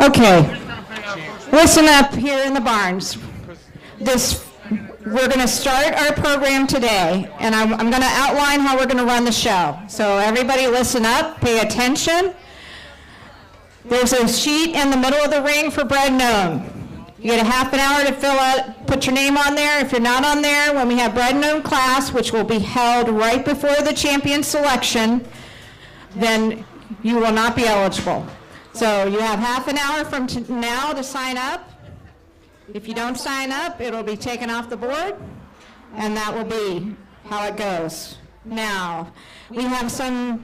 Okay, listen up here in the barns. We're going to start our program today, and I'm going to outline how we're going to run the show. So everybody listen up, pay attention. There's a sheet in the middle of the ring for bread known. You get a half an hour to fill out, put your name on there. If you're not on there, when we have bread known class, which will be held right before the champion selection, then you will not be eligible. So you have half an hour from now to sign up. If you don't sign up, it'll be taken off the board, and that will be how it goes. Now, we have some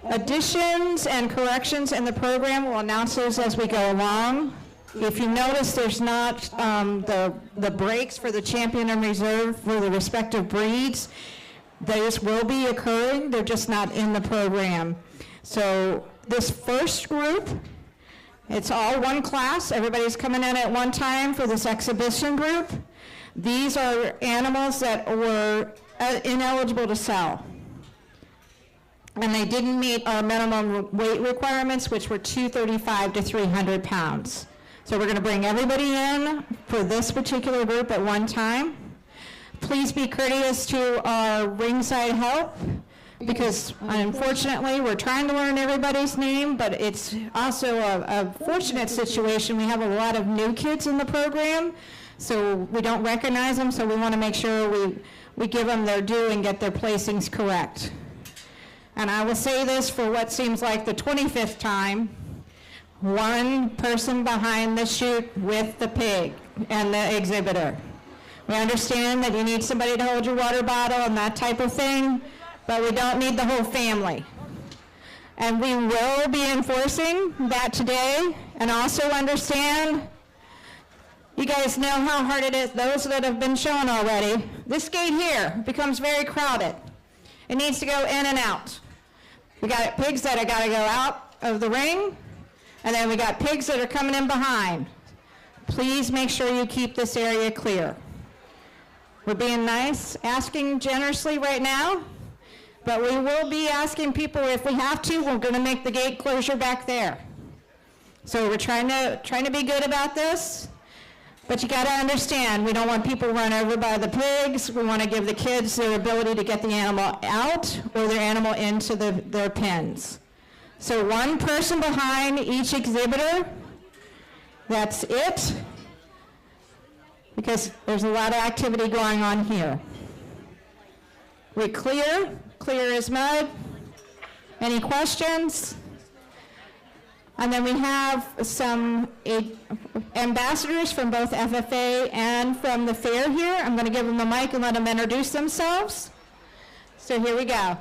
additions and corrections in the program. We'll announce those as we go along. If you notice, there's not the breaks for the champion and reserve for the respective breeds. Those will be occurring. They're just not in the program. So this first group, it's all one class. Everybody's coming in at one time for this exhibition group. These are animals that were ineligible to sell. And they didn't meet our minimum weight requirements, which were 235 to 300 pounds. So we're going to bring everybody in for this particular group at one time. Please be courteous to our ringside help, because unfortunately we're trying to learn everybody's name, but it's also a fortunate situation. We have a lot of new kids in the program, so we don't recognize them, so we want to make sure we give them their due and get their placings correct. And I will say this for what seems like the 25th time: one person behind the chute with the pig and the exhibitor. We understand that you need somebody to hold your water bottle and that type of thing, but we don't need the whole family. And we will be enforcing that today, and also understand, you guys know how hard it is, those that have been shown already. This gate here becomes very crowded. It needs to go in and out. We got pigs that have got to go out of the ring, and then we got pigs that are coming in behind. Please make sure you keep this area clear. We're being nice, asking generously right now, but we will be asking people if we have to. We're going to make the gate closure back there. So we're trying to be good about this, but you got to understand, we don't want people run over by the pigs. We want to give the kids their ability to get the animal out or their animal into their pens. So one person behind each exhibitor. That's it, because there's a lot of activity going on here. We're clear as mud. Any questions? And then we have some ambassadors from both FFA and from the fair here. I'm going to give them the mic and let them introduce themselves. So here we go.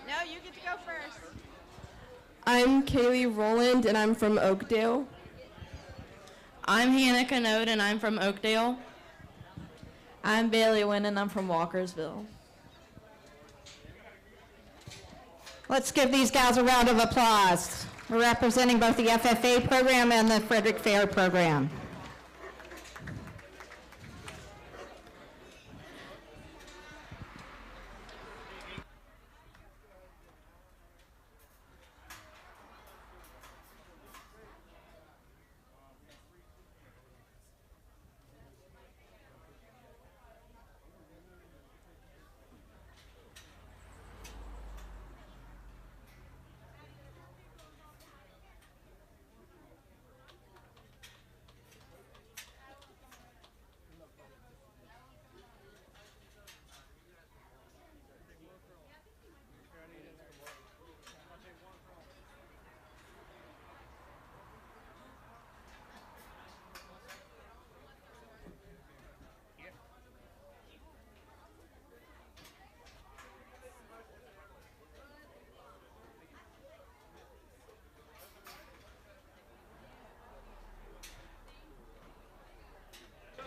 No, you get to go first. I'm Kaylee Rowland, and I'm from Oakdale. I'm Hannah Canode, and I'm from Oakdale. I'm Bailey Wynn, and I'm from Walkersville. Let's give these gals a round of applause. We're representing both the FFA program and the Frederick Fair program.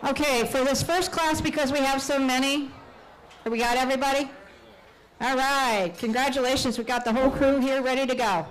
Okay, for this first class, because we have so many, we got everybody? All right, congratulations. We've got the whole crew here ready to go.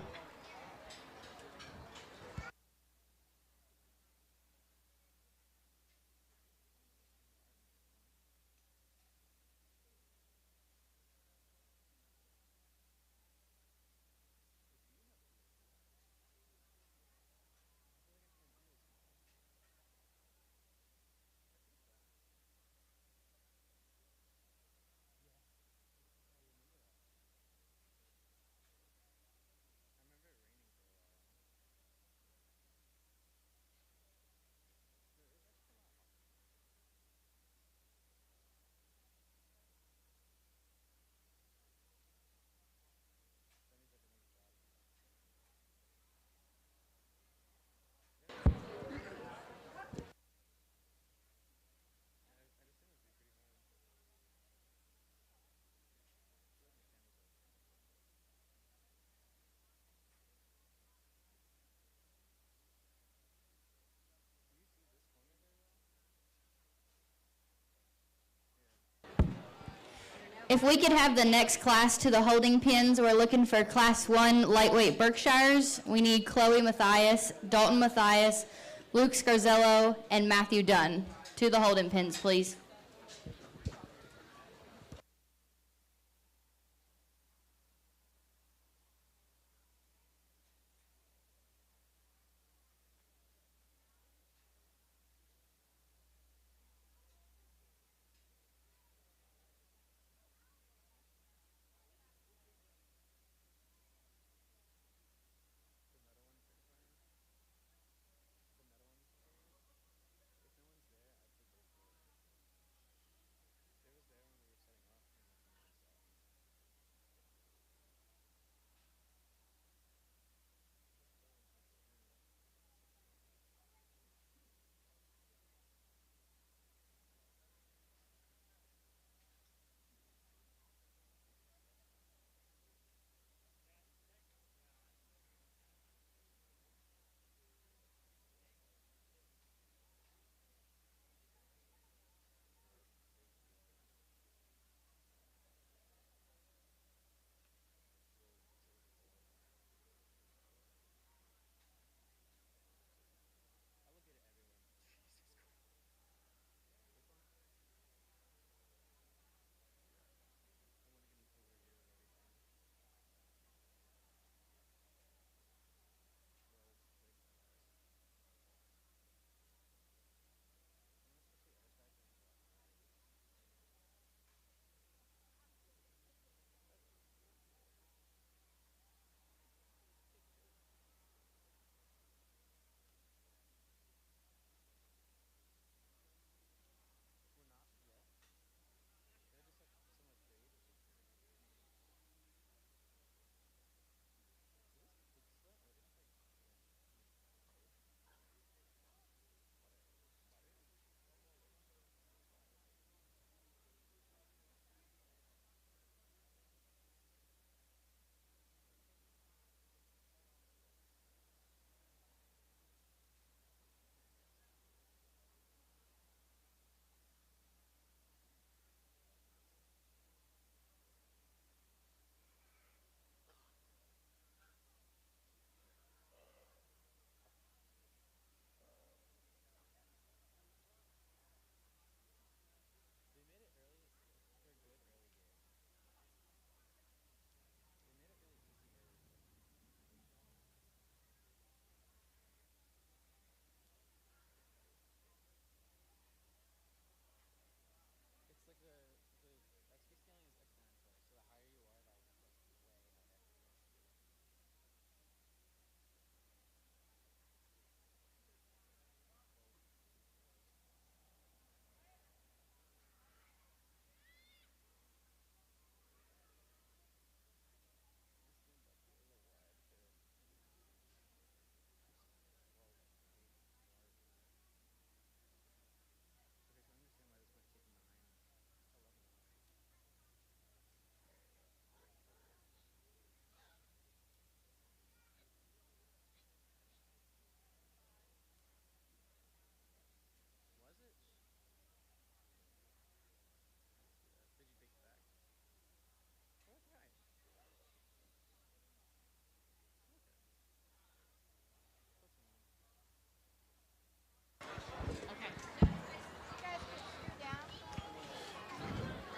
If we could have the next class to the holding pens, we're looking for Class 1 lightweight Berkshires. We need Chloe Mathias, Dalton Mathias, Luke Scarzello, and Matthew Dunn. To the holding pens, please.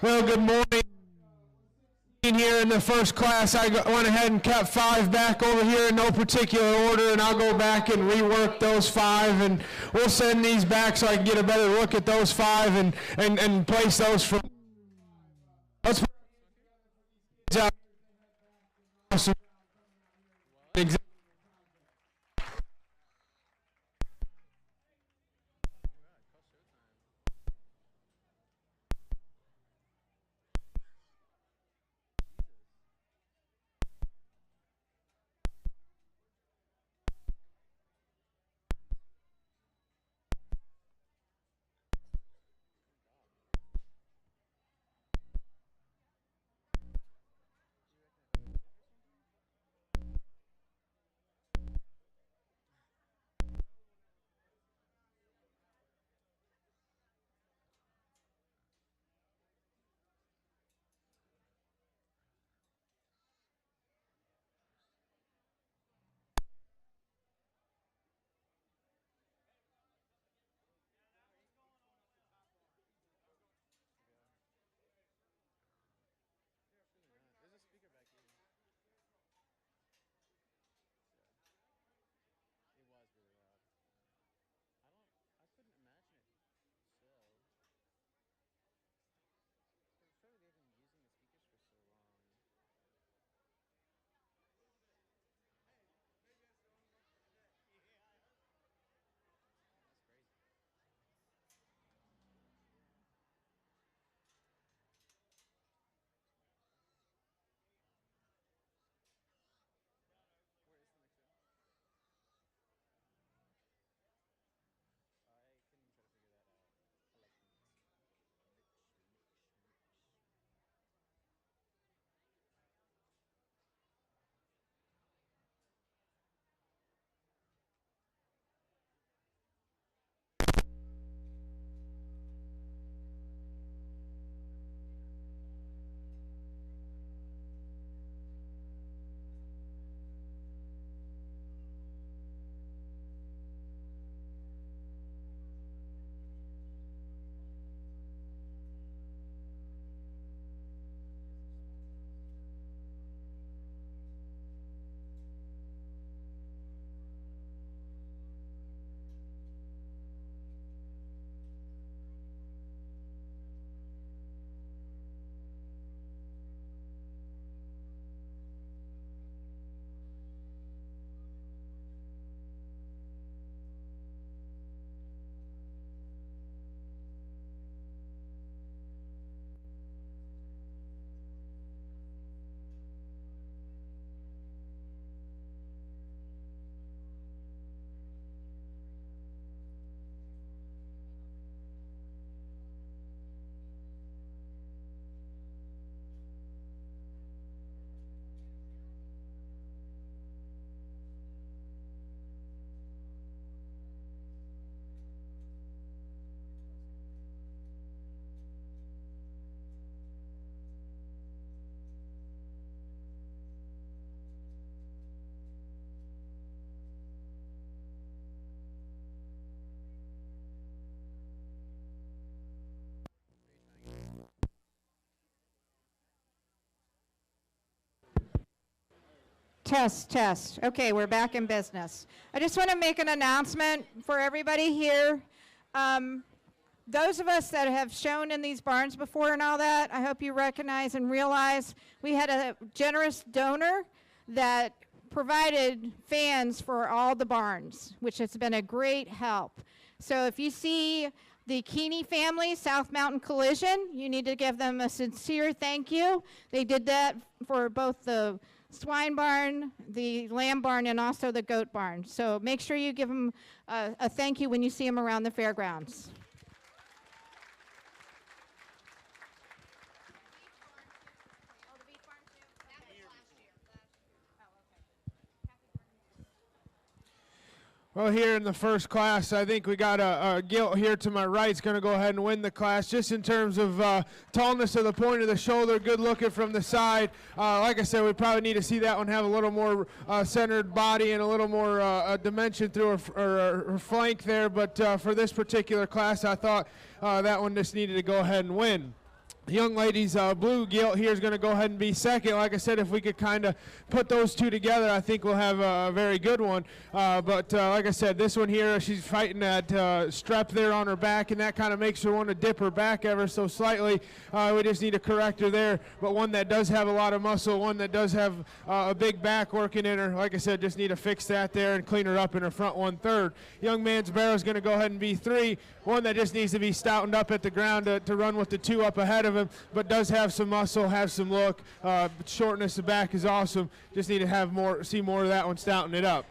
Well, good morning. Here in the first class, I went ahead and kept 5 back over here in no particular order, and I'll go back and rework those 5, and we'll send these back so I can get a better look at those 5 and place those from. Let's put Test, test. Okay, we're back in business. I just want to make an announcement for everybody here. Those of us that have shown in these barns before and all that, I hope you recognize and realize we had a generous donor that provided fans for all the barns, which has been a great help. So if you see the Keeney family, South Mountain Collision, you need to give them a sincere thank you. They did that for both the swine barn, the lamb barn, and also the goat barn. So make sure you give them a thank you when you see them around the fairgrounds. Well, here in the first class, I think we got a gilt here to my right. Is going to go ahead and win the class just in terms of tallness of the point of the shoulder, good looking from the side. Like I said, we probably need to see that one have a little more centered body and a little more dimension through her flank there. But for this particular class, I thought that one just needed to go ahead and win. The young lady's blue gilt here is going to go ahead and be second. Like I said, if we could kind of put those two together, I think we'll have a very good one. But like I said, this one here, she's fighting that strap there on her back, and that kind of makes her want to dip her back ever so slightly. We just need to correct her there. But one that does have a lot of muscle, one that does have a big back working in her. Like I said, just need to fix that there and clean her up in her front 1/3. Young man's barrel is going to go ahead and be 3. One that just needs to be stoutened up at the ground to run with the 2 up ahead of him, but does have some muscle, have some look. Shortness of back is awesome. Just need to have see more of that one, stouten it up.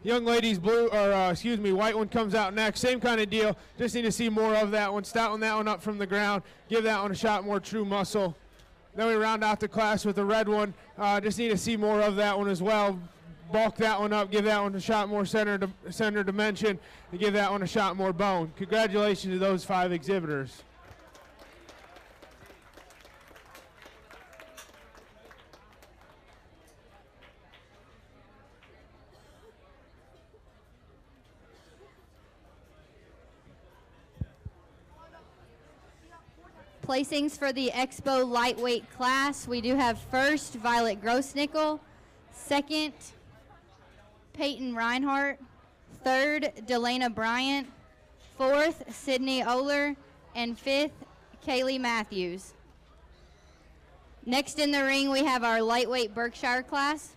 Young lady's white one comes out next. Same kind of deal. Just need to see more of that one, stouten that one up from the ground, give that one a shot more true muscle. Then we round out the class with the red one. Just need to see more of that one as well. Bulk that one up, give that one a shot more center dimension, and give that one a shot more bone. Congratulations to those 5 exhibitors. Placings for the Expo lightweight class. We do have first Violet Grossnickel, second Peyton Reinhardt, third Delana Bryant, fourth Sydney Oler, and fifth Kaylee Matthews. Next in the ring we have our lightweight Berkshire class.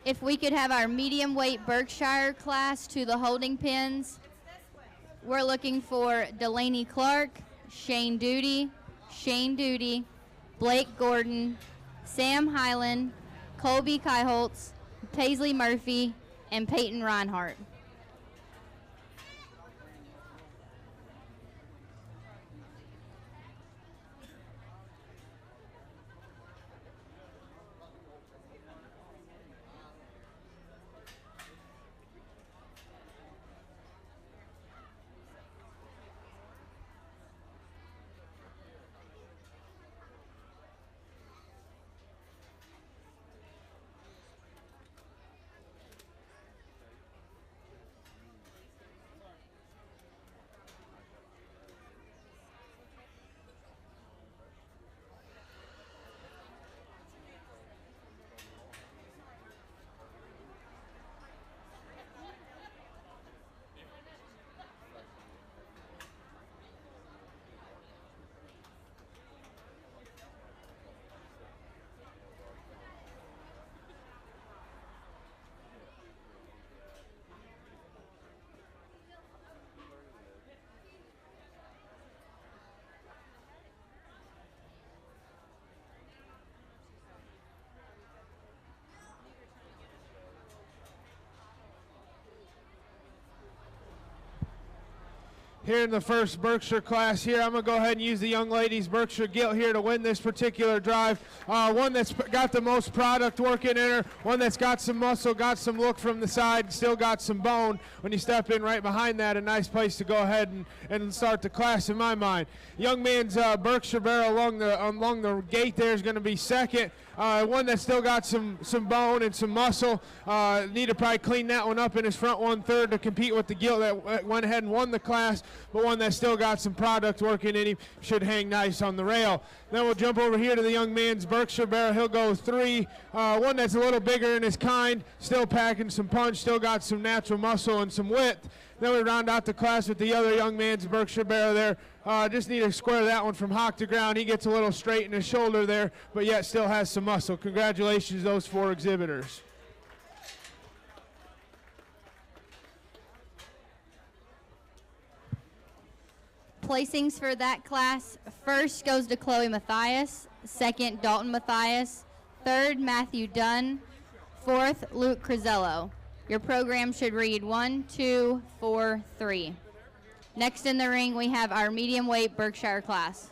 If we could have our medium weight Berkshire class to the holding pins, we're looking for Delaney Clark, Shane Duty, Blake Gordon, Sam Hyland, Colby Kaiholtz, Paisley Murphy, and Peyton Reinhardt. here in the first Berkshire class here. I'm going to go ahead and use the young ladies' Berkshire Gilt here to win this particular drive. One that's got the most product working in her, one that's got some muscle, got some look from the side, still got some bone. When you step in right behind that, a nice place to go ahead and start the class in my mind. Young man's Berkshire barrel along the gate there is going to be second. One that's still got some bone and some muscle. Need to probably clean that one up in his front 1/3 to compete with the Gilt that went ahead and won the class, but one that's still got some product working in him should hang nice on the rail. Then we'll jump over here to the young man's Berkshire barrel. He'll go 3. One that's a little bigger in his kind, still packing some punch, still got some natural muscle and some width. Then we round out the class with the other young man's Berkshire barrel there. Just need to square that one from hock to ground. He gets a little straight in his shoulder there, but yet still has some muscle. Congratulations, those 4 exhibitors. Placings for that class, first goes to Chloe Mathias, second Dalton Mathias, third Matthew Dunn, fourth Luke Crizello. Your program should read 1, 2, 4, 3. Next in the ring, we have our medium weight Berkshire class.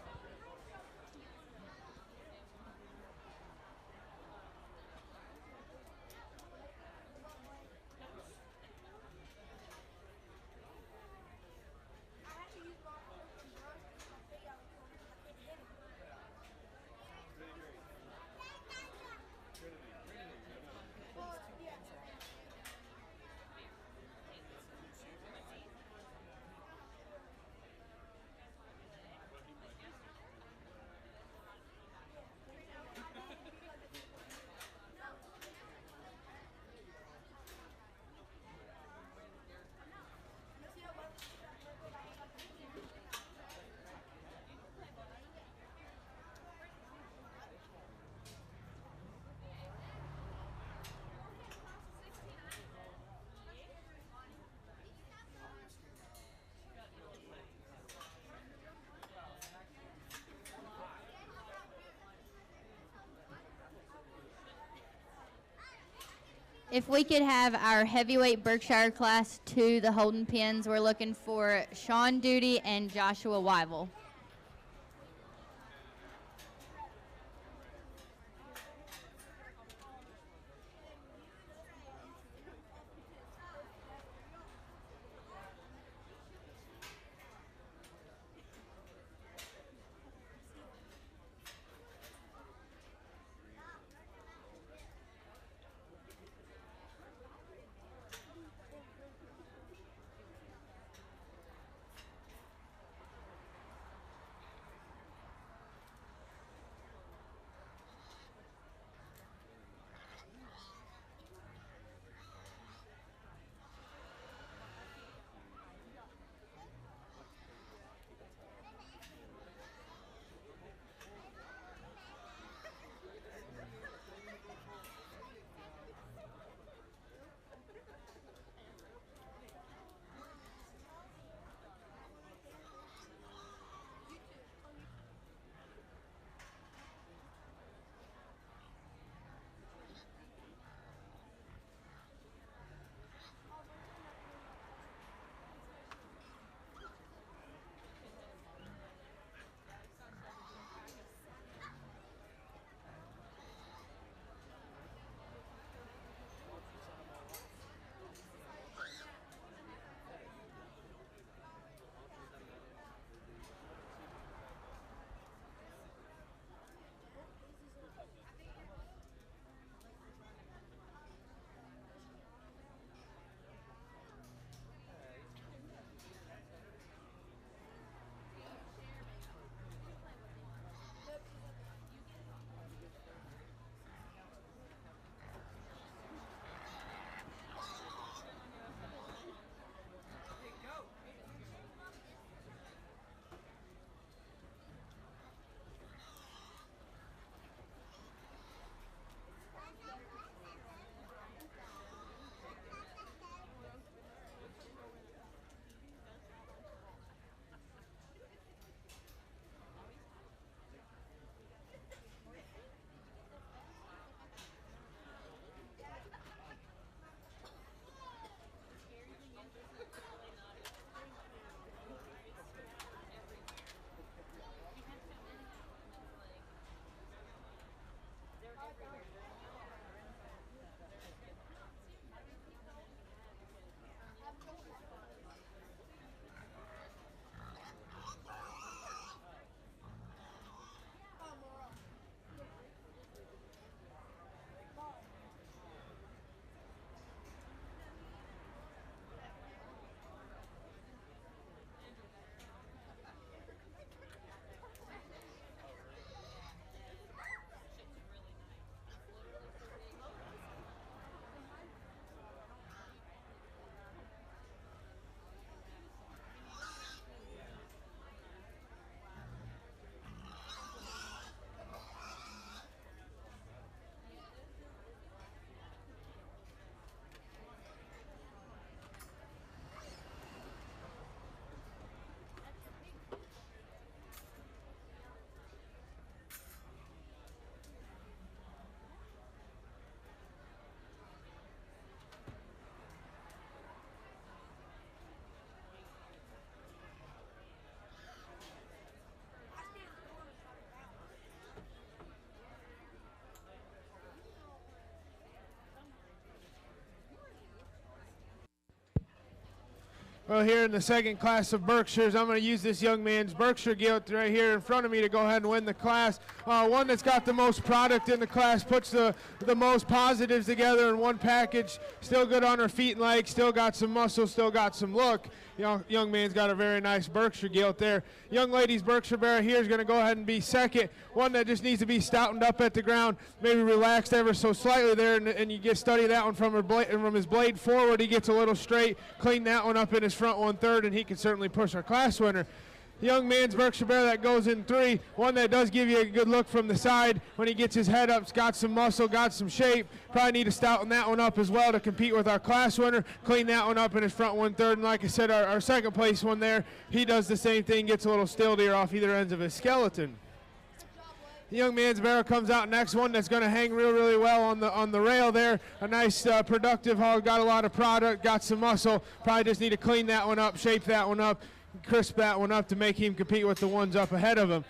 If we could have our heavyweight Berkshire class to the Holden pins, we're looking for Sean Duty and Joshua Wyville. Well, here in the second class of Berkshires, I'm going to use this young man's Berkshire gilt right here in front of me to go ahead and win the class. One that's got the most product in the class, puts the most positives together in one package. Still good on her feet and legs, still got some muscle, still got some look. Young man's got a very nice Berkshire gilt there. Young lady's Berkshire Bear here is going to go ahead and be second. One that just needs to be stoutened up at the ground, maybe relaxed ever so slightly there, and you get study that one from his blade forward. He gets a little straight, clean that one up in his front 1/3, and he can certainly push our class winner. Young man's Berkshire Bear that goes in 3, one that does give you a good look from the side when he gets his head up. It's got some muscle, got some shape. Probably need to stouten that one up as well to compete with our class winner. Clean that one up in his front 1/3, and like I said, our second place one there, he does the same thing, gets a little still deer off either ends of his skeleton. The young man's barrel comes out next, one that's going to hang really well on the rail there. A nice productive hog, got a lot of product, got some muscle. Probably just need to clean that one up, shape that one up, crisp that one up to make him compete with the ones up ahead of him.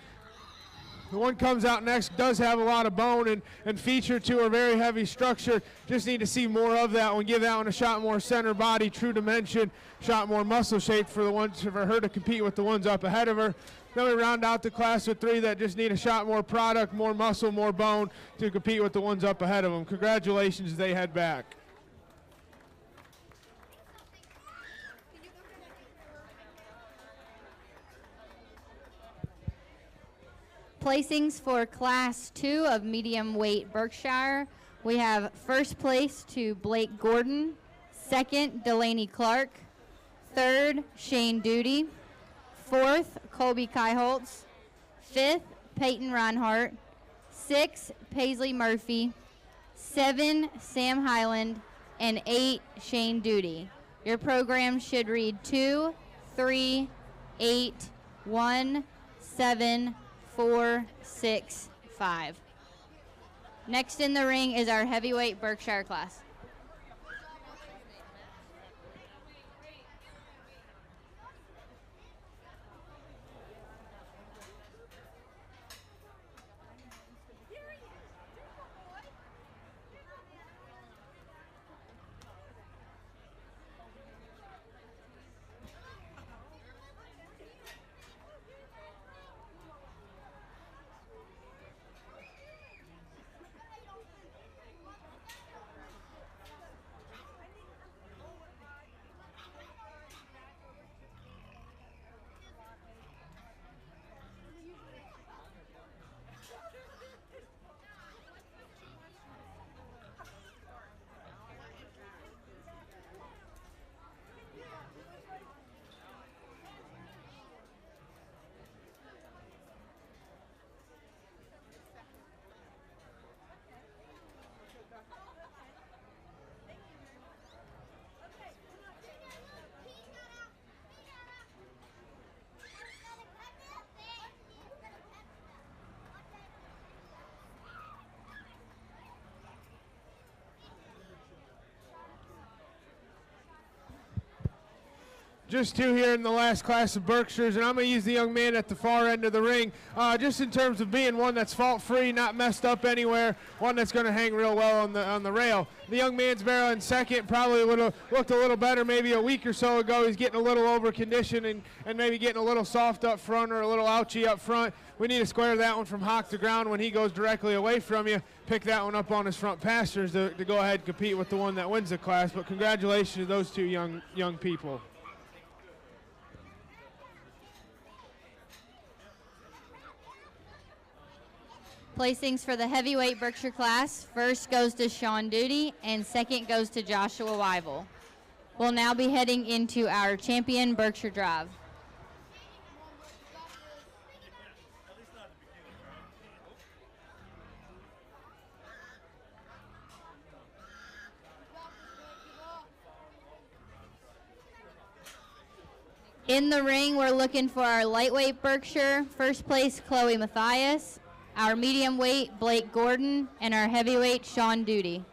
The one comes out next does have a lot of bone and feature to her, very heavy structure. Just need to see more of that one, give that one a shot more center body, true dimension, shot more muscle shape for her to compete with the ones up ahead of her. Then we round out the class with 3 that just need a shot more product, more muscle, more bone to compete with the ones up ahead of them. Congratulations as they head back. Placings for Class 2 of medium weight Berkshire. We have first place to Blake Gordon, second Delaney Clark, third Shane Duty, fourth Colby Kaiholtz, fifth Peyton Reinhart, sixth Paisley Murphy, 7 Sam Highland, and 8 Shane Duty. Your program should read 2, 3, 8, 1, 7, 4, 6, 5. Next in the ring is our heavyweight Berkshire class. Just 2 here in the last class of Berkshires, and I'm going to use the young man at the far end of the ring, just in terms of being one that's fault-free, not messed up anywhere, one that's going to hang real well on the rail. The young man's barrel in second probably would have looked a little better maybe a week or so ago. He's getting a little over-conditioned and maybe getting a little soft up front or a little ouchy up front. We need to square that one from hock to ground when he goes directly away from you. Pick that one up on his front pastures to go ahead and compete with the one that wins the class. But congratulations to those 2 young people. Placings for the heavyweight Berkshire class. First goes to Sean Duty and second goes to Joshua Wyville. We'll now be heading into our champion Berkshire Drive. In the ring, we're looking for our lightweight Berkshire. First place, Chloe Mathias. Our medium weight, Blake Gordon, and our heavyweight, Sean Duty.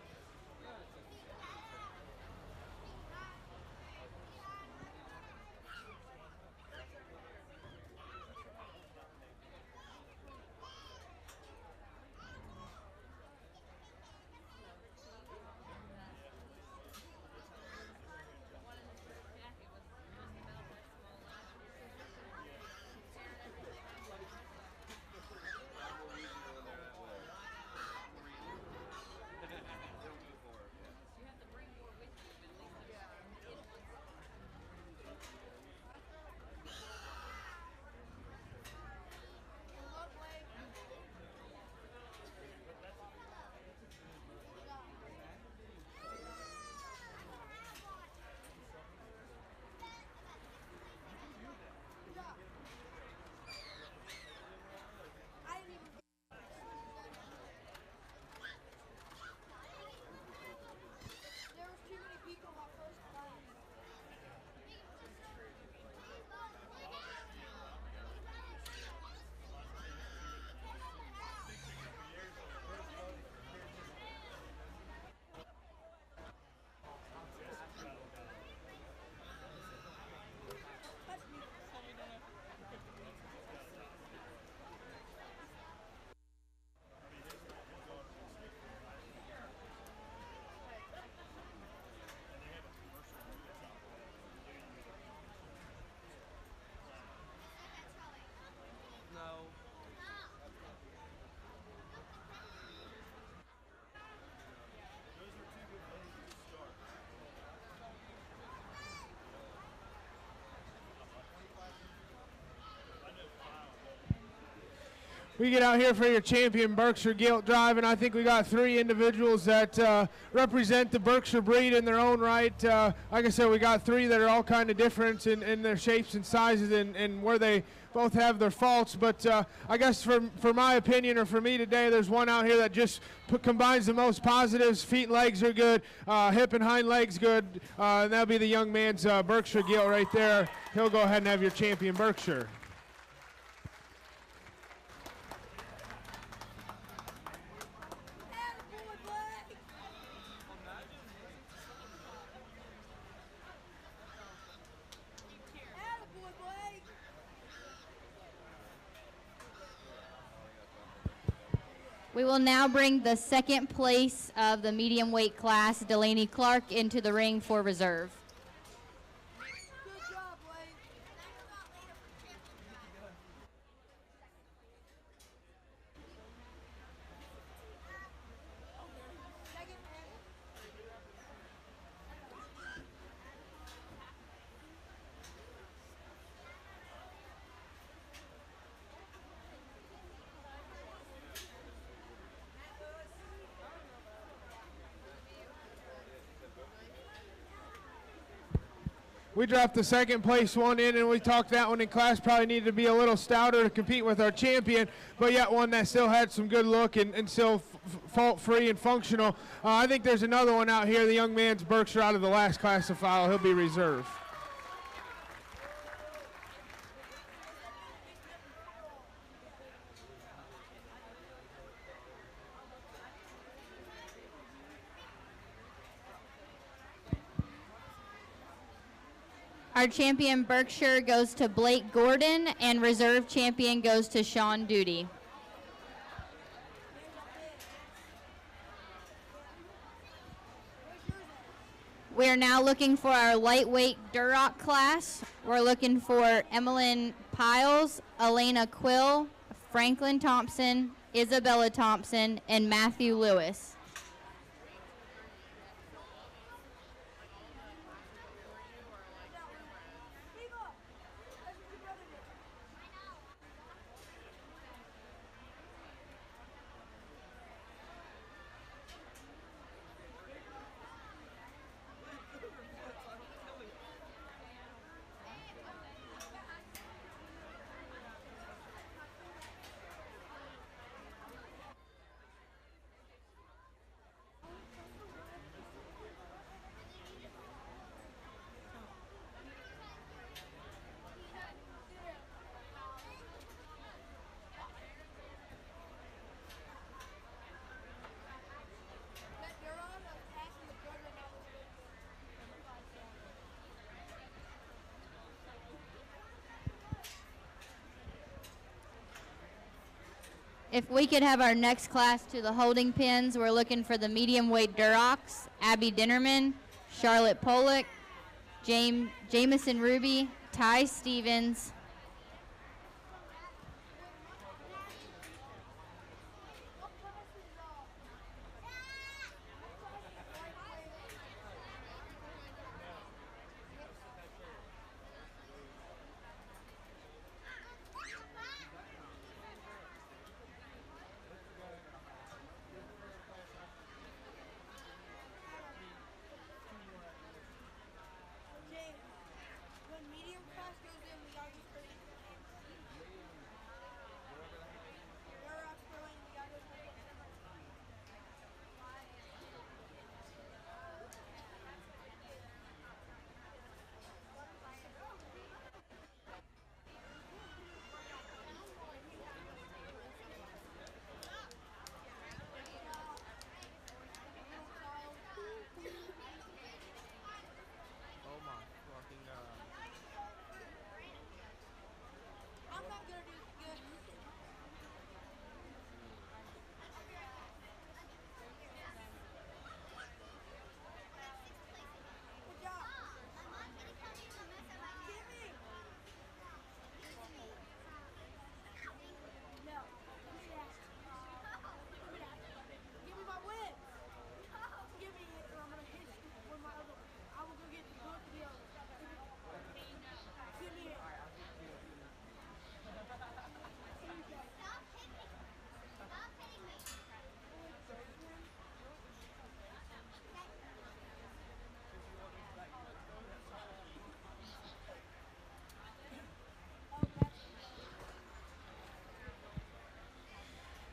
we get out here for your champion Berkshire Gilt Drive, and I think we got 3 individuals that represent the Berkshire breed in their own right. Like I said, we got 3 that are all kind of different in their shapes and sizes and where they both have their faults. But I guess for my opinion, or for me today, there's one out here that just combines the most positives. Feet and legs are good, hip and hind legs good, and that'll be the young man's Berkshire Gilt right there. He'll go ahead and have your champion Berkshire. We will now bring the second place of the medium weight class, Delaney Clark, into the ring for reserve. We dropped the second place one in, and we talked that one in class. Probably needed to be a little stouter to compete with our champion, but yet one that still had some good look and still fault-free and functional. I think there's another one out here. The young man's Berkshire out of the last class to file. He'll be reserved. Our champion Berkshire goes to Blake Gordon, and reserve champion goes to Sean Duty. We are now looking for our lightweight Duroc class. We're looking for Emmeline Piles, Elena Quill, Franklin Thompson, Isabella Thompson, and Matthew Lewis. If we could have our next class to the holding pins, we're looking for the medium weight Durocs, Abby Dinnerman, Charlotte Pollock, Jamison Ruby, Ty Stevens, When medium class goes in, we are just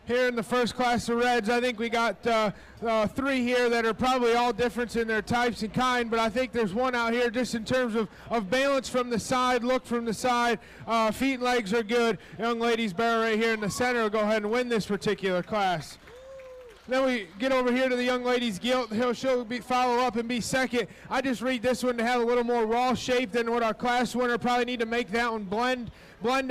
here in the first class of Reds. I think we got 3 here that are probably all different in their types and kind, but I think there's one out here just in terms of balance from the side, look from the side, feet and legs are good. Young lady's barrel right here in the center will go ahead and win this particular class. Then we get over here to the young lady's gilt. She'll follow up and be second. I just read this one to have a little more raw shape than what our class winner. Probably need to make that one blend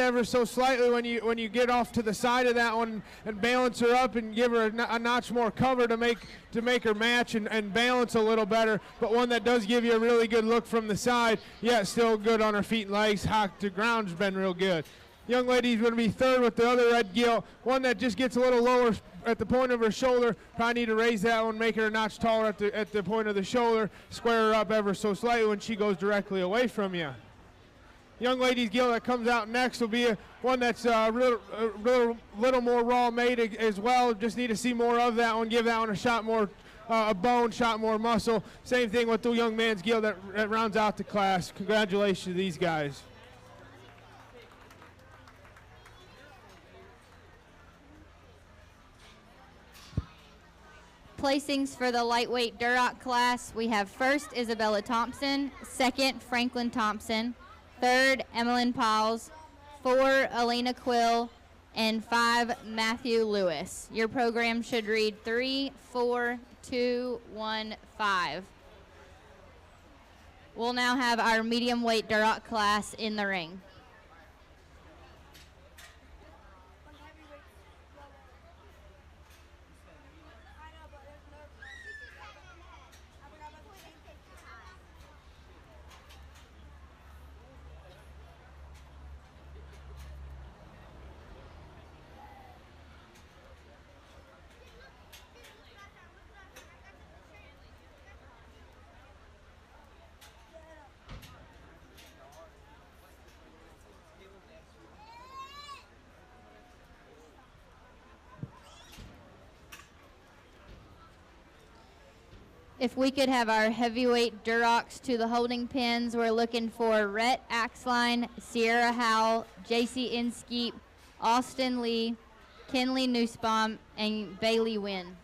ever so slightly when you get off to the side of that one and balance her up and give her a notch more cover to make her match and balance a little better. But one that does give you a really good look from the side, yet still good on her feet and legs. Hock to ground's been real good. Young lady's going to be third with the other red gilt. One that just gets a little lower at the point of her shoulder. Probably need to raise that one, make her a notch taller at the point of the shoulder, square her up ever so slightly when she goes directly away from you. Young lady's gilt that comes out next will be one that's a little more raw made as well. Just need to see more of that one, give that one a shot more a bone, shot more muscle. Same thing with the young man's gilt that rounds out the class. Congratulations to these guys. Placings for the lightweight Duroc class, we have first Isabella Thompson, second Franklin Thompson, third Emmeline Pauls, 4 Elena Quill, and 5 Matthew Lewis. Your program should read 3, 4, 2, 1, 5. We'll now have our medium weight Duroc class in the ring. If we could have our heavyweight Durocs to the holding pins, we're looking for Rhett Axline, Sierra Howell, JC Inskeep, Austin Lee, Kenley Nussbaum, and Bailey Wynn.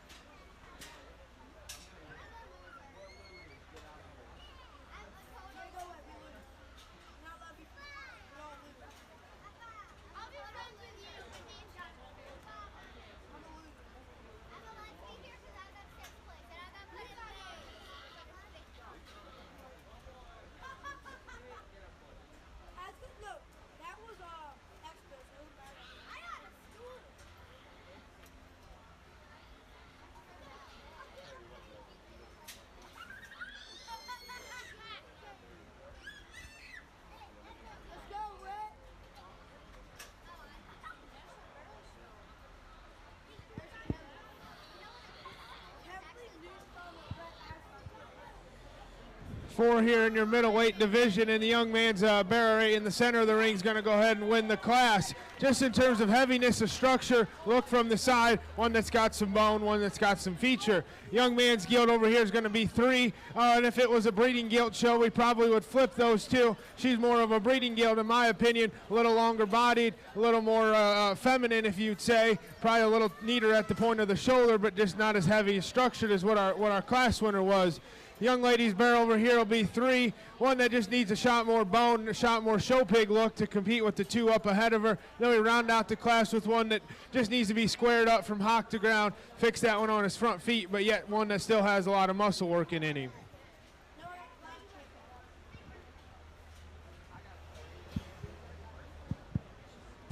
Four here in your middleweight division, and the young man's barrel rate in the center of the ring is going to go ahead and win the class. Just in terms of heaviness of structure, look from the side, one that's got some bone, one that's got some feature. Young man's gilt over here is going to be 3, and if it was a breeding gilt show, we probably would flip those two. She's more of a breeding gilt, in my opinion, a little longer bodied, a little more feminine, if you'd say, probably a little neater at the point of the shoulder, but just not as heavy structured as what our class winner was. Young lady's barrel over here will be 3, one that just needs a shot more bone, a shot more show pig look to compete with the 2 up ahead of her. Then we round out the class with one that just needs to be squared up from hock to ground, fix that one on his front feet, but yet one that still has a lot of muscle working in him.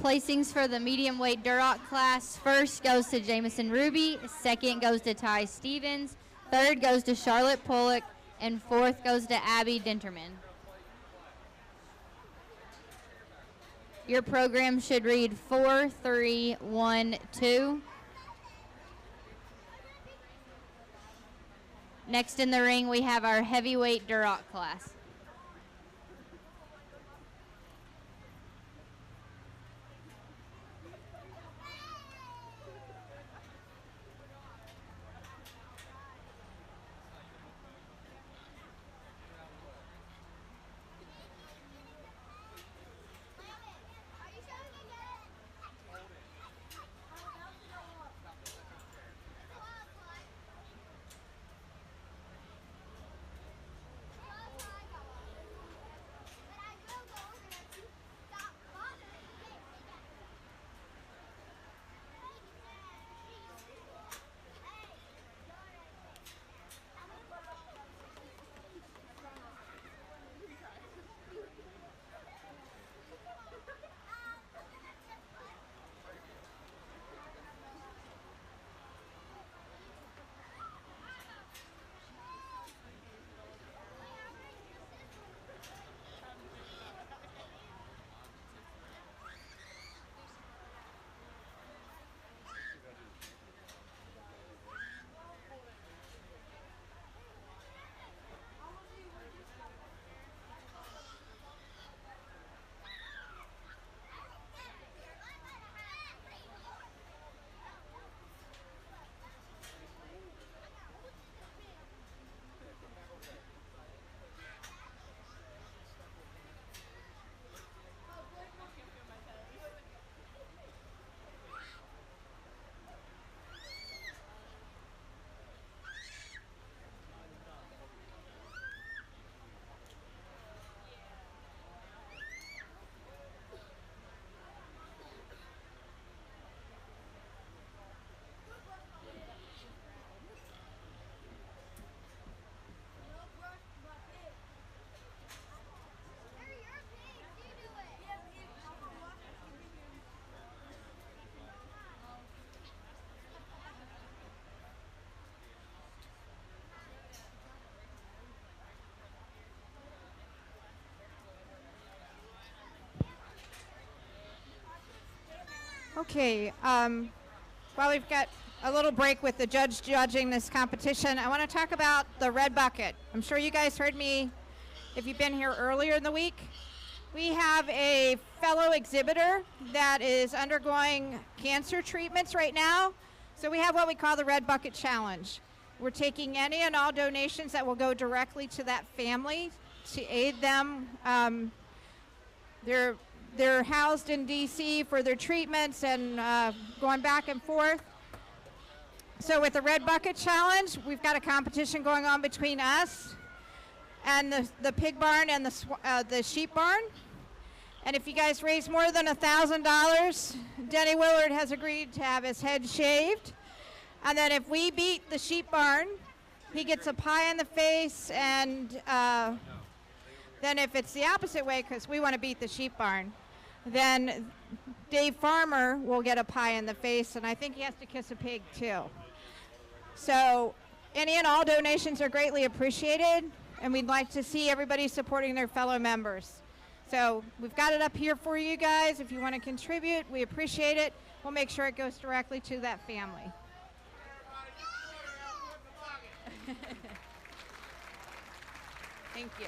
Placings for the medium weight Duroc class, first goes to Jamison Ruby, second goes to Ty Stevens, third goes to Charlotte Pollock, and fourth goes to Abby Dinterman. Your program should read 4, 3, 1, 2. Next in the ring, we have our heavyweight Duroc class. Okay, while we've got a little break with the judge judging this competition, I want to talk about the red bucket. I'm sure you guys heard me if you've been here earlier in the week. We have a fellow exhibitor that is undergoing cancer treatments right now. So we have what we call the Red Bucket Challenge. We're taking any and all donations that will go directly to that family to aid them. They're housed in DC for their treatments and going back and forth. So with the Red Bucket Challenge, we've got a competition going on between us and the pig barn and the sheep barn. And if you guys raise more than $1,000, Denny Willard has agreed to have his head shaved. And then if we beat the sheep barn, he gets a pie in the face. And then if it's the opposite way, because we want to beat the sheep barn, then Dave Farmer will get a pie in the face, and I think he has to kiss a pig too. So any and all donations are greatly appreciated, and we'd like to see everybody supporting their fellow members. So we've got it up here for you guys. If you want to contribute, we appreciate it. We'll make sure it goes directly to that family. Thank you.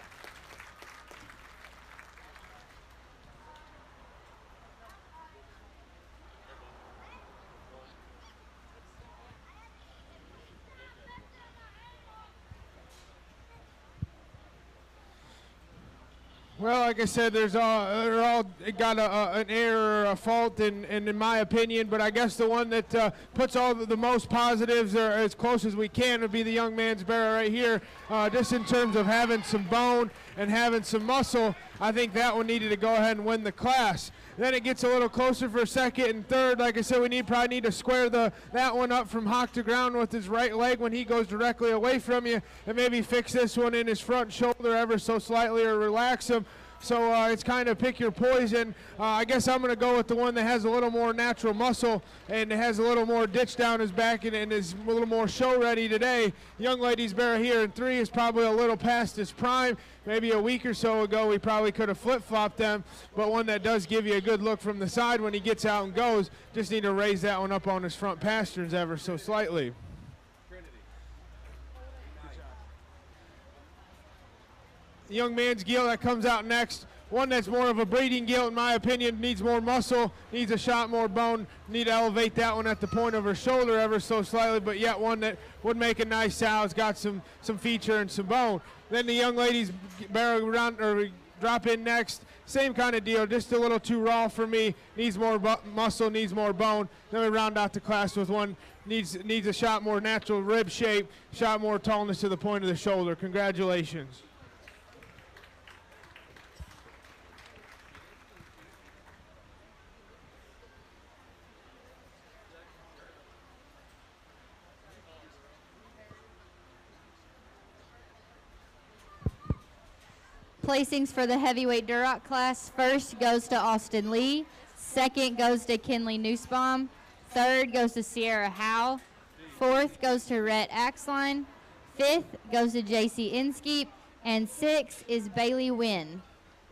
Well, like I said, they're all got an error or a fault in my opinion, but I guess the one that puts all the most positives or as close as we can would be the young man's barrel right here. Just in terms of having some bone and having some muscle, I think that one needed to go ahead and win the class. Then it gets a little closer for second and third. Like I said, we probably need to square that one up from hock to ground with his right leg when he goes directly away from you, and maybe fix this one in his front shoulder ever so slightly or relax him. So it's kind of pick your poison. I guess I'm going to go with the one that has a little more natural muscle and has a little more ditch down his back and is a little more show ready today. Young lady's barrel here in 3 is probably a little past his prime. Maybe a week or so ago we probably could have flip-flopped them, but one that does give you a good look from the side when he gets out and goes. Just need to raise that one up on his front pasterns ever so slightly. The young man's gill that comes out next, one that's more of a breeding gill in my opinion, needs more muscle, needs a shot more bone, need to elevate that one at the point of her shoulder ever so slightly, but yet one that would make a nice sow. It's got some feature and some bone. Then the young lady's barrel round or drop in next, same kind of deal, just a little too raw for me, needs more muscle, needs more bone. Then we round out the class with one needs a shot more natural rib shape, shot more tallness to the point of the shoulder. Congratulations. Placings for the heavyweight Duroc class. First goes to Austin Lee. Second goes to Kinley Nussbaum. Third goes to Sierra Howe. Fourth goes to Rhett Axline. Fifth goes to JC Inskeep. And sixth is Bailey Wynn.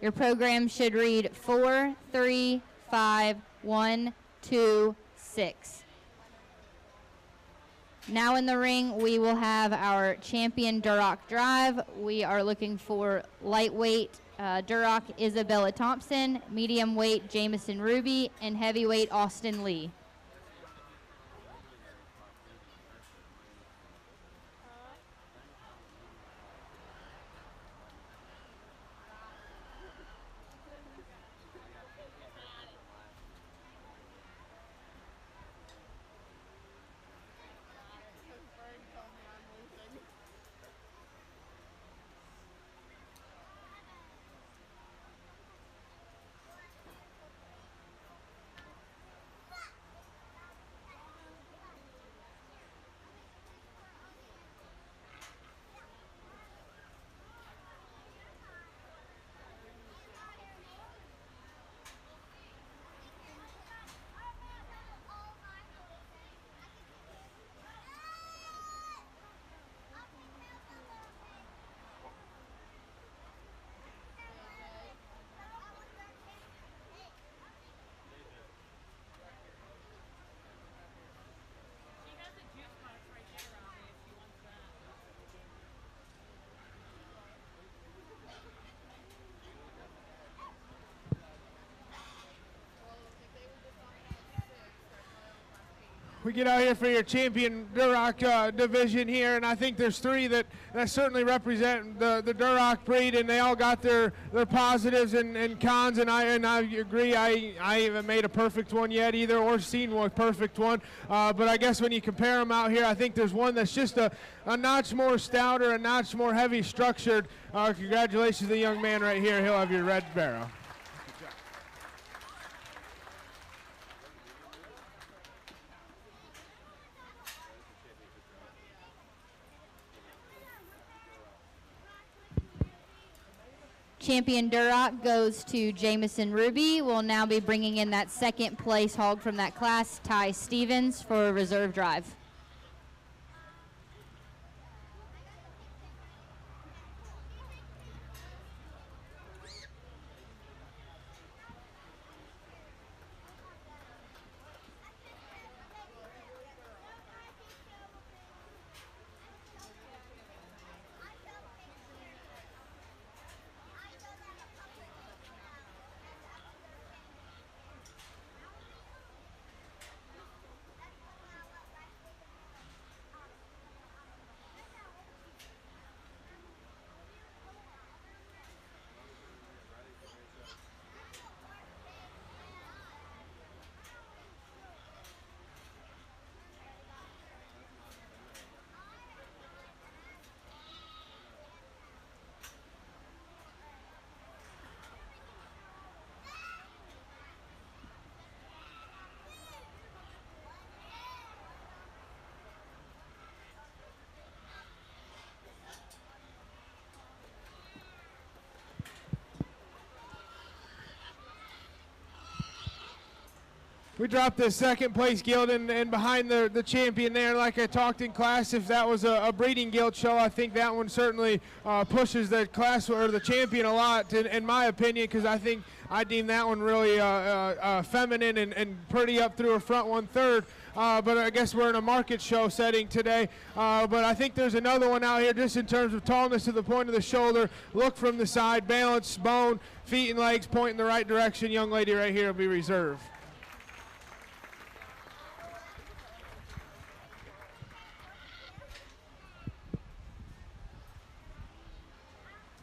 Your program should read 4, 3, 5, 1, 2, 6. Now in the ring, we will have our champion Duroc drive. We are looking for lightweight Duroc Isabella Thompson, medium weight Jamison Ruby, and heavyweight Austin Lee. We get out here for your champion Duroc division here, and I think there's three that certainly represent the Duroc breed, and they all got their positives and cons, and I agree. I haven't made a perfect one yet either, or seen one perfect one, but I guess when you compare them out here, I think there's one that's just a notch more stouter, a notch more heavy structured. Congratulations to the young man right here. He'll have your red barrow. Champion Duroc goes to Jamison Ruby. We'll now be bringing in that second place hog from that class, Ty Stevens, for a reserve drive. We dropped the second place gilt and behind the champion there. Like I talked in class, if that was a breeding gilt show, I think that one certainly pushes the class or the champion a lot, in my opinion, because I deem that one really feminine and pretty up through her front 1/3. But I guess we're in a market show setting today. But I think there's another one out here just in terms of tallness to the point of the shoulder, look from the side, balance, bone, feet and legs point in the right direction. Young lady right here will be reserved.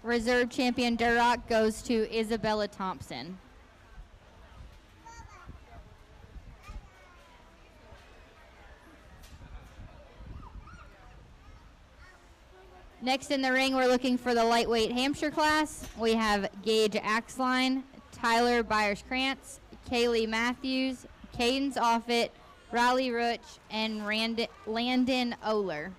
Reserve champion Duroc goes to Isabella Thompson. Next in the ring, we're looking for the lightweight Hampshire class. We have Gage Axline, Tyler Byers-Krantz, Kaylee Matthews, Cadence Offit, Riley Rutch, and Landon Oler.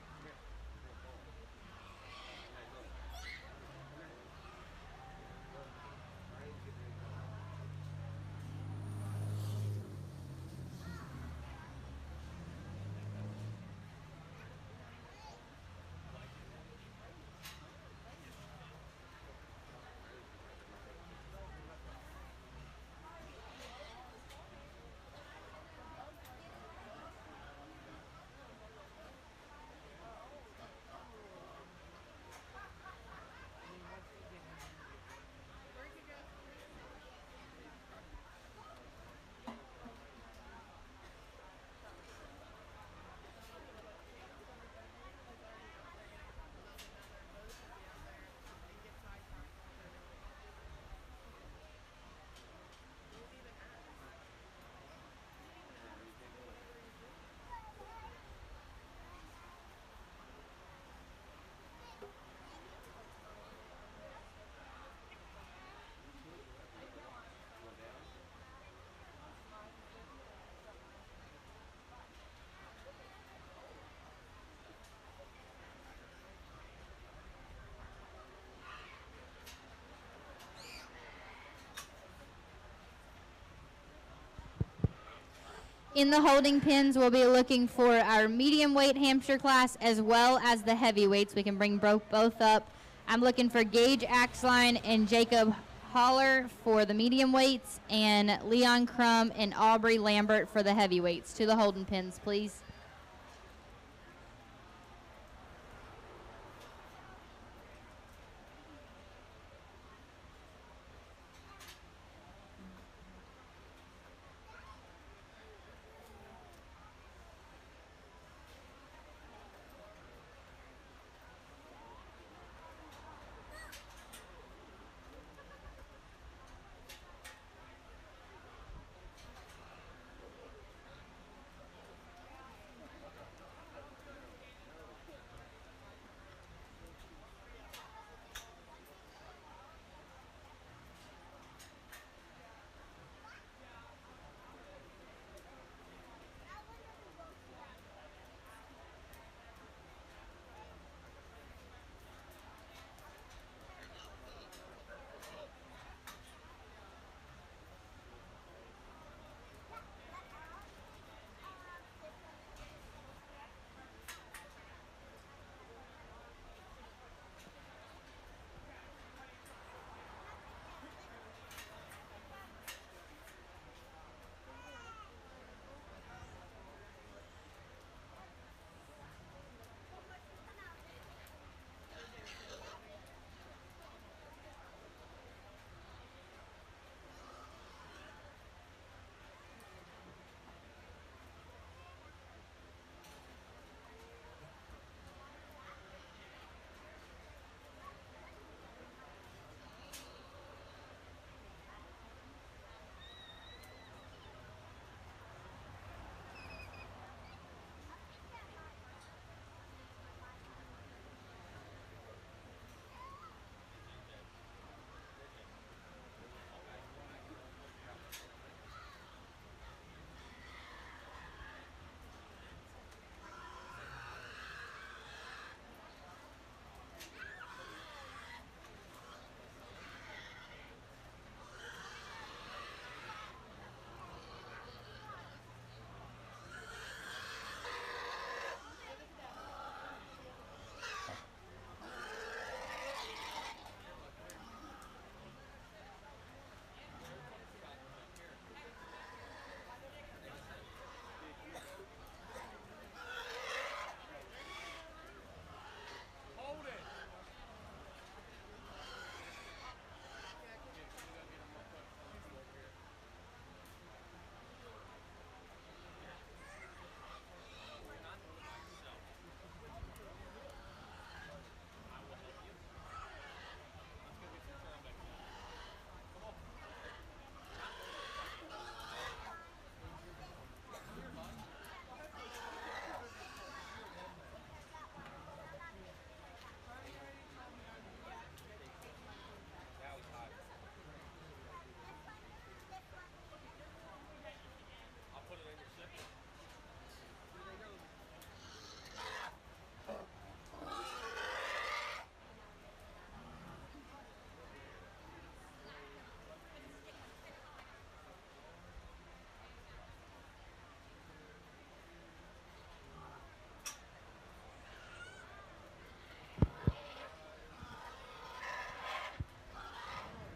In the holding pens, we'll be looking for our medium weight Hampshire class as well as the heavyweights. We can bring both up. I'm looking for Gage Axline and Jacob Holler for the medium weights, and Leon Crum and Aubrey Lambert for the heavyweights. To the holding pens, please.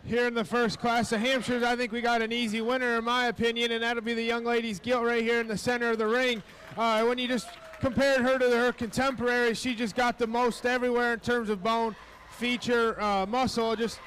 Here in the first class of Hampshires, I think we got an easy winner in my opinion, and that'll be the young lady's gilt right here in the center of the ring. When you just compared her to her contemporary, she just got the most everywhere in terms of bone, feature, muscle. Just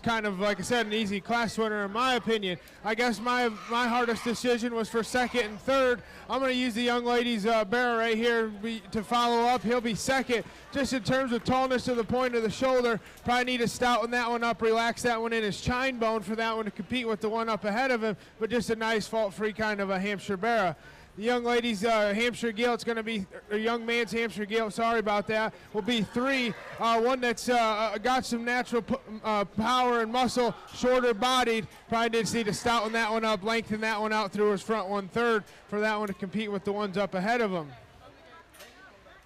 kind of, like I said, an easy class winner in my opinion. I guess my hardest decision was for second and third. I'm going to use the young lady's bearer right here to follow up. He'll be second. Just in terms of tallness to the point of the shoulder, probably need to stouten that one up, relax that one in his chine bone for that one to compete with the one up ahead of him, but just a nice fault-free kind of a Hampshire bearer. The young lady's Hampshire gilt's going to be, or young man's Hampshire gilt, sorry about that, will be 3. One that's got some natural power and muscle, shorter bodied. Probably did need to stouten that one up, lengthen that one out through his front 1/3 for that one to compete with the ones up ahead of him.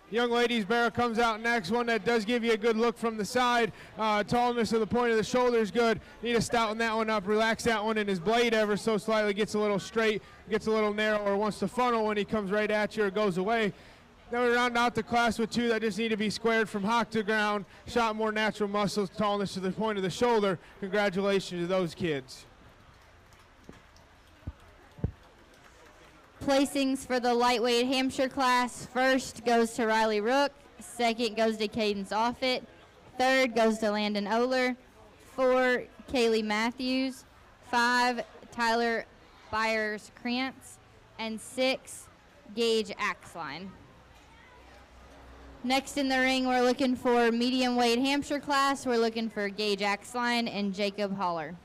Young lady's bearer comes out next, one that does give you a good look from the side. Tallness of the point of the shoulder is good. Need to stouten that one up, relax that one in his blade ever so slightly, gets a little straight, gets a little narrow, or wants to funnel when he comes right at you or goes away. Then we round out the class with 2 that just need to be squared from hock to ground, shot more natural muscles, tallness to the point of the shoulder. Congratulations to those kids. Placings for the lightweight Hampshire class. First goes to Riley Rook. Second goes to Cadence Offit. Third goes to Landon Oler. 4, Kaylee Matthews. 5, Tyler Byers-Krantz. And 6, Gage Axline. Next in the ring, we're looking for medium weight Hampshire class. We're looking for Gage Axline and Jacob Holler.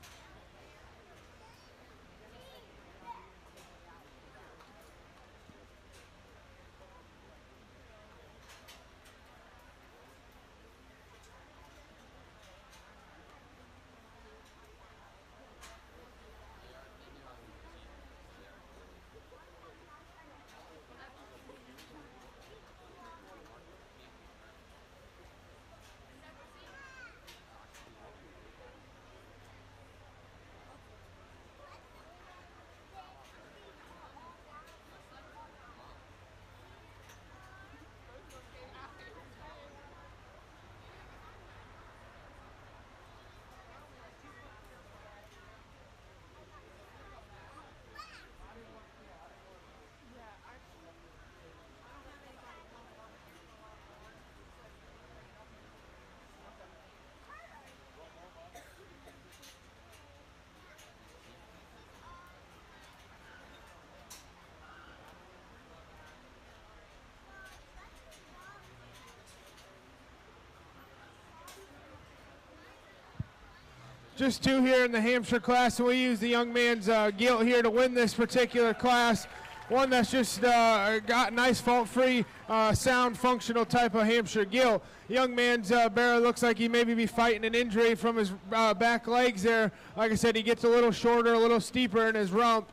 Just 2 here in the Hampshire class, and we use the young man's gilt here to win this particular class. One that's just got nice fault-free, sound, functional type of Hampshire gilt. Young man's bearer looks like he maybe be fighting an injury from his back legs there. Like I said, he gets a little shorter, a little steeper in his rump.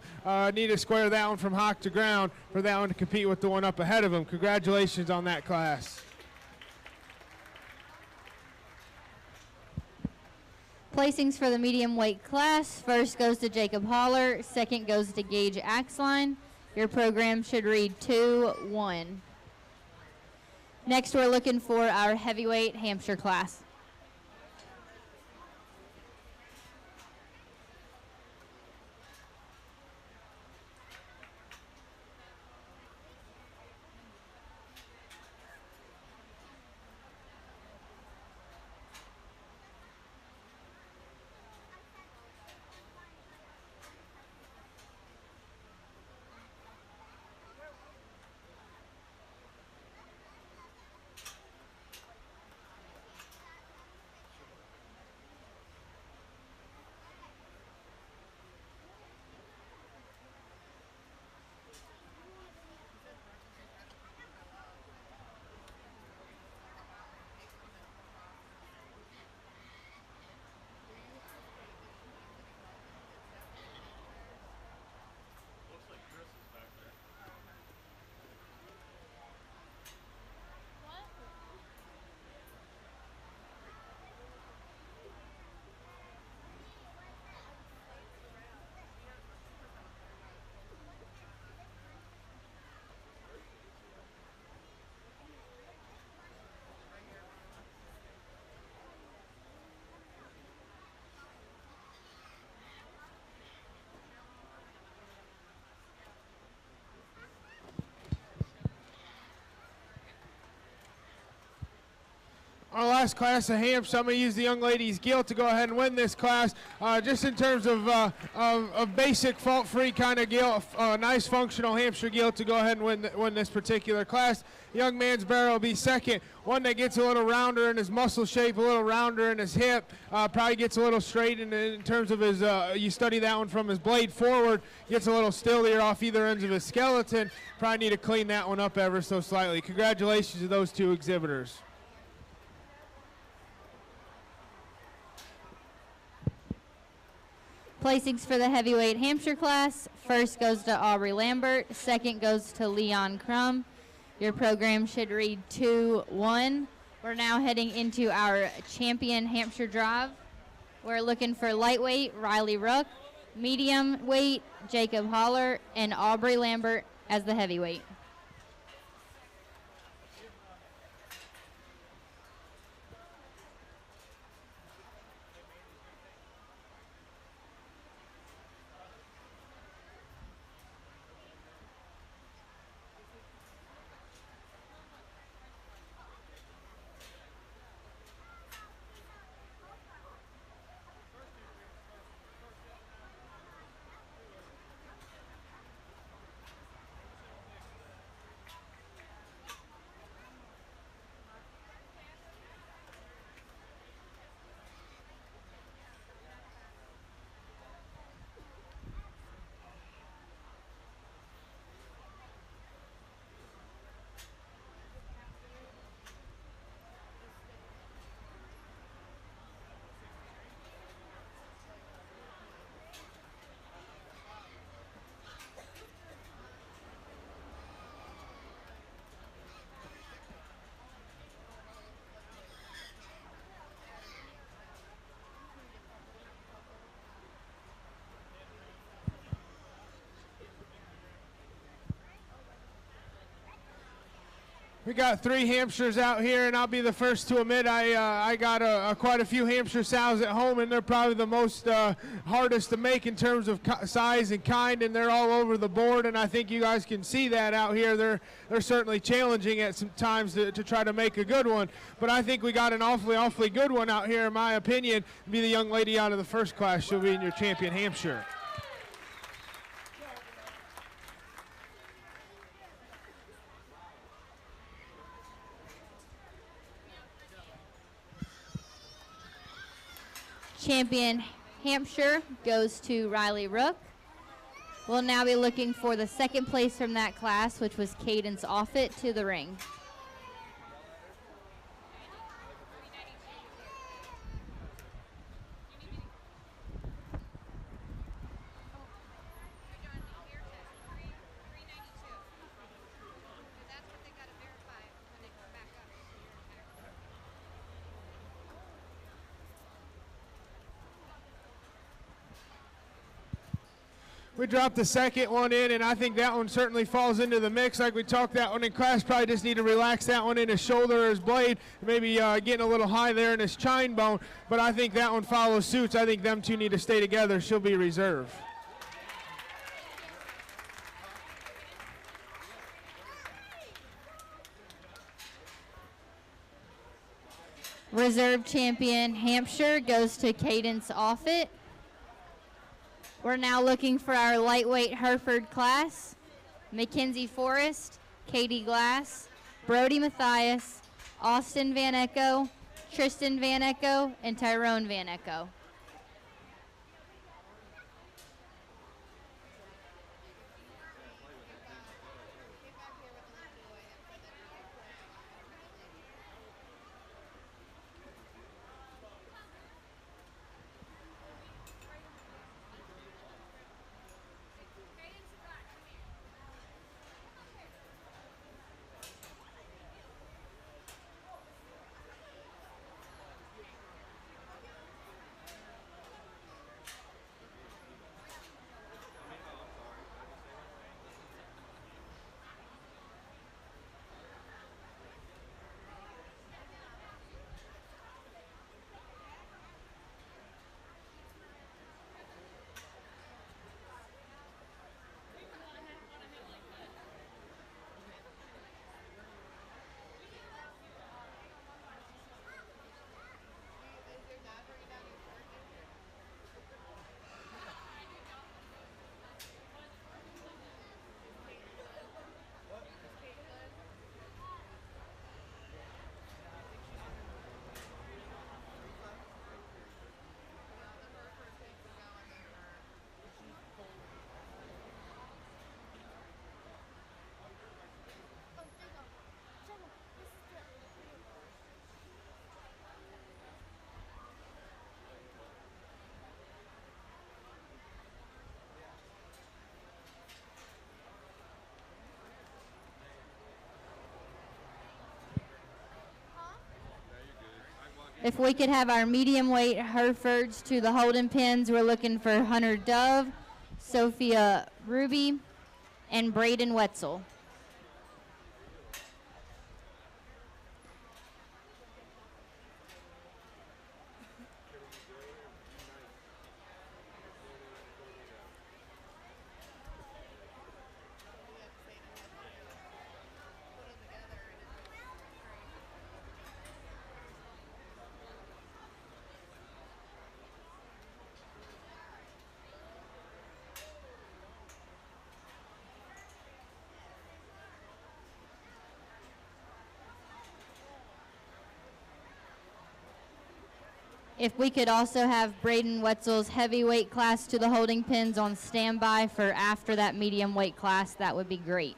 Need to square that one from hock to ground for that one to compete with the one up ahead of him. Congratulations on that class. Placings for the medium weight class. First goes to Jacob Holler. Second goes to Gage Axline. Your program should read 2-1. Next, we're looking for our heavyweight Hampshire class. Our last class of Hampshire, I'm going to use the young lady's gilt to go ahead and win this class. Just in terms of basic fault-free kind of gilt, nice functional Hampshire gilt to go ahead and win this particular class. Young man's barrel will be second. One that gets a little rounder in his muscle shape, a little rounder in his hip, probably gets a little straight in terms of his, you study that one from his blade forward, gets a little stillier off either ends of his skeleton. Probably need to clean that one up ever so slightly. Congratulations to those two exhibitors. Placings for the heavyweight Hampshire class. First goes to Aubrey Lambert. Second goes to Leon Crum. Your program should read 2-1. We're now heading into our champion Hampshire drive. We're looking for lightweight Riley Rook, medium weight Jacob Holler, and Aubrey Lambert as the heavyweight. We got 3 Hampshires out here, and I'll be the first to admit I got quite a few Hampshire sows at home, and they're probably the most hardest to make in terms of size and kind, and they're all over the board, and I think you guys can see that out here. They're certainly challenging at some times to try to make a good one, but I think we got an awfully good one out here, in my opinion. Be the young lady out of the first class. She'll be in your champion Hampshire. Champion Hampshire goes to Riley Rook. We'll now be looking for the second place from that class, which was Cadence Offit, to the ring. We dropped the second one in, and I think that one certainly falls into the mix. Like we talked that one in class, probably just need to relax that one in his shoulder or his blade, maybe getting a little high there in his chine bone, but I think that one follows suits. I think them two need to stay together. She'll be reserve. Reserve champion Hampshire goes to Cadence Offit. We're now looking for our lightweight Hereford class. Mackenzie Forrest, Katie Glass, Brody Matthias, Austin Van Ecko, Tristan Van Ecko, and Tyrone Van Ecko. If we could have our medium weight Herefords to the holding pins, we're looking for Hunter Dove, Sophia Ruby, and Braden Wetzel. If we could also have Braden Wetzel's heavyweight class to the holding pins on standby for after that medium weight class, that would be great.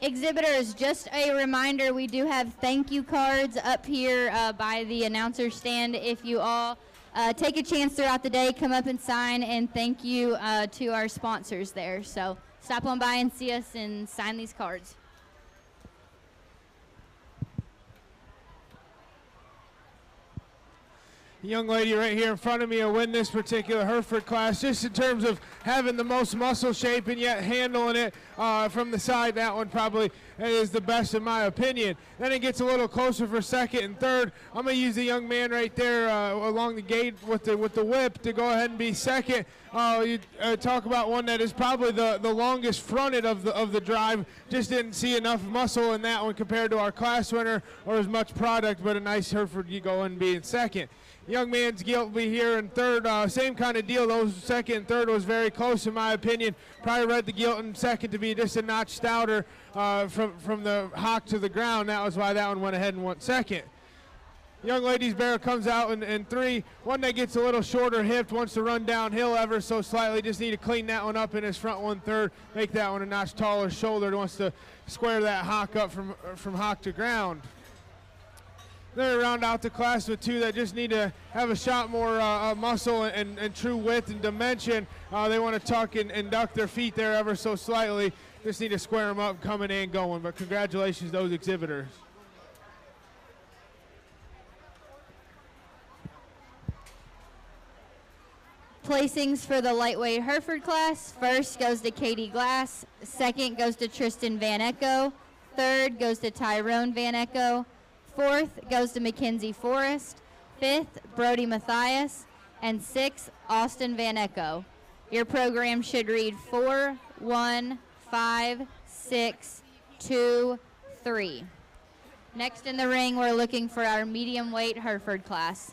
Exhibitors, just a reminder, we do have thank you cards up here by the announcer stand. If you all take a chance throughout the day, come up and sign, and thank you to our sponsors there. So stop on by and see us and sign these cards. Young lady right here in front of me will win this particular Hereford class, just in terms of having the most muscle shape and yet handling it from the side. That one probably is the best in my opinion. Then it gets a little closer for second and third. I'm going to use the young man right there along the gate with the whip to go ahead and be second. You talk about one that is probably the longest fronted of the drive. Just didn't see enough muscle in that one compared to our class winner or as much product, but a nice Hereford you go and be in second. Young man's gilt will be here in third. Same kind of deal. Those second and third was very close in my opinion. Probably read the gilt in second to be just a notch stouter from the hock to the ground. That was why that one went ahead and went second. Young lady's barrel comes out in three. One that gets a little shorter hipped, wants to run downhill ever so slightly. Just need to clean that one up in his front 1/3. Make that one a notch taller shouldered. Wants to square that hock up from hock to ground. Then we round out the class with two that just need to have a shot more muscle and true width and dimension. They want to tuck and duck their feet there ever so slightly. Just need to square them up coming and going. But congratulations to those exhibitors. Placings for the lightweight Hereford class. First goes to Katie Glass. Second goes to Tristan Van Ecko. Third goes to Tyrone Van Echo. Fourth goes to Mackenzie Forrest. Fifth, Brody Matthias. And sixth, Austin Van Echo. Your program should read 4, 1, 5, 6, 2, 3. Next in the ring, we're looking for our medium weight Hereford class.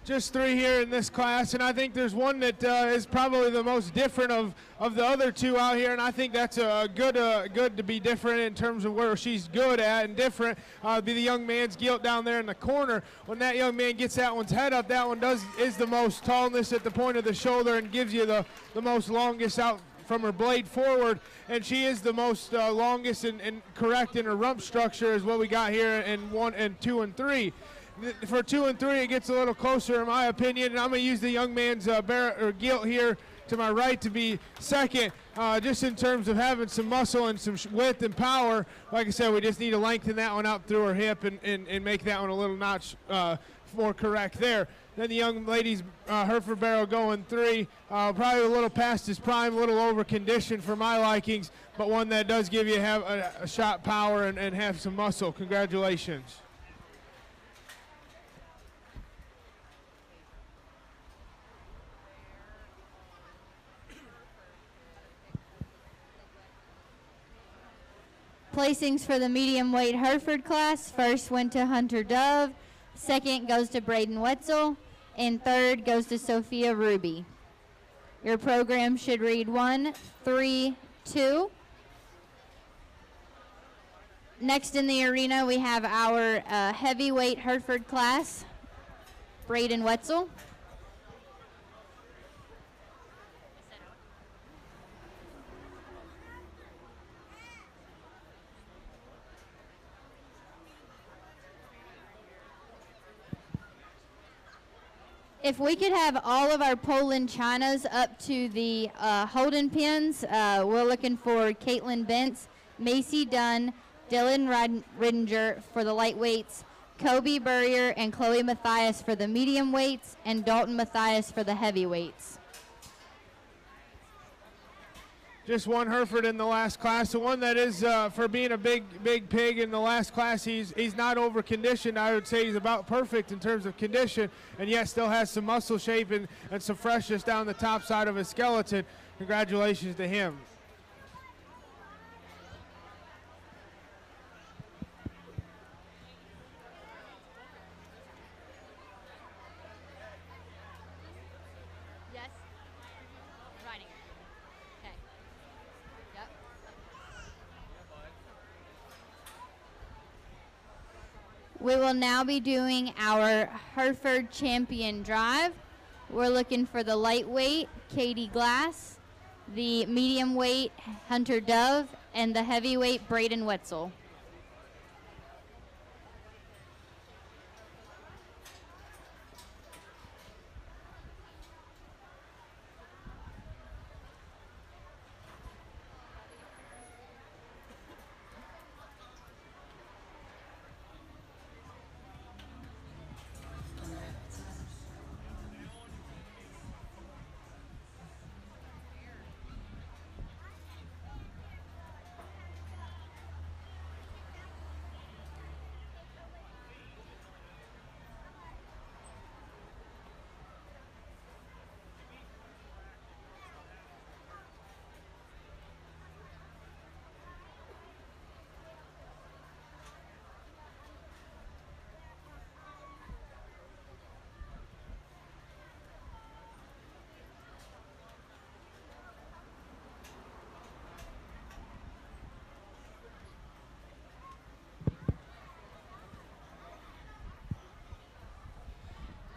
Just 3 here in this class, and I think there's one that is probably the most different of the other 2 out here, and I think that's good to be different in terms of where she's good at and different. Be the young man's gilt down there in the corner. When that young man gets that one's head up, that one is the most tallness at the point of the shoulder and gives you the most longest out from her blade forward, and she is the most longest and correct in her rump structure is what we got here in 1 and 2 and 3. For 2 and 3, it gets a little closer in my opinion, and I'm going to use the young man's gilt here to my right to be second, just in terms of having some muscle and some width and power. Like I said, we just need to lengthen that one out through her hip and make that one a little notch more correct there. Then the young lady's Hereford Barrow going 3, probably a little past his prime, a little over conditioned for my likings, but one that does give you a shot power and have some muscle. Congratulations. Placings for the medium weight Hereford class. First went to Hunter Dove. Second goes to Braden Wetzel. And third goes to Sophia Ruby. Your program should read 1, 3, 2. Next in the arena, we have our heavyweight Hereford class, Braden Wetzel. If we could have all of our Poland Chinas up to the Holden pins, we're looking for Caitlin Bentz, Macy Dunn, Dylan Ridinger for the lightweights, Kobe Burrier and Chloe Matthias for the medium weights, and Dalton Matthias for the heavyweights. Just one Hereford in the last class. The one that is for being a big pig in the last class, he's not over conditioned. I would say he's about perfect in terms of condition, and yet still has some muscle shape and some freshness down the top side of his skeleton. Congratulations to him. We will now be doing our Hereford Champion Drive. We're looking for the lightweight, Katie Glass, the medium weight, Hunter Dove, and the heavyweight, Braden Wetzel.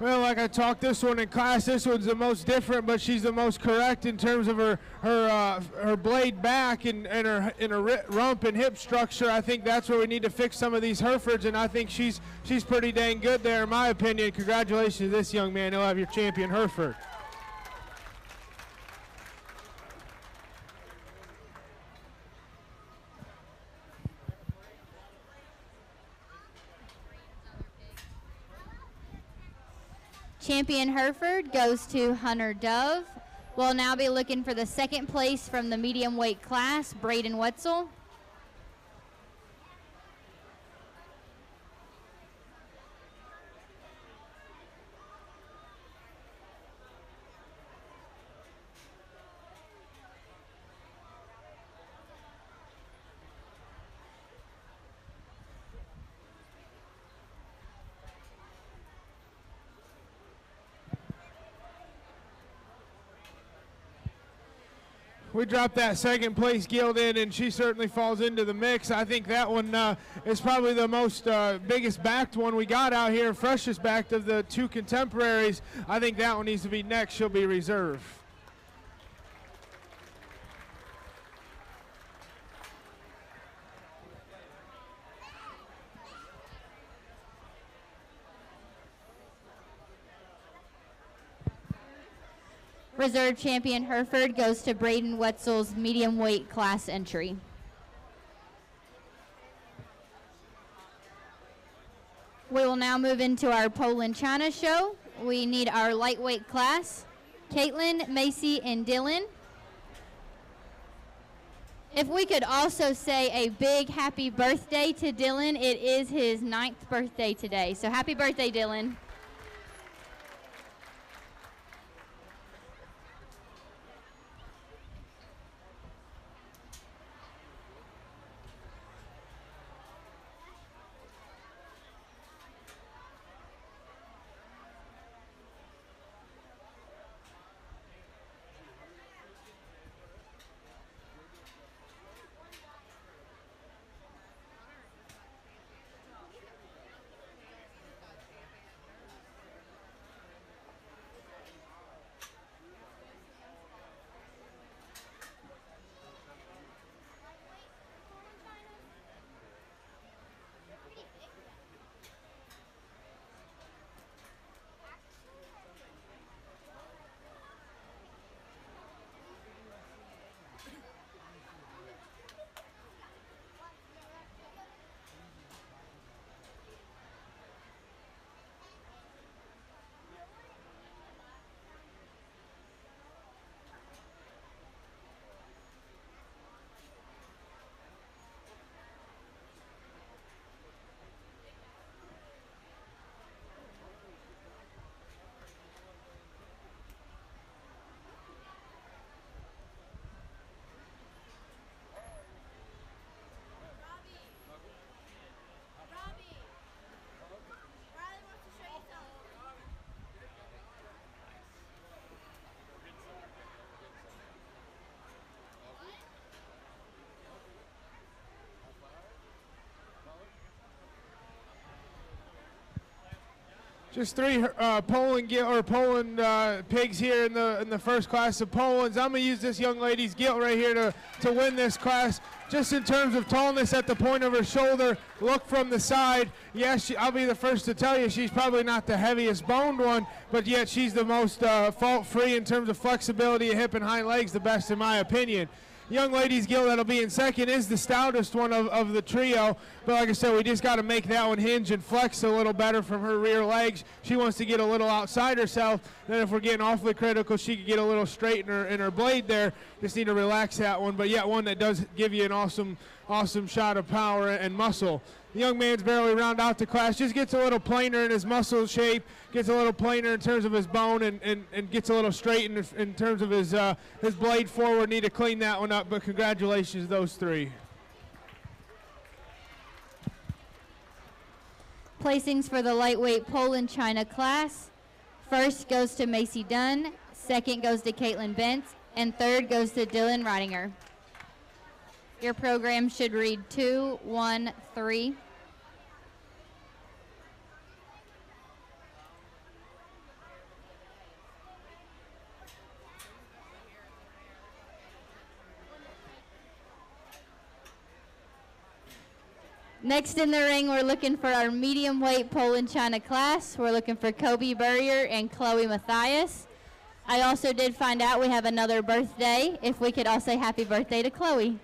Well, like I talked this one in class, this one's the most different, but she's the most correct in terms of her blade back and her rump and hip structure. I think that's where we need to fix some of these Herefords, and I think she's pretty dang good there, in my opinion. Congratulations to this young man. He'll have your champion Hereford. Champion Hereford goes to Hunter Dove. We'll now be looking for the second place from the medium weight class, Braden Wetzel. We dropped that second place Guild in, and she certainly falls into the mix. I think that one is probably the most biggest backed one we got out here, freshest backed of the two contemporaries. I think that one needs to be next. She'll be reserved. Reserve champion Hereford goes to Braden Wetzel's medium weight class entry. We will now move into our Poland China show. We need our lightweight class, Caitlin, Macy, and Dylan. If we could also say a big happy birthday to Dylan, it is his 9th birthday today. So happy birthday, Dylan. Just three Poland pigs here in the first class of Poland's. I'm gonna use this young lady's gilt right here to win this class. Just in terms of tallness at the point of her shoulder, look from the side. Yes, I'll be the first to tell you she's probably not the heaviest boned one, but yet she's the most fault-free in terms of flexibility of hip and hind legs, the best in my opinion. Young ladies gilt that'll be in second is the stoutest one of the trio, but like I said, we just got to make that one hinge and flex a little better from her rear legs. She wants to get a little outside herself. Then if we're getting awfully critical, she could get a little straight in her blade there. Just need to relax that one, but yet one that does give you an awesome shot of power and muscle. The young man's barely round out the class, just gets a little plainer in his muscle shape, gets a little plainer in terms of his bone, and gets a little straight in terms of his blade forward. Need to clean that one up, but congratulations to those three. Placings for the lightweight Poland China class. First goes to Macy Dunn, second goes to Caitlin Bentz, and third goes to Dylan Ridinger. Your program should read 2, 1, 3. Next in the ring, we're looking for our medium weight pole and China class. We're looking for Kobe Burrier and Chloe Matthias. I also did find out we have another birthday. If we could all say happy birthday to Chloe.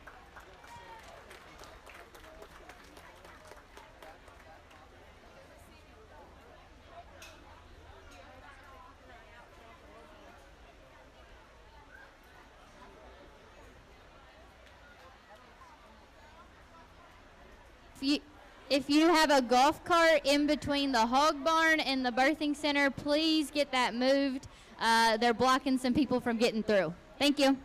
If you have a golf cart in between the hog barn and the birthing center, please get that moved. They're blocking some people from getting through. Thank you.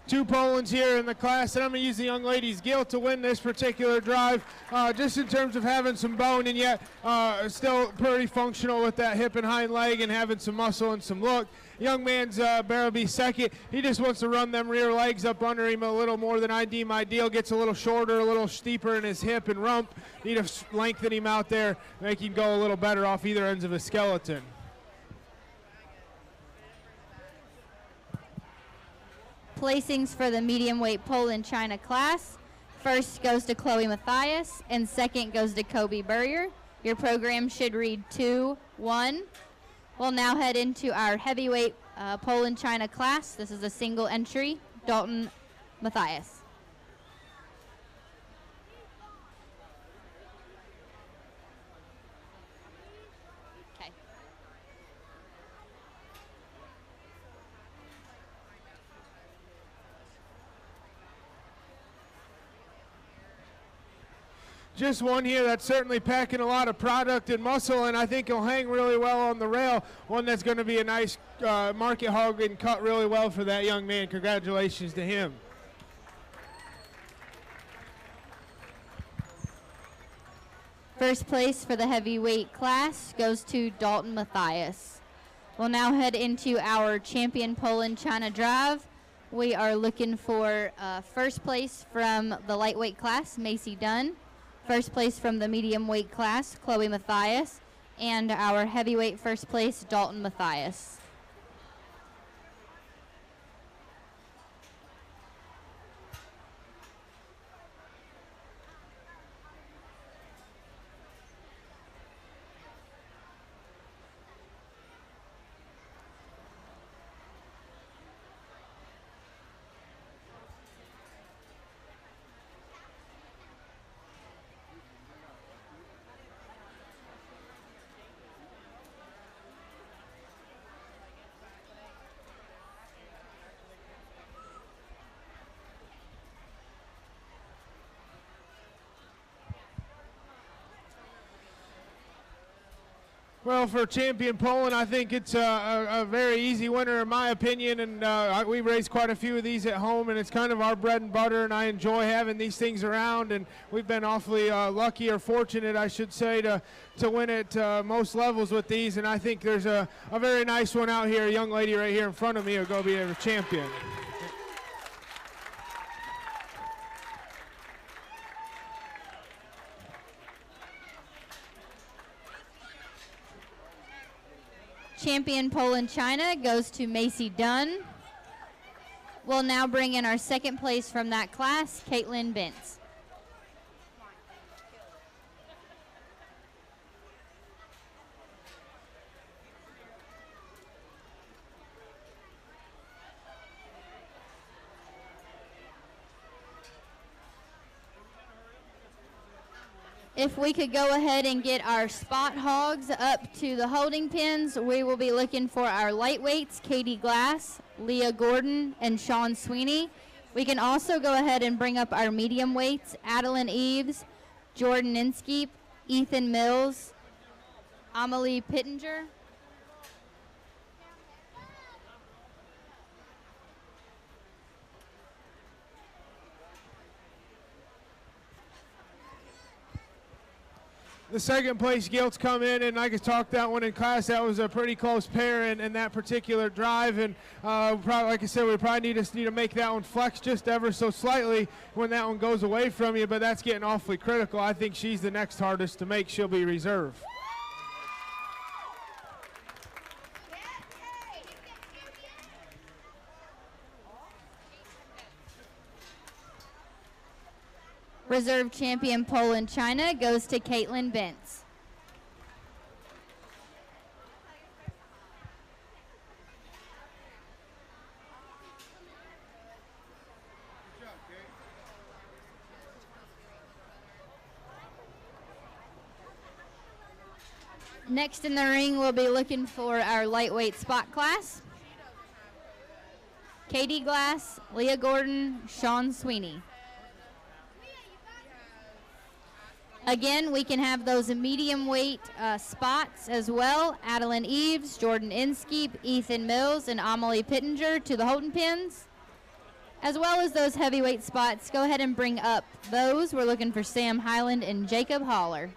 2 Polands here in the class, and I'm going to use the young lady's gilt to win this particular drive, just in terms of having some bone and yet still pretty functional with that hip and hind leg and having some muscle and some look. Young man's barrel be second. He just wants to run them rear legs up under him a little more than I deem ideal. Gets a little shorter, a little steeper in his hip and rump. Need to lengthen him out there, make him go a little better off either ends of his skeleton. Placings for the medium weight pole and China class. First goes to Chloe Matthias, and second goes to Kobe Burrier. Your program should read 2-1. We'll now head into our heavyweight pole and China class. This is a single entry, Dalton Matthias. Okay. Just one here that's certainly packing a lot of product and muscle, and I think he'll hang really well on the rail. One that's going to be a nice market hog and cut really well for that young man. Congratulations to him. First place for the heavyweight class goes to Dalton Matthias. We'll now head into our champion pole and China drive. We are looking for first place from the lightweight class, Macy Dunn. First place from the medium weight class, Chloe Matthias. And our heavyweight first place, Dalton Matthias. Well, for champion Poland, I think it's a very easy winner in my opinion, and we raise quite a few of these at home, and it's kind of our bread and butter, and I enjoy having these things around, and we've been awfully lucky or fortunate, I should say, to win at most levels with these, and I think there's a very nice one out here, a young lady right here in front of me will go be a champion. Champion pole in China goes to Macy Dunn. We'll now bring in our second place from that class, Caitlin Bentz. If we could go ahead and get our spot hogs up to the holding pins, we will be looking for our lightweights, Katie Glass, Leah Gordon, and Sean Sweeney. We can also go ahead and bring up our medium weights, Adeline Eves, Jordan Inskeep, Ethan Mills, Amelie Pittenger. The second place gilts come in, and I could talk that one in class. That was a pretty close pair in that particular drive, and probably, like I said, we probably need to make that one flex just ever so slightly when that one goes away from you, but that's getting awfully critical. I think she's the next hardest to make. She'll be reserve. Reserve champion Poland China goes to Caitlin Bentz. Next in the ring, we'll be looking for our lightweight spot class. Katie Glass, Leah Gordon, Sean Sweeney. Again, we can have those medium weight spots as well. Adeline Eves, Jordan Inskeep, Ethan Mills, and Amelie Pittenger to the holding pins. As well as those heavyweight spots, go ahead and bring up those. We're looking for Sam Highland and Jacob Holler.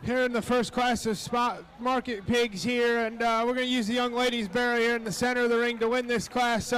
Here in the first class of spot market pigs here, and we're going to use the young ladies barrier in the center of the ring to win this class.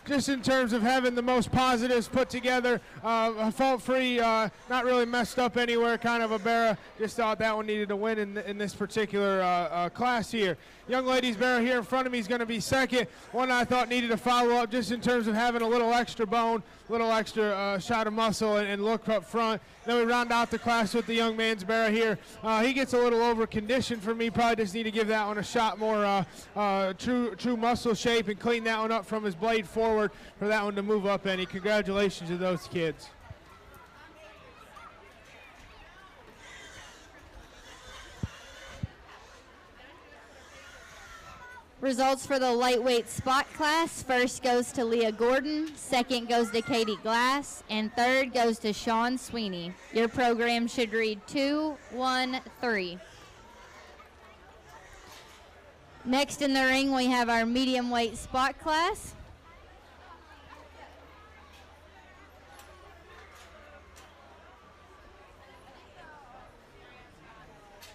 Just in terms of having the most positives put together, fault-free, not really messed up anywhere, kind of a barra. Just thought that one needed to win in this particular class here. Young ladies barra here in front of me is going to be second. One I thought needed a follow-up just in terms of having a little extra bone, little extra shot of muscle and look up front. Then we round out the class with the young man's barra here. He gets a little over-conditioned for me. Probably just need to give that one a shot more true muscle shape and clean that one up from his blade forward for that one to move up any. Congratulations to those kids. Results for the lightweight spot class. First goes to Leah Gordon, second goes to Katie Glass, and third goes to Sean Sweeney. Your program should read 2, 1, 3. Next in the ring, we have our medium weight spot class.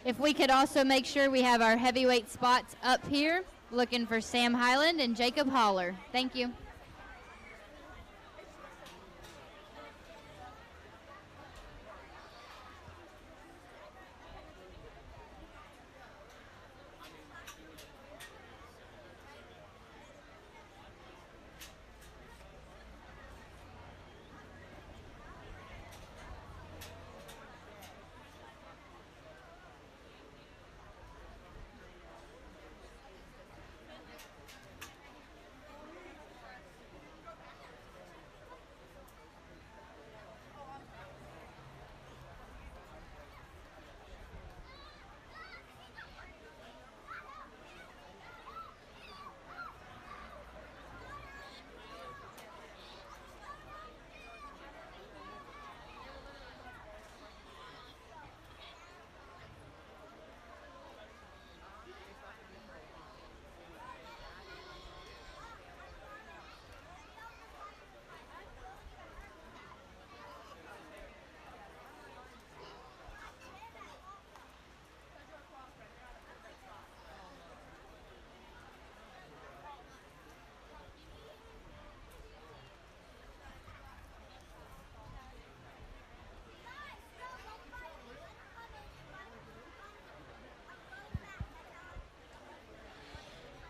If we could also make sure we have our heavyweight spots up here, looking for Sam Highland and Jacob Holler. Thank you.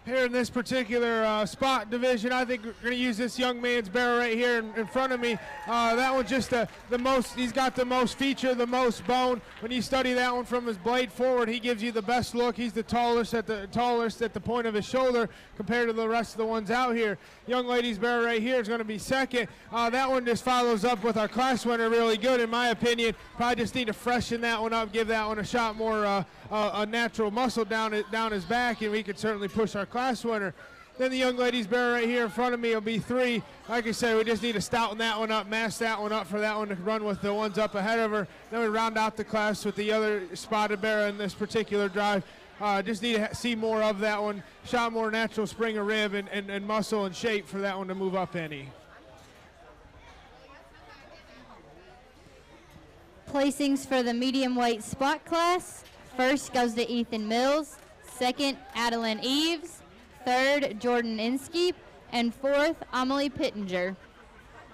Here in this particular spot division, I think we're going to use this young man's barrel right here in front of me. That one's just the most, he's got the most feature, the most bone. When you study that one from his blade forward, he gives you the best look. He's the tallest at the point of his shoulder compared to the rest of the ones out here. Young lady's barrel right here is going to be second. That one just follows up with our class winner really good, in my opinion. Probably just need to freshen that one up, give that one a shot more, a natural muscle down his back, and we could certainly push our class winner. Then the young lady's barrel right here in front of me will be 3. Like I said, we just need to stouten that one up, mass that one up for that one to run with the ones up ahead of her. Then we round out the class with the other spotted barrel in this particular drive. Just need to see more of that one, shot more natural spring of rib and muscle and shape for that one to move up any. Placings for the medium weight spot class. First goes to Ethan Mills, second Adeline Eves, third Jordan Inskeep, and fourth Amelie Pittenger.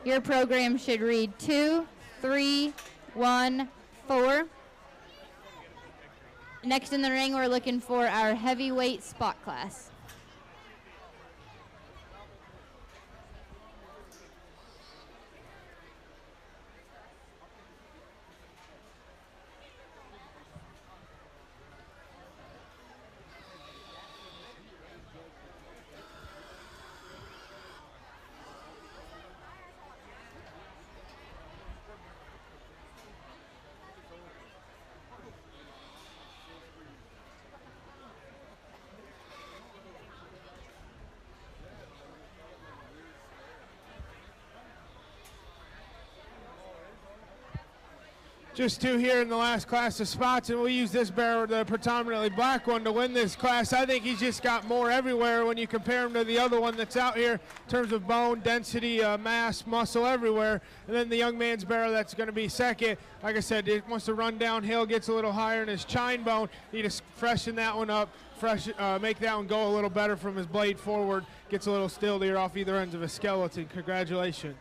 Your program should read 2, 3, 1, 4. Next in the ring, we're looking for our heavyweight spot class. Just 2 here in the last class of spots, and we'll use this barrel, the predominantly black one, to win this class. I think he's just got more everywhere when you compare him to the other one that's out here in terms of bone, density, mass, muscle everywhere. And then the young man's barrel that's going to be second. Like I said, it wants to run downhill, gets a little higher in his chine bone. Need to freshen that one up, make that one go a little better from his blade forward. Gets a little stillier off either ends of his skeleton. Congratulations.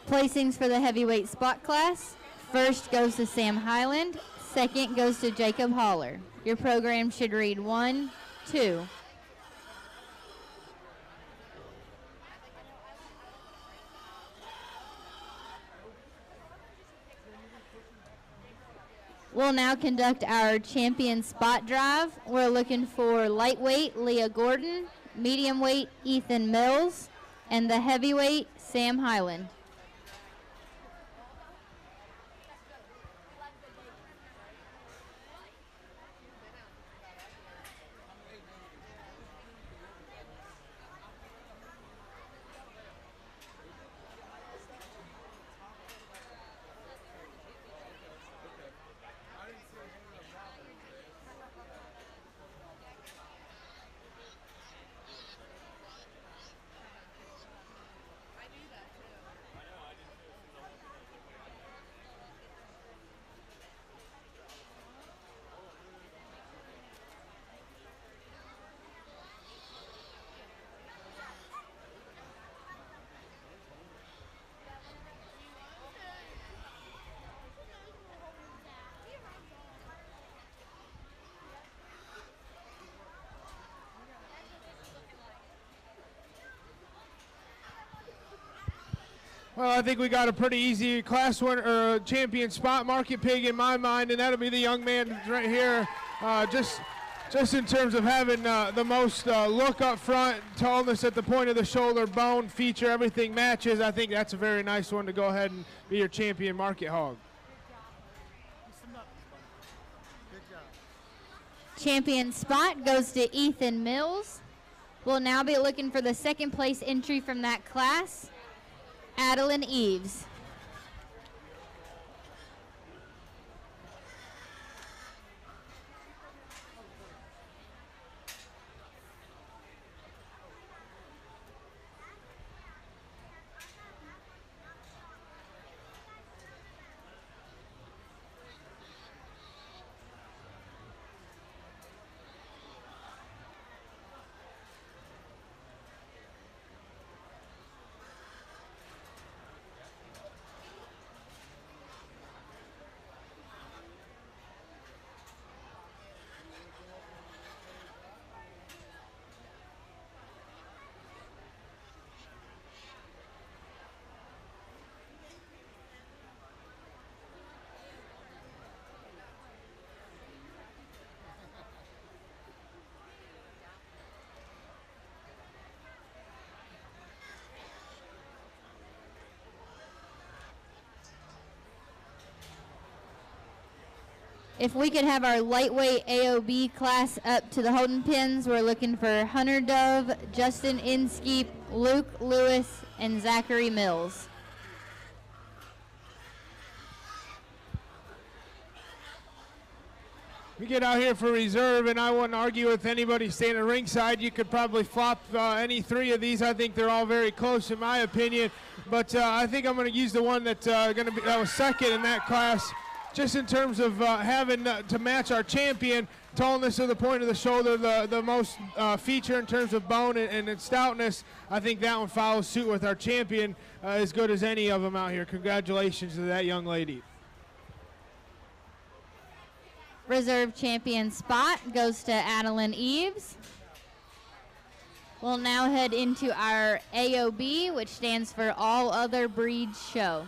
Placings for the heavyweight spot class. First goes to Sam Highland. Second goes to Jacob Haller. Your program should read 1, 2. We'll now conduct our champion spot drive. We're looking for lightweight Leah Gordon, medium weight Ethan Mills, and the heavyweight Sam Highland. Well, I think we got a pretty easy class winner, or champion spot market pig in my mind, and that'll be the young man right here. Just in terms of having the most look up front, tallness at the point of the shoulder, bone, feature, everything matches. I think that's a very nice one to go ahead and be your champion market hog. Champion spot goes to Ethan Mills. We'll now be looking for the second place entry from that class, Adeline Eves. If we could have our lightweight AOB class up to the holding pins, we're looking for Hunter Dove, Justin Inskeep, Luke Lewis, and Zachary Mills. We get out here for reserve, and I wouldn't argue with anybody standing ringside. You could probably flop any three of these. I think they're all very close, in my opinion. But I think I'm going to use the one that was second in that class, just in terms of having to match our champion. Tallness of the point of the shoulder, the most feature in terms of bone and its stoutness. I think that one follows suit with our champion as good as any of them out here. Congratulations to that young lady. Reserve champion spot goes to Adeline Eves. We'll now head into our AOB, which stands for All Other Breeds Show.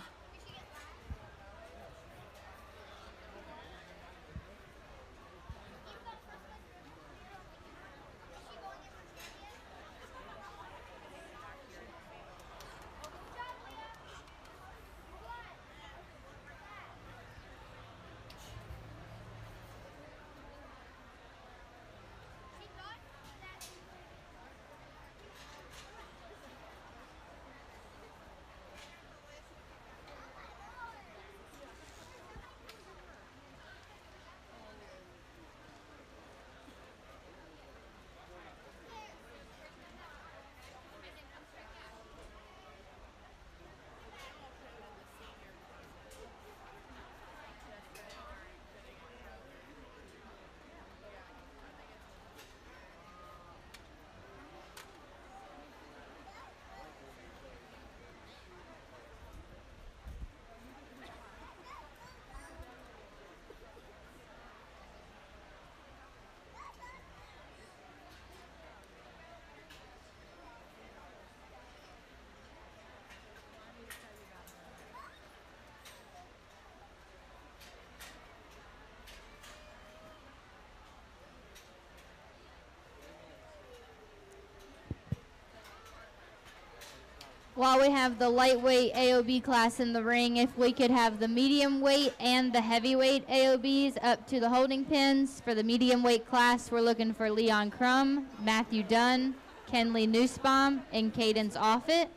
While we have the lightweight AOB class in the ring, if we could have the medium weight and the heavyweight AOBs up to the holding pins. For the medium weight class, we're looking for Leon Crum, Matthew Dunn, Kenley Nussbaum, and Cadence Offit.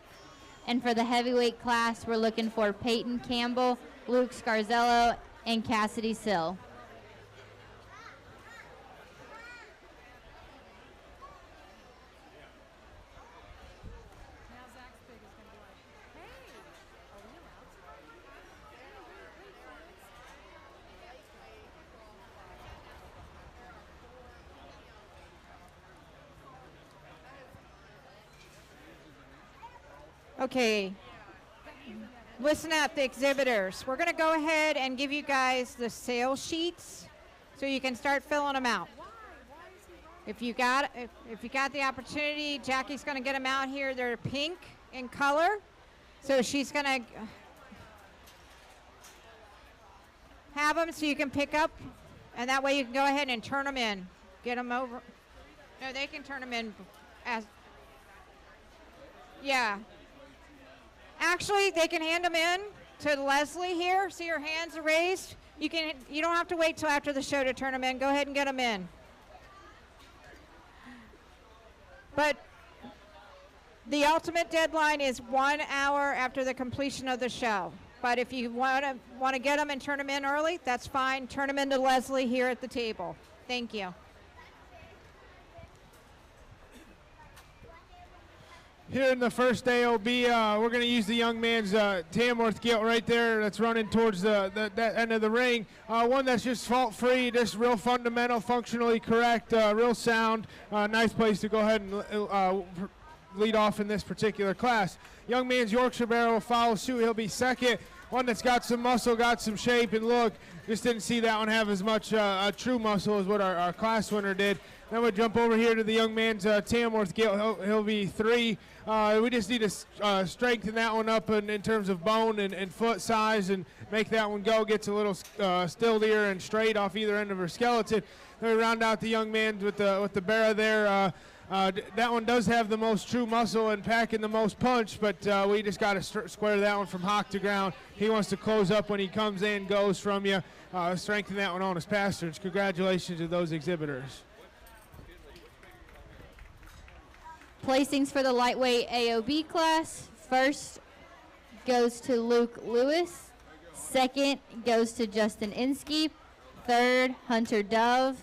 And for the heavyweight class, we're looking for Peyton Campbell, Luke Scarzello, and Cassidy Sill. Okay, listen up, the exhibitors. We're going to go ahead and give you guys the sales sheets so you can start filling them out. If you got the opportunity, Jackie's going to get them out here. They're pink in color, so she's going to have them so you can pick up, and that way you can go ahead and turn them in. Get them over. No, they can turn them in as, yeah. Actually, they can hand them in to Leslie here. See her hands are raised. You don't have to wait till after the show to turn them in. Go ahead and get them in. But the ultimate deadline is 1 hour after the completion of the show. But if you want to get them and turn them in early, that's fine. Turn them into Leslie here at the table. Thank you. Here in the first AOB, we're going to use the young man's Tamworth gilt right there that's running towards that end of the ring. One that's just fault-free, just real fundamental, functionally correct, real sound. Nice place to go ahead and lead off in this particular class. Young man's Yorkshire Barrel will follow suit. He'll be second. One that's got some muscle, got some shape and look. Just didn't see that one have as much true muscle as what our class winner did. Then we jump over here to the young man's Tamworth gilt. He'll be 3. We just need to strengthen that one up in terms of bone and foot size and make that one go. Gets a little stillier and straight off either end of her skeleton. Then we round out the young man with the barra there. That one does have the most true muscle and packing the most punch, but we just got to square that one from hock to ground. He wants to close up when he comes in, goes from you. Strengthen that one on his pastures. Congratulations to those exhibitors. Placings for the lightweight AOB class. First goes to Luke Lewis. Second goes to Justin Inskeep. Third, Hunter Dove.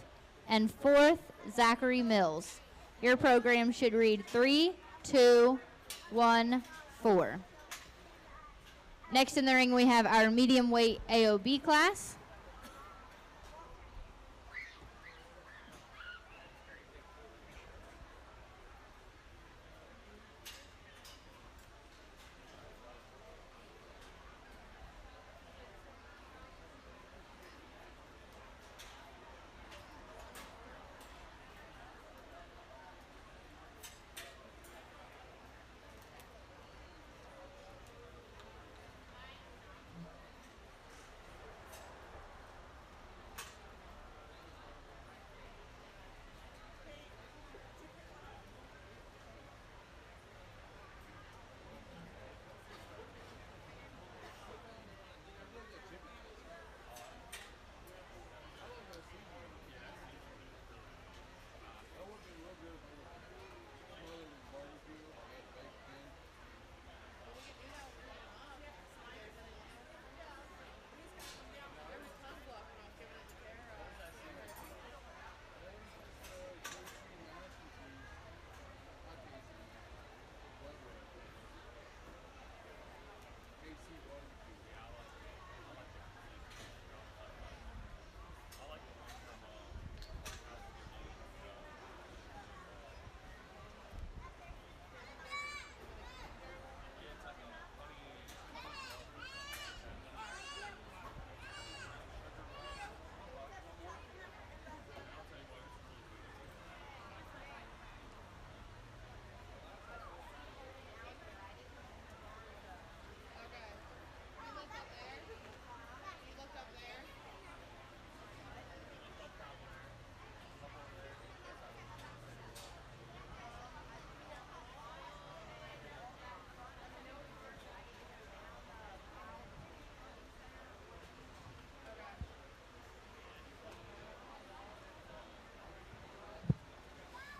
And fourth, Zachary Mills. Your program should read 3, 2, 1, 4. Next in the ring, we have our medium weight AOB class.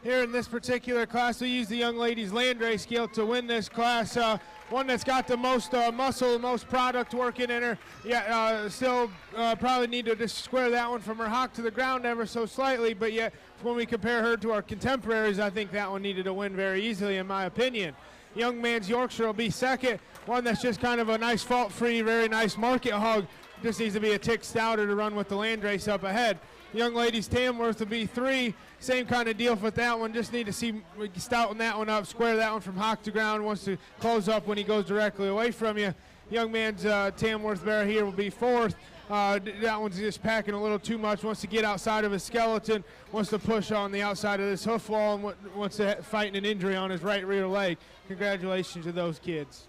Here in this particular class, we use the young lady's landrace skill to win this class. One that's got the most muscle, most product working in her. Yeah, still probably need to just square that one from her hock to the ground ever so slightly, but yet when we compare her to our contemporaries, I think that one needed to win very easily in my opinion. Young man's Yorkshire will be second. One that's just kind of a nice fault-free, very nice market hog. Just needs to be a tick stouter to run with the landrace up ahead. Young lady's Tamworth will be 3. Same kind of deal with that one. Just need to see stouten that one up, square that one from hock to ground. Wants to close up when he goes directly away from you. Young man's Tamworth bear here will be 4th. That one's just packing a little too much. Wants to get outside of his skeleton. Wants to push on the outside of this hoof wall and wants to fight an injury on his right rear leg. Congratulations to those kids.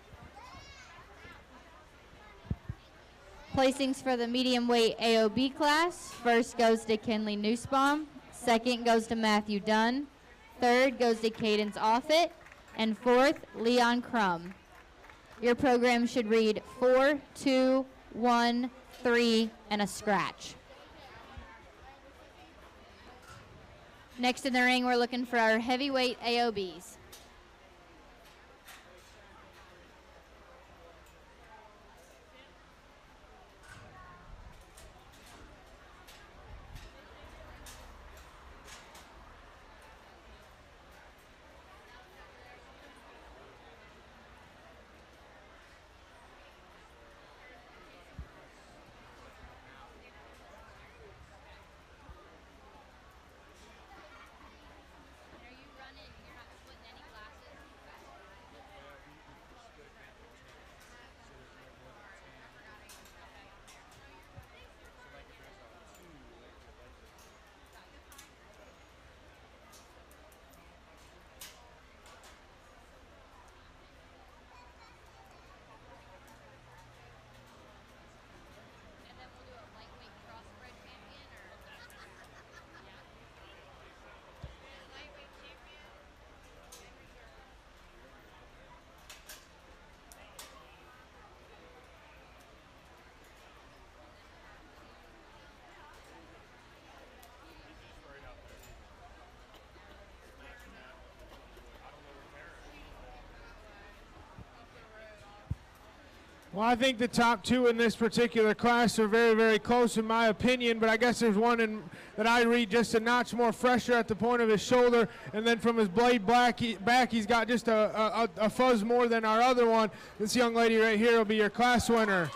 Placings for the medium weight AOB class. First goes to Kenley Nussbaum. Second goes to Matthew Dunn. Third goes to Cadence Offit. And fourth, Leon Crum. Your program should read 4, 2, 1, 3, and a scratch. Next in the ring, we're looking for our heavyweight AOBs. Well, I think the top two in this particular class are very, very close in my opinion, but I guess there's one that I read just a notch more fresher at the point of his shoulder, and then from his blade back, he's got just a fuzz more than our other one. This young lady right here will be your class winner.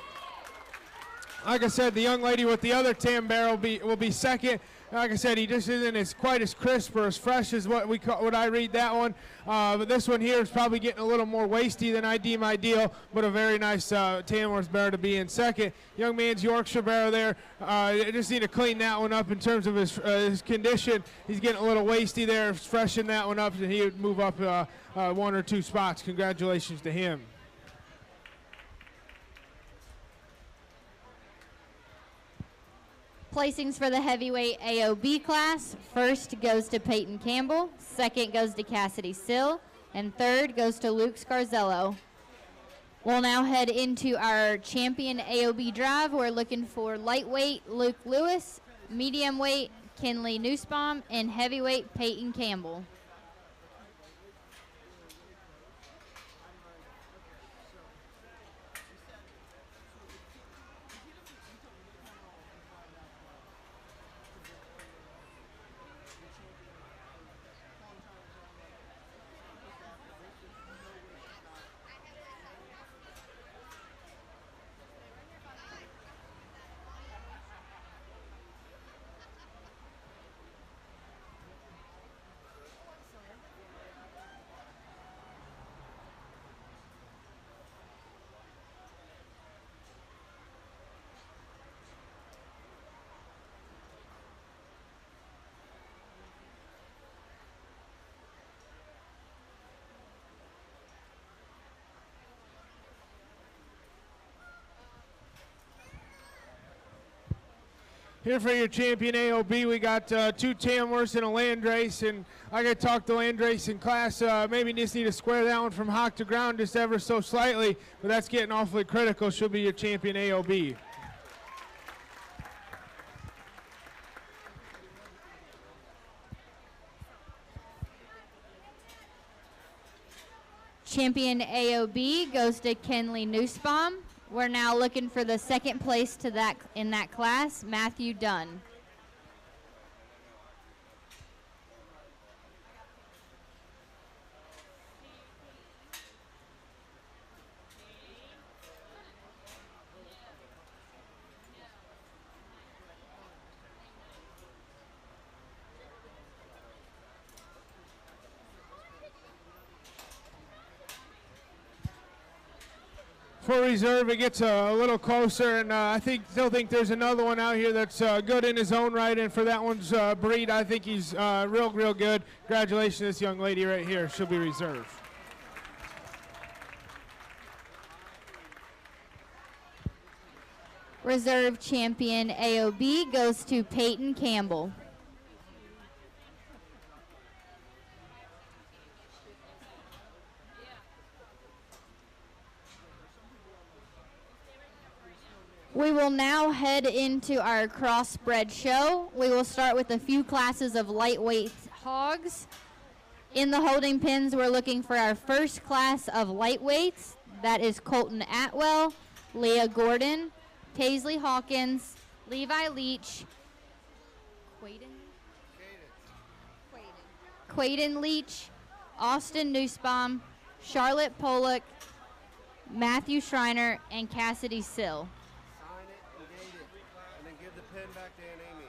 Like I said, the young lady with the other tan barrel will be second. Like I said, he just isn't quite as crisp or as fresh as what I read that one. But this one here is probably getting a little more wasty than I deem ideal, but a very nice Tamworth barrel to be in second. Young man's Yorkshire barrel there. Just need to clean that one up in terms of his condition. He's getting a little wasty there. Freshen that one up, and he would move up 1 or 2 spots. Congratulations to him. Placings for the heavyweight AOB class. First goes to Peyton Campbell, second goes to Cassidy Sill, and third goes to Luke Scarzello. We'll now head into our champion AOB drive. We're looking for lightweight Luke Lewis, medium weight Kenley Nussbaum, and heavyweight Peyton Campbell. Here for your champion AOB, we got 2 Tamworths and a Landrace, and I got to talk to Landrace in class. Maybe just need to square that one from hock to ground just ever so slightly, but that's getting awfully critical. She'll be your champion AOB. Champion AOB goes to Kenley Nussbaum. We're now looking for the second place in that class, Matthew Dunn. For reserve, it gets a little closer, and I still think there's another one out here that's good in his own right, and for that one's breed, I think he's real good. Congratulations to this young lady right here. She'll be reserved. Reserve champion AOB goes to Peyton Campbell. We will now head into our crossbred show. We will start with a few classes of lightweight hogs. In the holding pens, we're looking for our first class of lightweights. That is Colton Atwell, Leah Gordon, Paisley Hawkins, Levi Leach, Quaden Leach, Austin Nussbaum, Charlotte Pollock, Matthew Schreiner, and Cassidy Sill. Back to Aunt Amy.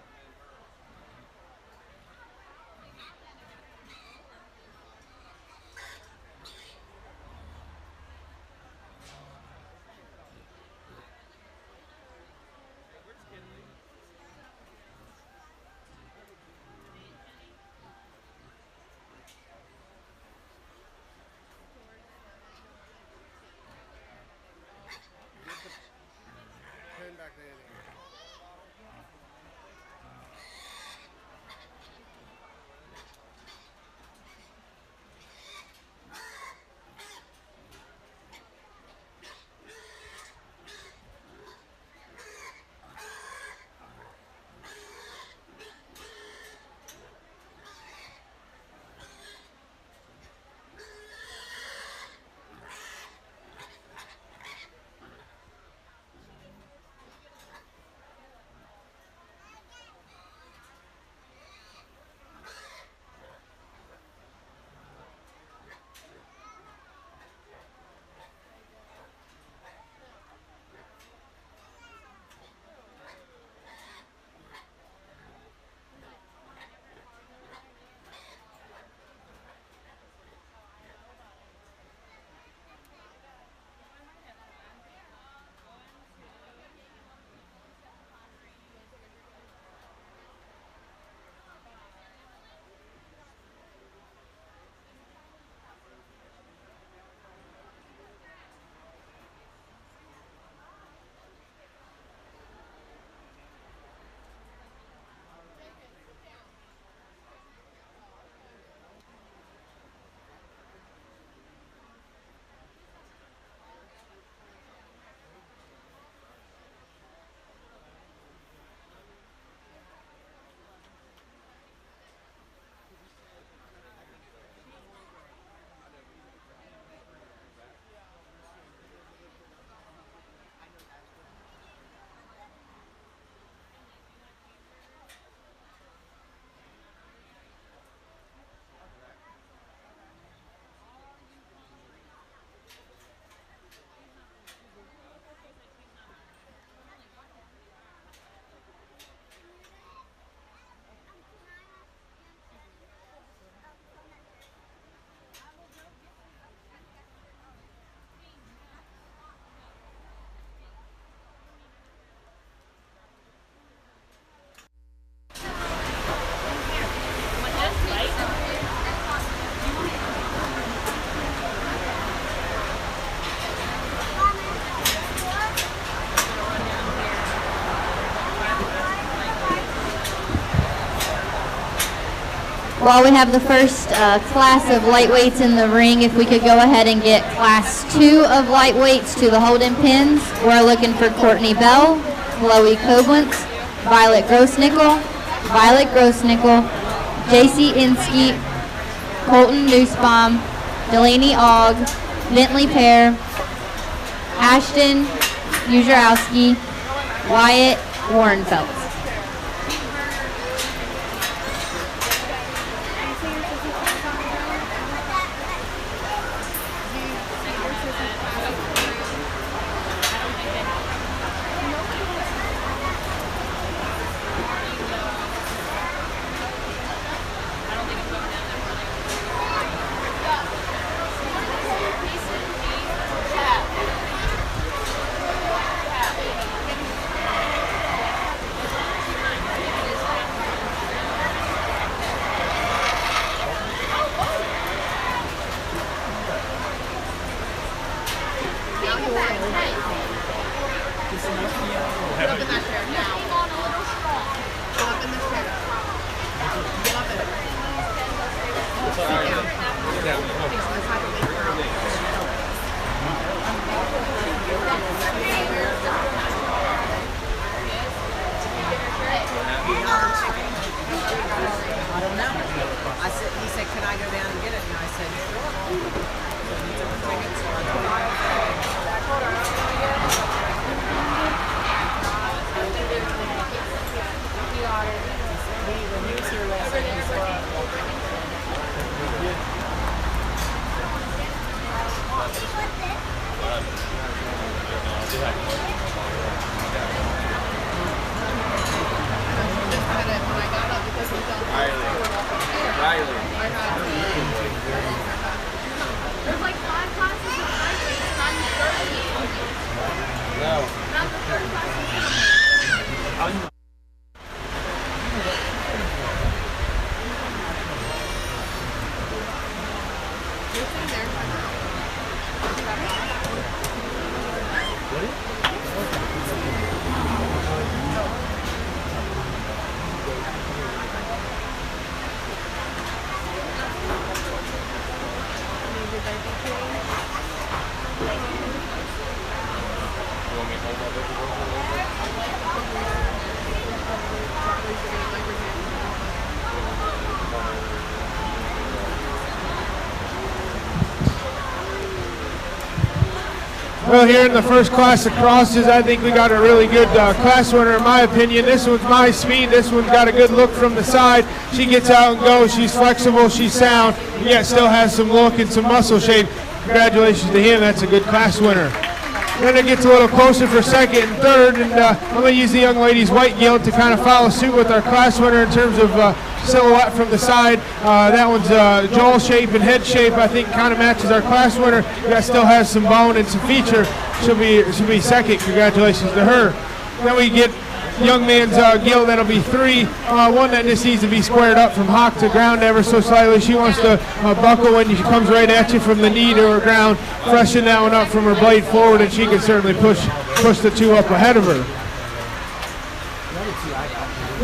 Give the pen back to Aunt Amy. While we have the first class of lightweights in the ring, if we could go ahead and get class 2 of lightweights to the holding pins. We're looking for Courtney Bell, Chloe Koblentz, Violet Grossnickel, JC Inskeep, Colton Nussbaum, Delaney Ogg, Bentley Pear, Ashton Ujarowski, Wyatt Warrenfeld. He said, can I go down and get it? And I said, sure. So he took the tickets, so I told him. When he was here last night, he There's like 5 classes of lightweights, not the third. No. Not the third class. Well, here in the first class of crosses, I think we got a really good class winner, in my opinion. This one's my speed. This one's got a good look from the side. She gets out and goes. She's flexible. She's sound, yet still has some look and some muscle shape. Congratulations to him. That's a good class winner. Then it gets a little closer for second and third, and I'm going to use the young lady's white gilt to kind of follow suit with our class winner in terms of silhouette from the side. That one's jaw shape and head shape, I think, kind of matches our class winner. That still has some bone and some feature. She'll be second. Congratulations to her. Then we get young man's gilt. That'll be 3. One that just needs to be squared up from hock to ground ever so slightly. She wants to buckle when she comes right at you from the knee to her ground. Freshen that one up from her blade forward, and she can certainly push the 2 up ahead of her.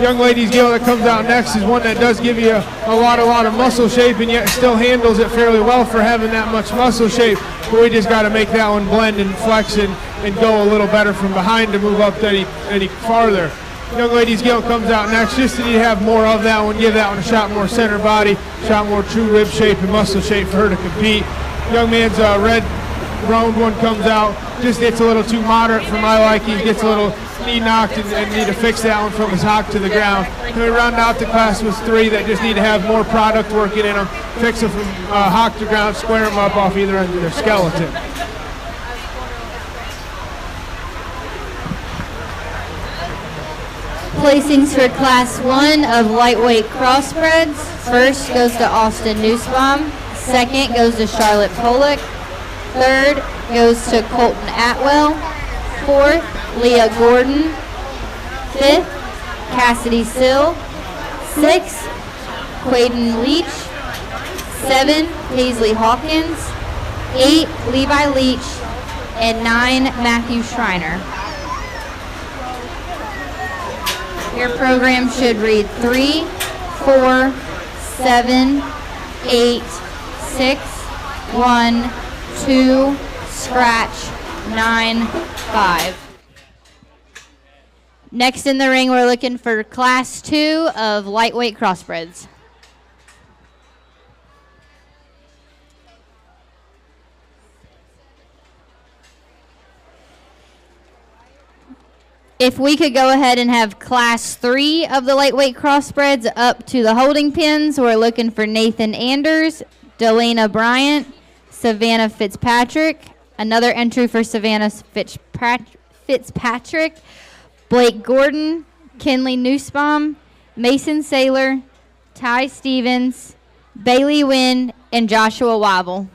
Young lady's gilt that comes out next is one that does give you a lot of muscle shape, and yet still handles it fairly well for having that much muscle shape. But we just got to make that one blend and flex and go a little better from behind to move up any farther. Young lady's gilt comes out next, just to need to have more of that one, give that one a shot more center body, shot more true rib shape and muscle shape for her to compete. Young man's red roan one comes out, just gets a little too moderate for my liking, gets a little knee knocked and need to fix that one from his hock to the ground. Then we round out the class with 3 that just need to have more product working in them, fix them from hock to ground, square them up off either end of their skeleton. Placings for class 1 of lightweight crossbreeds. First goes to Austin Nussbaum. Second goes to Charlotte Pollock. Third goes to Colton Atwell. Fourth, Leah Gordon. Fifth, Cassidy Sill. Sixth, Quaden Leach. 7, Paisley Hawkins. 8, Levi Leach. And 9, Matthew Schreiner. Your program should read 3, 4, 7, 8, 6, 1, 2, scratch, 9, 5. Next in the ring, we're looking for Class 2 of lightweight crossbreds. If we could go ahead and have Class 3 of the lightweight crossbreds up to the holding pens, we're looking for Nathan Anders, Delana Bryant, Savannah Fitzpatrick, another entry for Savannah Fitzpatrick, Blake Gordon, Kenley Nussbaum, Mason Saylor, Ty Stevens, Bailey Wynn, and Joshua Wobble.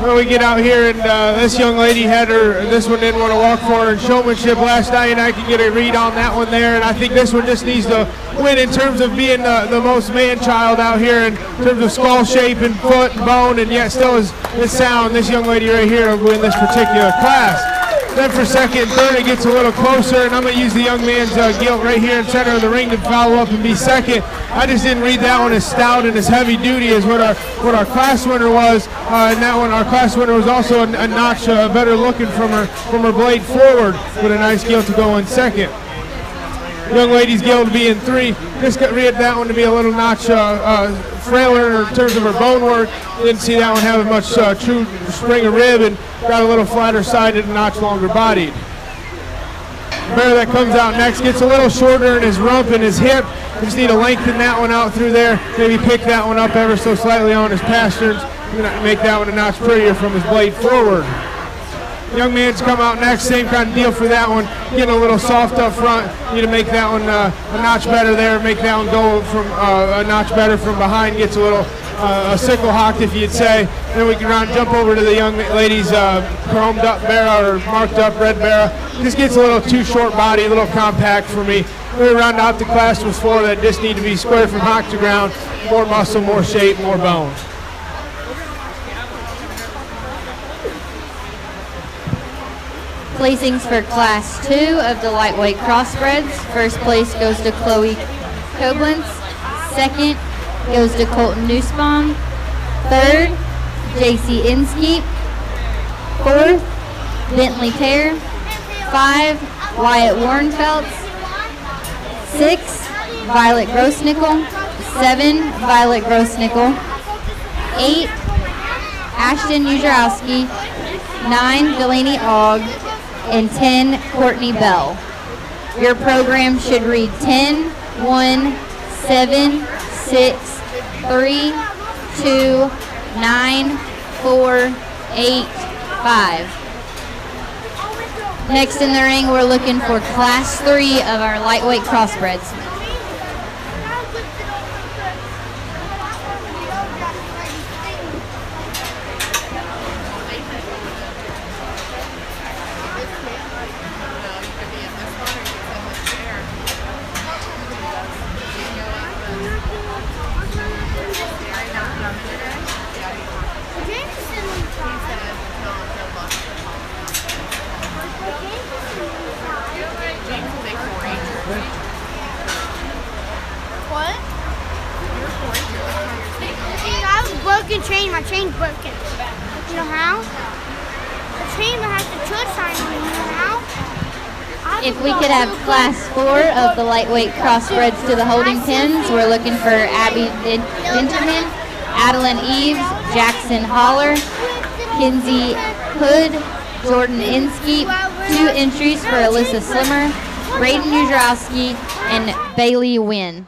Well, we get out here, and this young lady had this one didn't want to walk for her in showmanship last night, and I can get a read on that one there. And I think this one just needs to win in terms of being the most man-child out here in terms of skull shape and foot and bone, and yet still is sound. This young lady right here will win this particular class. Then for second and third, it gets a little closer, and I'm going to use the young man's gilt right here in center of the ring to follow up and be second. I just didn't read that one as stout and as heavy duty as what our class winner was. And that one, our class winner was also a notch better looking from her blade forward with a nice gilt to go in second. Young lady's gilt to be in three. Just read that one to be a little notch frailer in terms of her bone work. Didn't see that one having much true spring of rib, and got a little flatter sided and notch longer bodied. Bear that comes out next gets a little shorter in his rump and his hip. We just need to lengthen that one out through there. Maybe pick that one up ever so slightly on his pasterns. Make that one a notch prettier from his blade forward. Young man's come out next, same kind of deal for that one. Getting a little soft up front. Need to make that one a notch better there. Make that one go from a notch better from behind. Gets a little a sickle hocked, if you'd say. Then we can jump over to the young lady's chromed up barra or marked up red barra. Just gets a little too short body, a little compact for me. We round out the class with four that just need to be square from hock to ground. More muscle, more shape, more bone. Placings for Class 2 of the lightweight crossbreds. First place goes to Chloe Koblenz. Second goes to Colton Nussbaum. Third, JC Inskeep. Fourth, Bentley Terr. 5, Wyatt Warrenfeldt. 6, Violet Grossnickel. 7, Violet Grossnickel. 8, Ashton Ujarowski. 9, Delaney Ogg. And 10, Courtney Bell. Your program should read 10, 1, 7, 6, 3, 2, 9, 4, 8, 5. Next in the ring, we're looking for Class 3 of our lightweight crossbreds. Chain, my chain's broken. You know how? The chain has the church sign on it, you know how? If we could have Class 4 of the lightweight crossbreds to the holding pins, we're looking for Abby Dinterman, Adeline Eves, Jackson Holler, Kinsey Hood, Jordan Inskeep, 2 entries for Alyssa Slimmer, Braden Ujarowski, and Bailey Wynn.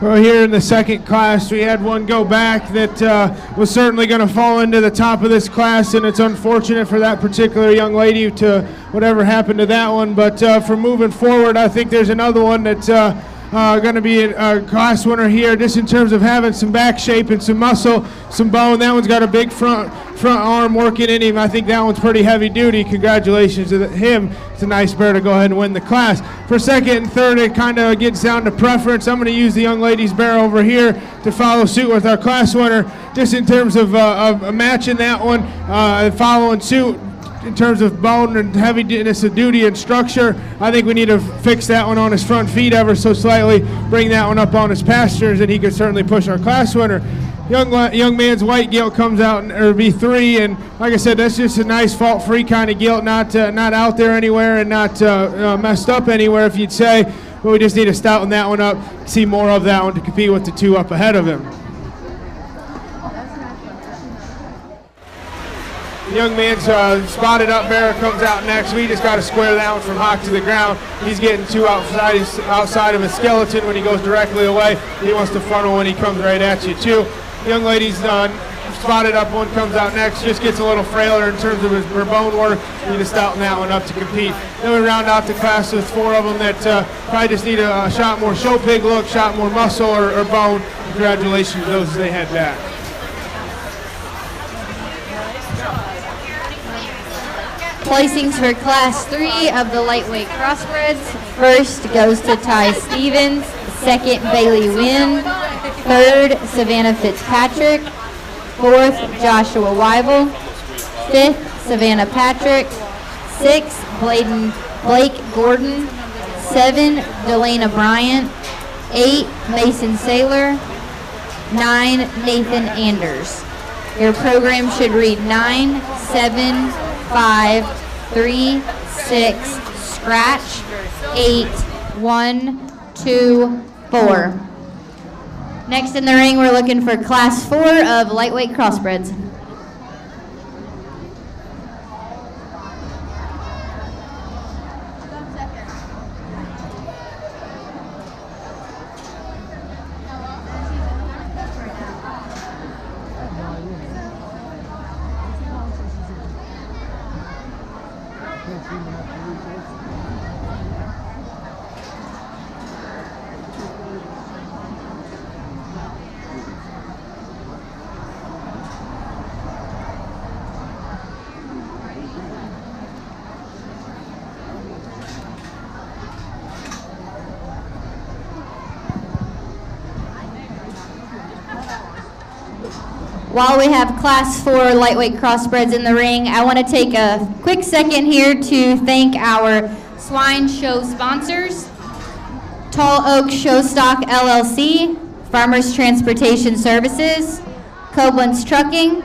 Well, here in the second class, we had one go back that was certainly going to fall into the top of this class, and it's unfortunate for that particular young lady to whatever happened to that one. But for moving forward, I think there's another one that's going to be a class winner here, just in terms of having some back shape and some muscle, some bone. That one's got a big front arm working in him. I think that one's pretty heavy duty. Congratulations to him. It's a nice bear to go ahead and win the class. For second and third, it kind of gets down to preference. I'm going to use the young lady's bear over here to follow suit with our class winner, just in terms of matching that one, following suit. In terms of bone and heaviness of duty and structure, I think we need to fix that one on his front feet ever so slightly, bring that one up on his pastures, and he could certainly push our class winner. Young man's white gilt comes out, or B3, and like I said, that's just a nice fault-free kind of gilt, not out there anywhere and not messed up anywhere, if you'd say, but we just need to stouten that one up, see more of that one to compete with the two up ahead of him. Young man's spotted up bear comes out next. We just got to square that one from hock to the ground. He's getting too outside of his skeleton when he goes directly away. He wants to funnel when he comes right at you too. Young lady's spotted up one comes out next. Just gets a little frailer in terms of her bone work. We need to stouten that one up to compete. Then we round out the class with four of them that probably just need a shot more show pig look, shot more muscle or bone. Congratulations to those as they head back. Placings for Class 3 of the lightweight crossbreds. First goes to Ty Stevens. Second, Bailey Wynn. Third, Savannah Fitzpatrick. Fourth, Joshua Weibel. Fifth, Savannah Patrick. Sixth, Blake Gordon. 7, Delana Bryant. 8, Mason Saylor. 9, Nathan Anders. Your program should read 9, 7, 5, 3, 6, scratch, 8, 1, 2, 4. Next in the ring, we're looking for Class 4 of lightweight crossbreds. While we have Class 4 lightweight crossbreds in the ring, I want to take a quick second here to thank our Swine show sponsors, Tall Oak Show Stock LLC, Farmers Transportation Services, Koblenz Trucking,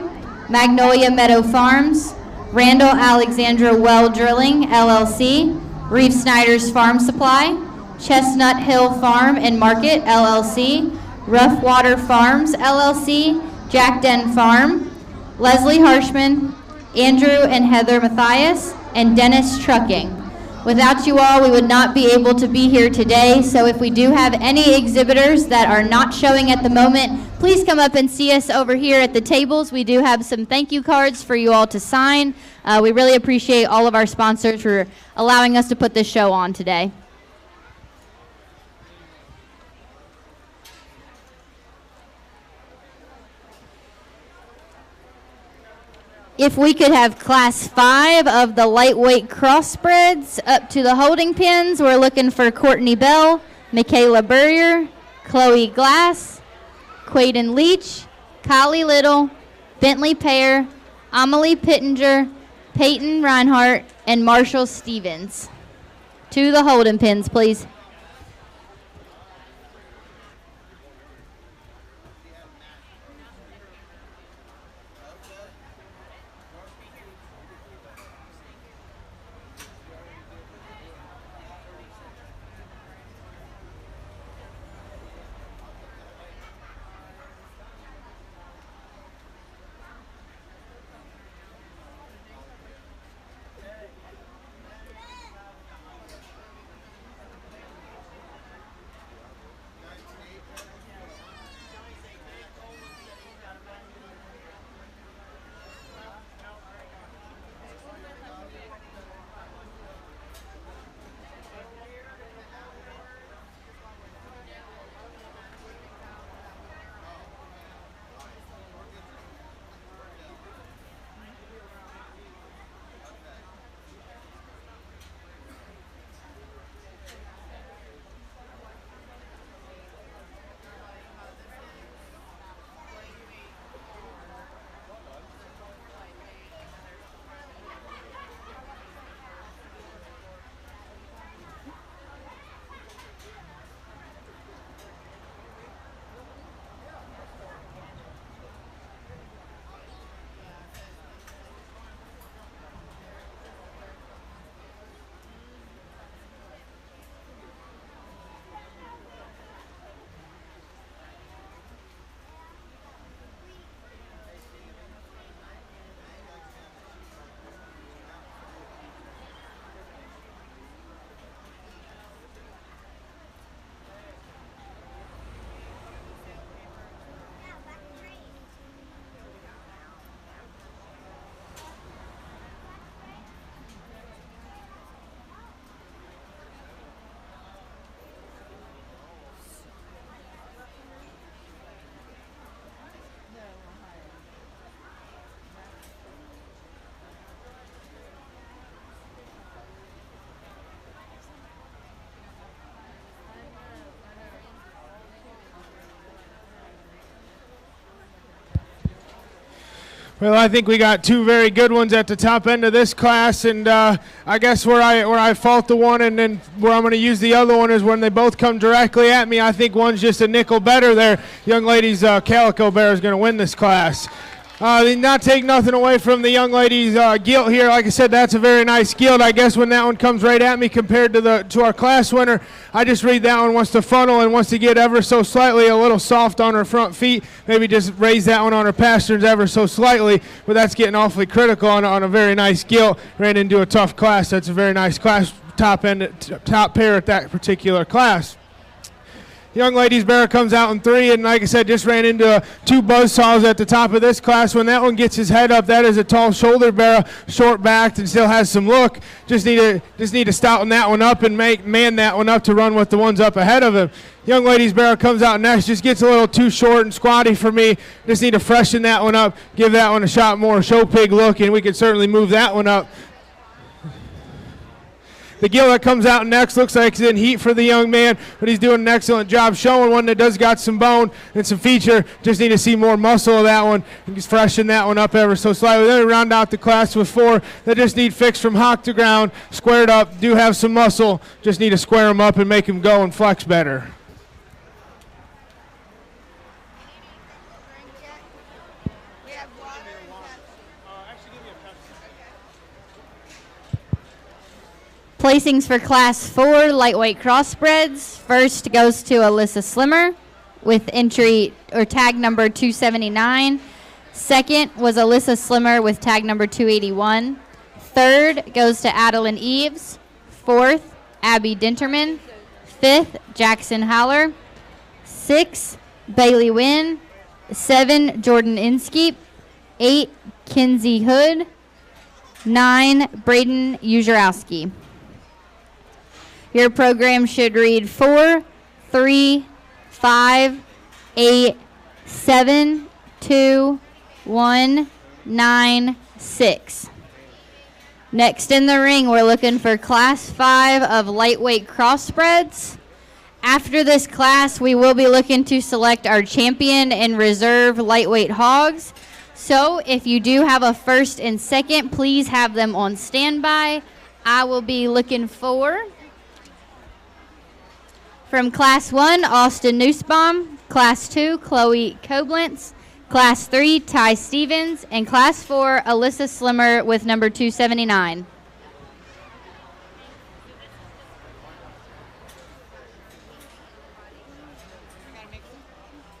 Magnolia Meadow Farms, Randall Alexandra Well Drilling LLC, Reeve Snyder's Farm Supply, Chestnut Hill Farm and Market LLC, Rough Water Farms LLC, Jack Den Farm, Leslie Harshman, Andrew and Heather Mathias, and Dennis Trucking. Without you all, we would not be able to be here today, so if we do have any exhibitors that are not showing at the moment, please come up and see us over here at the tables. We do have some thank you cards for you all to sign. We really appreciate all of our sponsors for allowing us to put this show on today. If we could have Class 5 of the lightweight crossbreds up to the holding pins, we're looking for Courtney Bell, Michaela Burrier, Chloe Glass, Quaden Leach, Kylie Little, Bentley Pear, Amelie Pittenger, Peyton Reinhardt, and Marshall Stevens. To the holding pins, please. Well, I think we got two very good ones at the top end of this class, and I guess where I fault the one and then where I'm going to use the other one is when they both come directly at me. I think one's just a nickel better there. Young lady's Calico Bear is going to win this class. Not take nothing away from the young lady's gilt here. Like I said, that's a very nice gilt. I guess when that one comes right at me compared to our class winner, I just read that one wants to funnel and wants to get ever so slightly a little soft on her front feet. Maybe just raise that one on her pasterns ever so slightly, but that's getting awfully critical on a very nice gilt. Ran into a tough class. That's a very nice class, top pair at that particular class. Young ladies bear comes out in 3, and like I said, just ran into 2 buzzsaws at the top of this class. When that one gets his head up, that is a tall shoulder bear, short backed and still has some look. Just need to stouten that one up and man that one up to run with the ones up ahead of him. Young ladies bear comes out next, just gets a little too short and squatty for me. Just need to freshen that one up, give that one a shot more show pig look, and we can certainly move that one up. The gill that comes out next looks like it's in heat for the young man, but he's doing an excellent job showing one that does got some bone and some feature. Just need to see more muscle of that one and just freshen that one up ever so slightly. Then we round out the class with 4 that just need fixed from hock to ground, squared up, do have some muscle. Just need to square them up and make them go and flex better. Placings for Class 4 lightweight crossbreds. First goes to Alyssa Slimmer with entry or tag number 279. Second was Alyssa Slimmer with tag number 281. Third goes to Adeline Eves. Fourth, Abby Dinterman. Fifth, Jackson Haller. 6, Bailey Wynn. 7, Jordan Inskeep. 8, Kinsey Hood. 9, Braden Ujarowski. Your program should read 4, 3, 5, 8, 7, 2, 1, 9, 6. Next in the ring, we're looking for Class 5 of lightweight crossbreds. After this class, we will be looking to select our champion and reserve lightweight hogs. So if you do have a first and second, please have them on standby. I will be looking for, from Class 1, Austin Nussbaum. Class 2, Chloe Koblentz. Class 3, Ty Stevens. And Class 4, Alyssa Slimmer with number 279.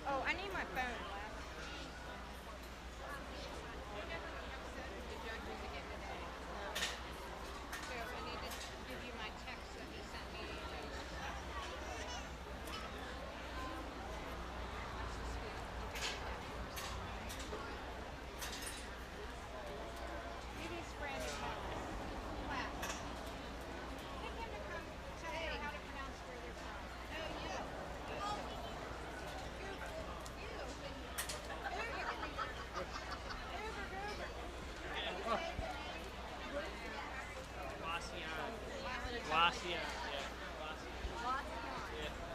Oh, I need my phone.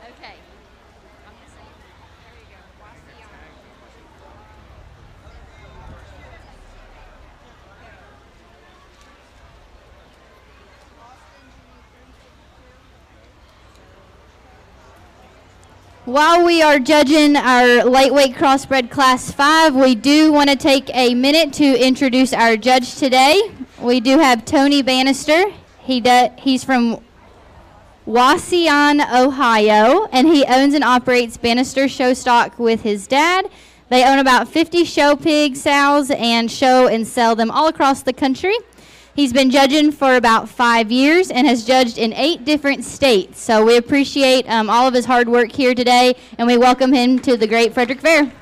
Okay. While we are judging our lightweight crossbred Class 5, we do want to take a minute to introduce our judge today. We do have Tony Bannister. He's from Wauseon, Ohio, and he owns and operates Bannister Show Stock with his dad. They own about 50 show pig sows and show and sell them all across the country. He's been judging for about 5 years and has judged in 8 different states. So we appreciate all of his hard work here today, and we welcome him to the Great Frederick Fair.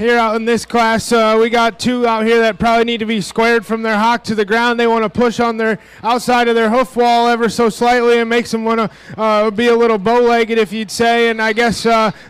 Here out in this class, we got two out here that probably need to be squared from their hock to the ground. They want to push on their outside of their hoof wall ever so slightly and makes them want to be a little bow-legged, if you'd say. And I guess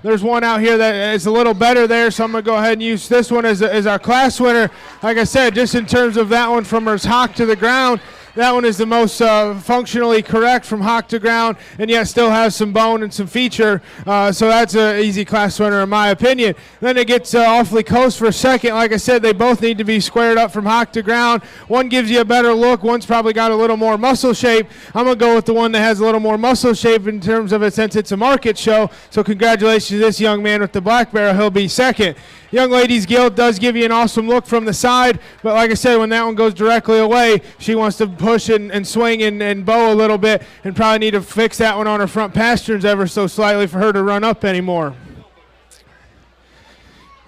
there's one out here that is a little better there, so I'm going to go ahead and use this one as our class winner. Like I said, just in terms of that one from her hock to the ground, that one is the most functionally correct from hock to ground, and yet still has some bone and some feature. So that's an easy class winner in my opinion. Then it gets awfully close for a second. Like I said, they both need to be squared up from hock to ground. One gives you a better look. One's probably got a little more muscle shape. I'm going to go with the one that has a little more muscle shape in terms of it, since it's a market show. So congratulations to this young man with the black barrel. He'll be second. Young Ladies Guild does give you an awesome look from the side, but like I said, when that one goes directly away, she wants to push and swing and bow a little bit, and probably need to fix that one on her front pasterns ever so slightly for her to run up anymore.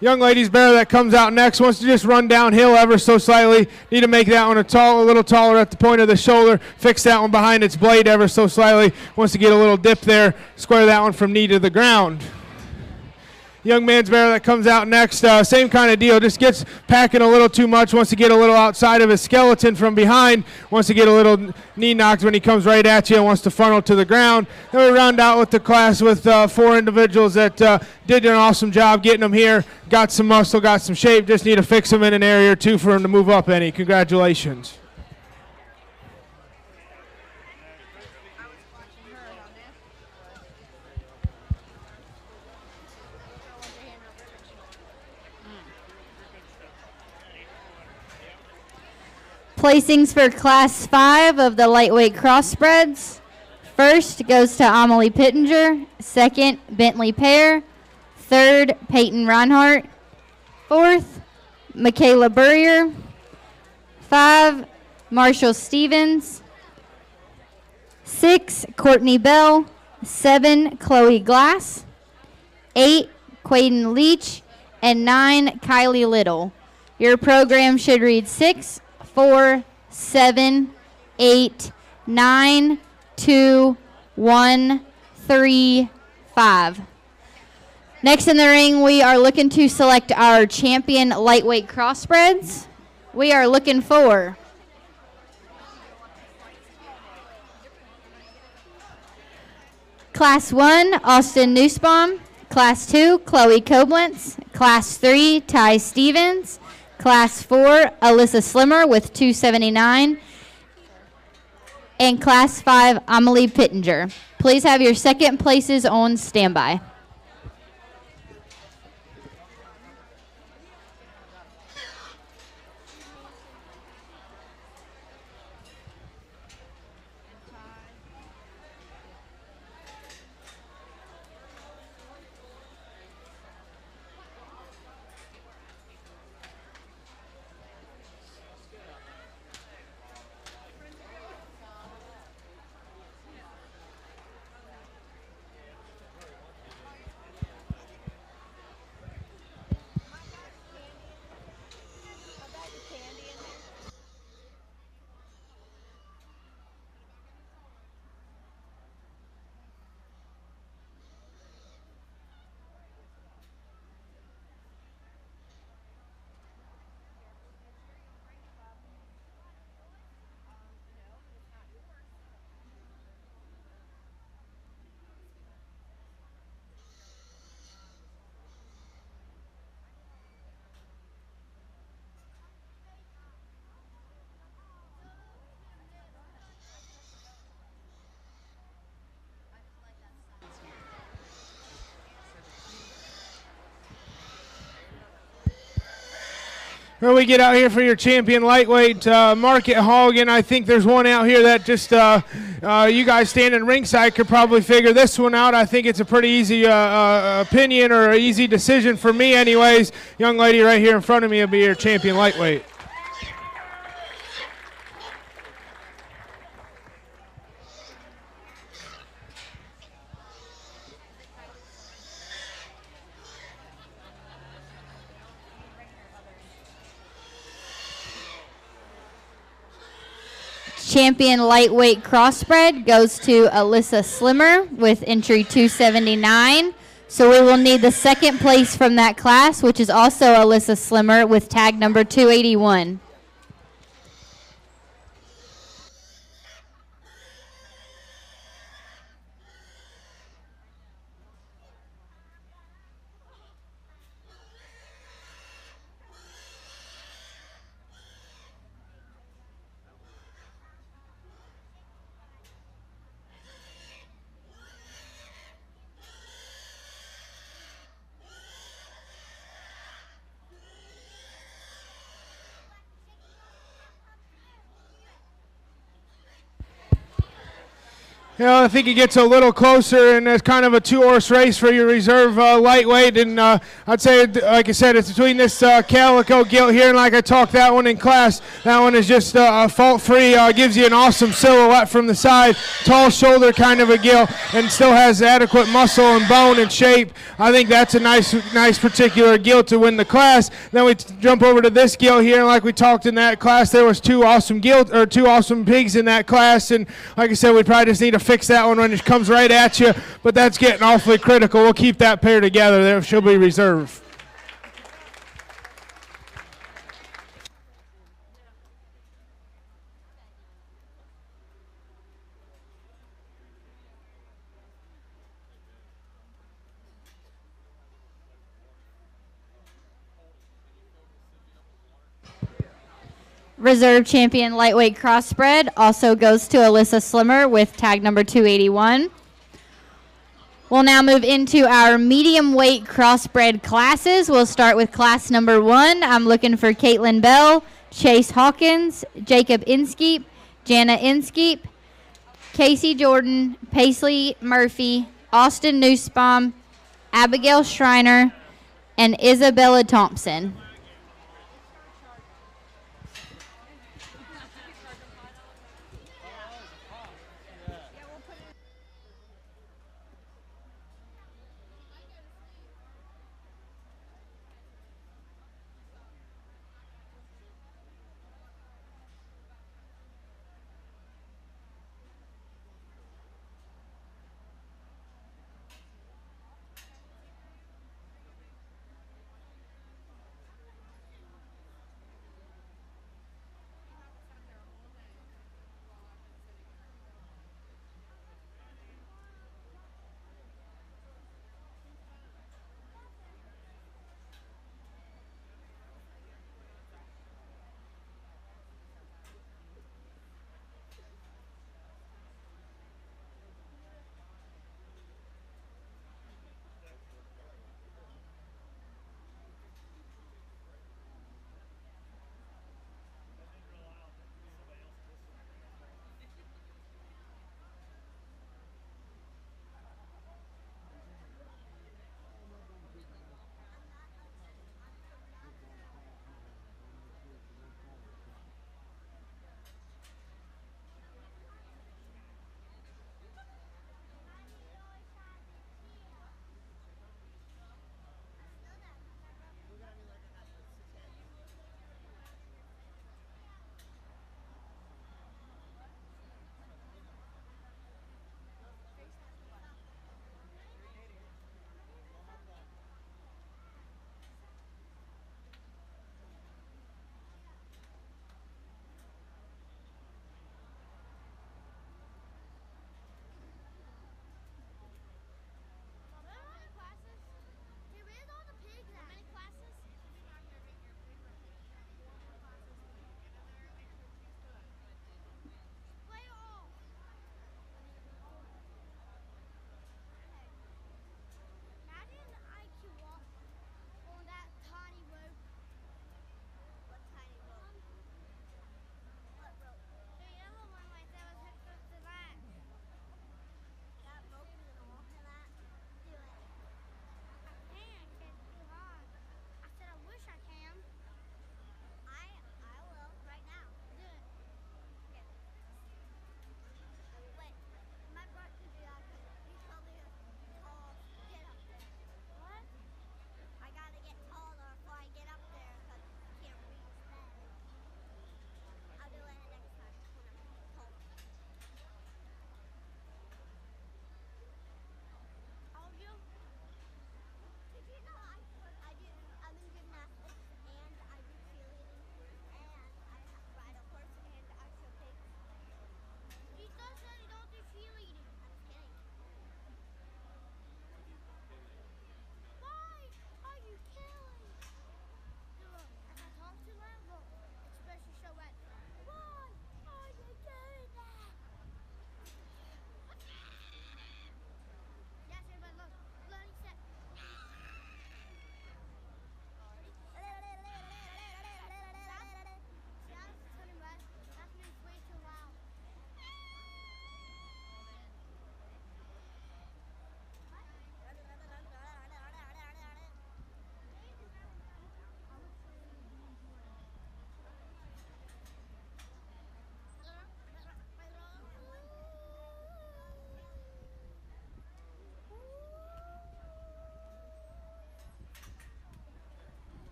Young Ladies Barrel that comes out next wants to just run downhill ever so slightly. Need to make that one a little taller at the point of the shoulder. Fix that one behind its blade ever so slightly. Wants to get a little dip there. Square that one from knee to the ground. Young man's barrel that comes out next, same kind of deal, just gets packing a little too much, wants to get a little outside of his skeleton from behind, wants to get a little knee knocked when he comes right at you and wants to funnel to the ground. Then we round out with the class with 4 individuals that did an awesome job getting them here, got some muscle, got some shape, just need to fix them in an area or two for them to move up any. Congratulations. Placings for Class 5 of the lightweight cross spreads. First goes to Amelie Pittenger. Second, Bentley Pear. Third, Peyton Reinhardt. Fourth, Michaela Burrier. 5, Marshall Stevens. 6, Courtney Bell. 7, Chloe Glass. 8, Quaden Leach. And 9, Kylie Little. Your program should read 6, 4, 7, 8, 9, 2, 1, 3, 5. Next in the ring, we are looking to select our champion lightweight cross spreads. We are looking for Class 1, Austin Nussbaum. Class 2, Chloe Koblenz. Class 3, Ty Stevens. Class 4, Alyssa Slimmer with 279. And Class 5, Amelie Pittenger. Please have your second places on standby. When we get out here for your champion lightweight market hog, and I think there's one out here that just you guys standing ringside could probably figure this one out. I think it's a pretty easy opinion or an easy decision for me anyways. Young lady right here in front of me will be your champion lightweight. Champion lightweight cross spread goes to Alyssa Slimmer with entry 279. So we will need the second place from that class, which is also Alyssa Slimmer with tag number 281. You know, I think it gets a little closer, and it's kind of a two-horse race for your reserve lightweight. And I'd say, like I said, it's between this calico gilt here, and like I talked that one in class, that one is just fault-free. Gives you an awesome silhouette from the side, tall shoulder kind of a gilt, and still has adequate muscle and bone and shape. I think that's a nice particular gilt to win the class. Then we jump over to this gilt here, and like we talked in that class, there was two awesome pigs in that class, and like I said, we probably just need to fix that one when it comes right at you, but that's getting awfully critical. We'll keep that pair together. There, she'll be reserved. Reserve champion lightweight crossbred also goes to Alyssa Slimmer with tag number 281. We'll now move into our medium weight crossbred classes. We'll start with class number 1. I'm looking for Caitlin Bell, Chase Hawkins, Jacob Inskeep, Jana Inskeep, Casey Jordan, Paisley Murphy, Austin Nussbaum, Abigail Schreiner, and Isabella Thompson.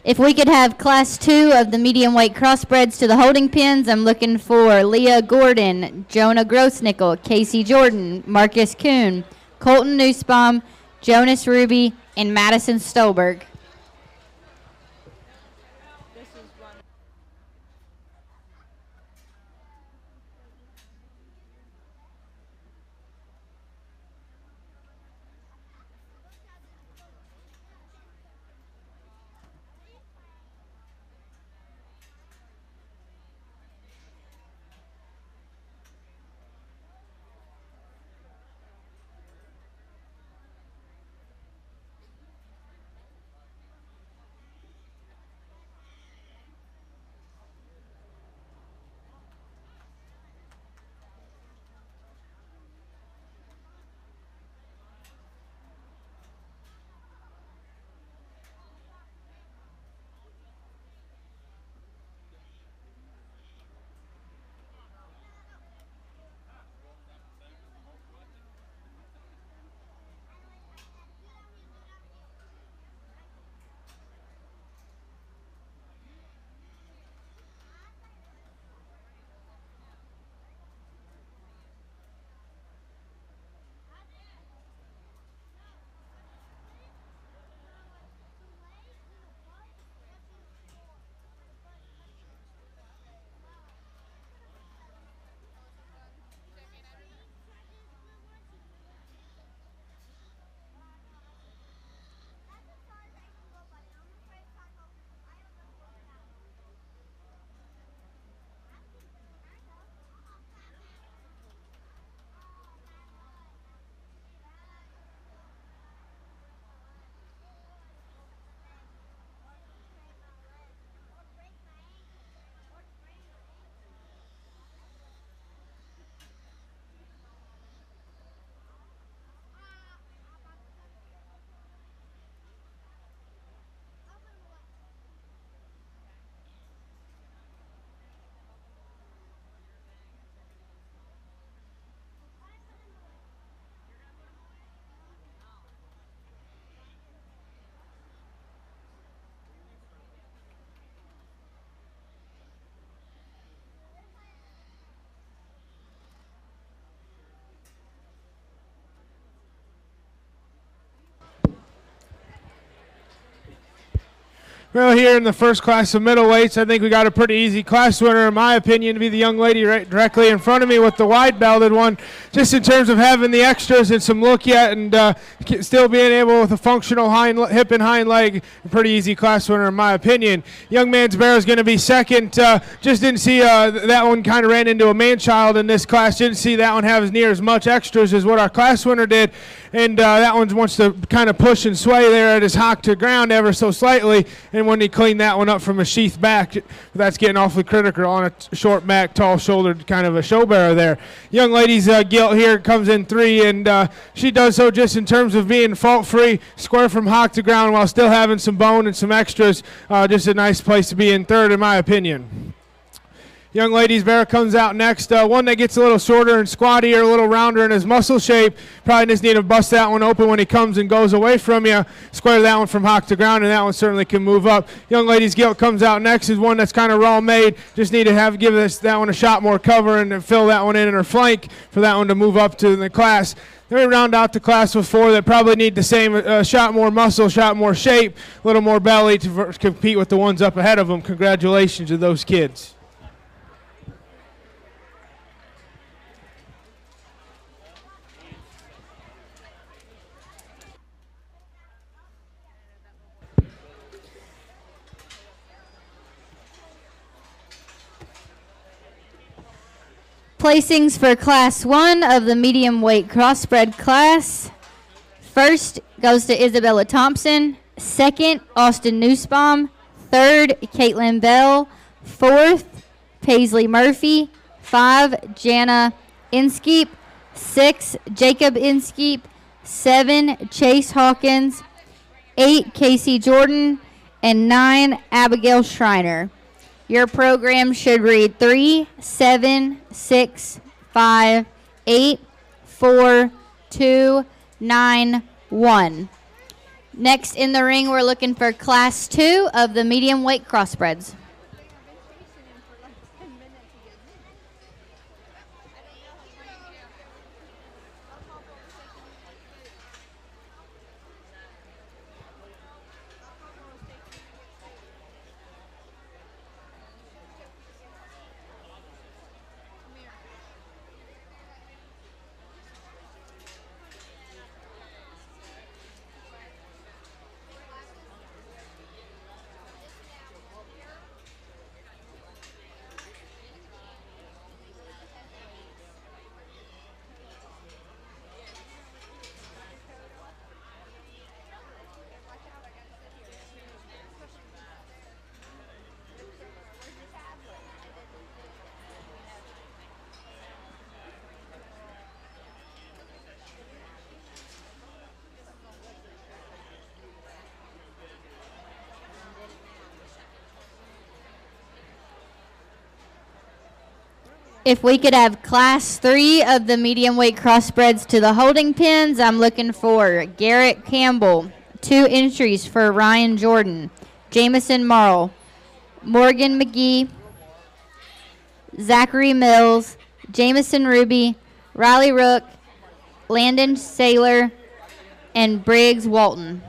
If we could have Class 2 of the medium weight crossbreds to the holding pens, I'm looking for Leah Gordon, Jonah Grossnickel, Casey Jordan, Marcus Kuhn, Colton Nussbaum, Jonas Ruby, and Madison Stolberg. Well, here in the first class of middleweights, I think we got a pretty easy class winner, in my opinion, to be the young lady right directly in front of me with the wide-belted one. Just in terms of having the extras and some look yet, and still being able with a functional hip and hind leg, a pretty easy class winner, in my opinion. Young Man's Bear is going to be second. Just didn't see that one kind of ran into a man-child in this class. Didn't see that one have as near as much extras as what our class winner did. And that one wants to kind of push and sway there at his hock to ground ever so slightly. And when he cleaned that one up from a sheath back, that's getting awfully critical on a short back, tall-shouldered kind of a show bearer there. Young lady's Gilt here comes in 3, and she does so just in terms of being fault-free, square from hock to ground while still having some bone and some extras. Just a nice place to be in 3rd, in my opinion. Young Ladies Bear comes out next. One that gets a little shorter and squattier, a little rounder in his muscle shape. Probably just need to bust that one open when he comes and goes away from you. Square that one from hock to ground, and that one certainly can move up. Young Ladies Gilt comes out next. Is one that's kind of raw made. Just need to give that one a shot more cover and fill that one in her flank for that one to move up to the class. Then we round out the class with 4 that probably need the same shot more muscle, shot more shape, a little more belly to compete with the ones up ahead of them. Congratulations to those kids. Placings for Class 1 of the medium weight crossbred class. First goes to Isabella Thompson. Second, Austin Nussbaum. Third, Caitlin Bell. Fourth, Paisley Murphy. 5, Jana Inskeep. 6, Jacob Inskeep. 7, Chase Hawkins. 8, Casey Jordan. And 9, Abigail Schreiner. Your program should read 3, 7, 6, 5, 8, 4, 2, 9, 1. Next in the ring, we're looking for Class 2 of the medium weight crossbreeds. If we could have Class 3 of the medium weight crossbreds to the holding pens, I'm looking for Garrett Campbell. 2 entries for Ryan Jordan, Jamison Marl, Morgan McGee, Zachary Mills, Jamison Ruby, Riley Rook, Landon Saylor, and Briggs Walton.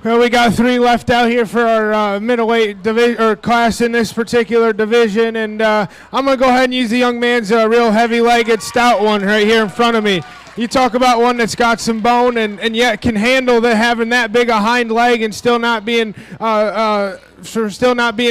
Well, we got 3 left out here for our middleweight division or class in this particular division, and I'm gonna go ahead and use the young man's real heavy-legged, stout one right here in front of me. You talk about one that's got some bone and yet can handle having that big a hind leg and still not being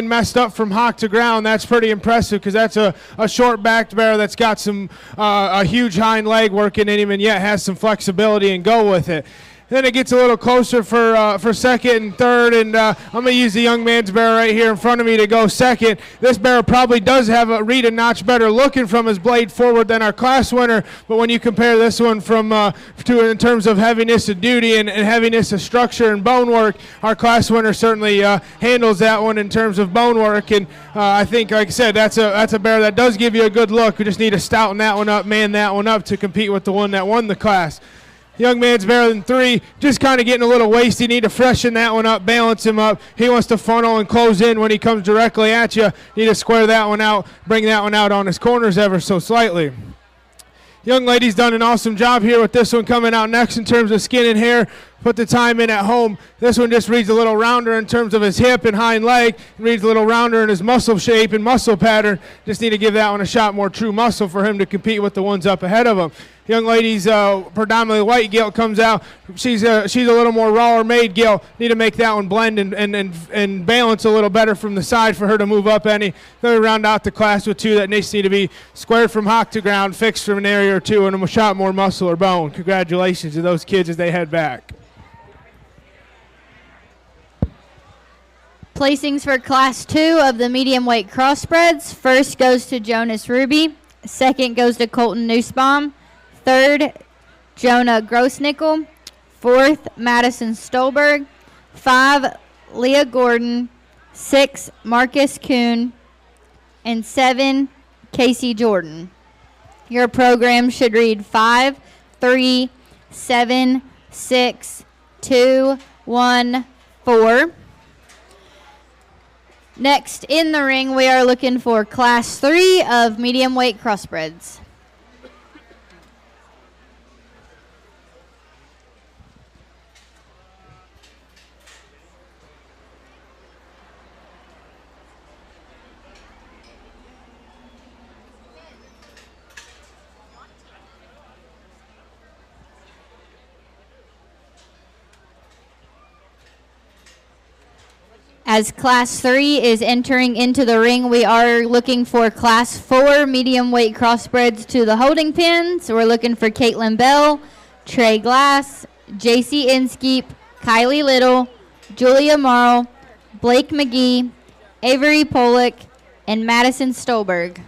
messed up from hock to ground. That's pretty impressive because that's a short-backed bear that's got some a huge hind leg working in him and yet has some flexibility and go with it. Then it gets a little closer for second and third, and I'm going to use the young man's bear right here in front of me to go second. This bear probably does have a notch better looking from his blade forward than our class winner, but when you compare this one in terms of heaviness of duty and heaviness of structure and bone work, our class winner certainly handles that one in terms of bone work, and I think, like I said, that's a bear that does give you a good look. We just need to stouten that one up, man that one up to compete with the one that won the class. Young man's better than 3, just kind of getting a little wasty. Need to freshen that one up, balance him up. He wants to funnel and close in when he comes directly at you. Need to square that one out, bring that one out on his corners ever so slightly. Young lady's done an awesome job here with this one coming out next in terms of skin and hair. put the time in at home. This one just reads a little rounder in terms of his hip and hind leg. It reads a little rounder in his muscle shape and muscle pattern. Just need to give that one a shot, more true muscle for him to compete with the ones up ahead of him. Young lady's predominantly white gilt comes out. She's a little more rawer made gilt. Need to make that one blend and balance a little better from the side for her to move up any. Then we round out the class with two that need to be squared from hock to ground, fixed from an area or two, and a shot more muscle or bone. Congratulations to those kids as they head back. Placings for Class 2 of the medium weight crossbreds. First goes to Jonas Ruby. Second goes to Colton Nussbaum. Third, Jonah Grossnickel. Fourth, Madison Stolberg. 5, Leah Gordon. 6, Marcus Kuhn. And 7, Casey Jordan. Your program should read 5, 3, 7, 6, 2, 1, 4. Next in the ring, we are looking for Class 3 of medium weight crossbreds. As Class 3 is entering into the ring, we are looking for Class 4 medium weight crossbreds to the holding pins. We're looking for Caitlin Bell, Trey Glass, JC Inskeep, Kylie Little, Julia Morrow, Blake McGee, Avery Pollock, and Madison Stolberg.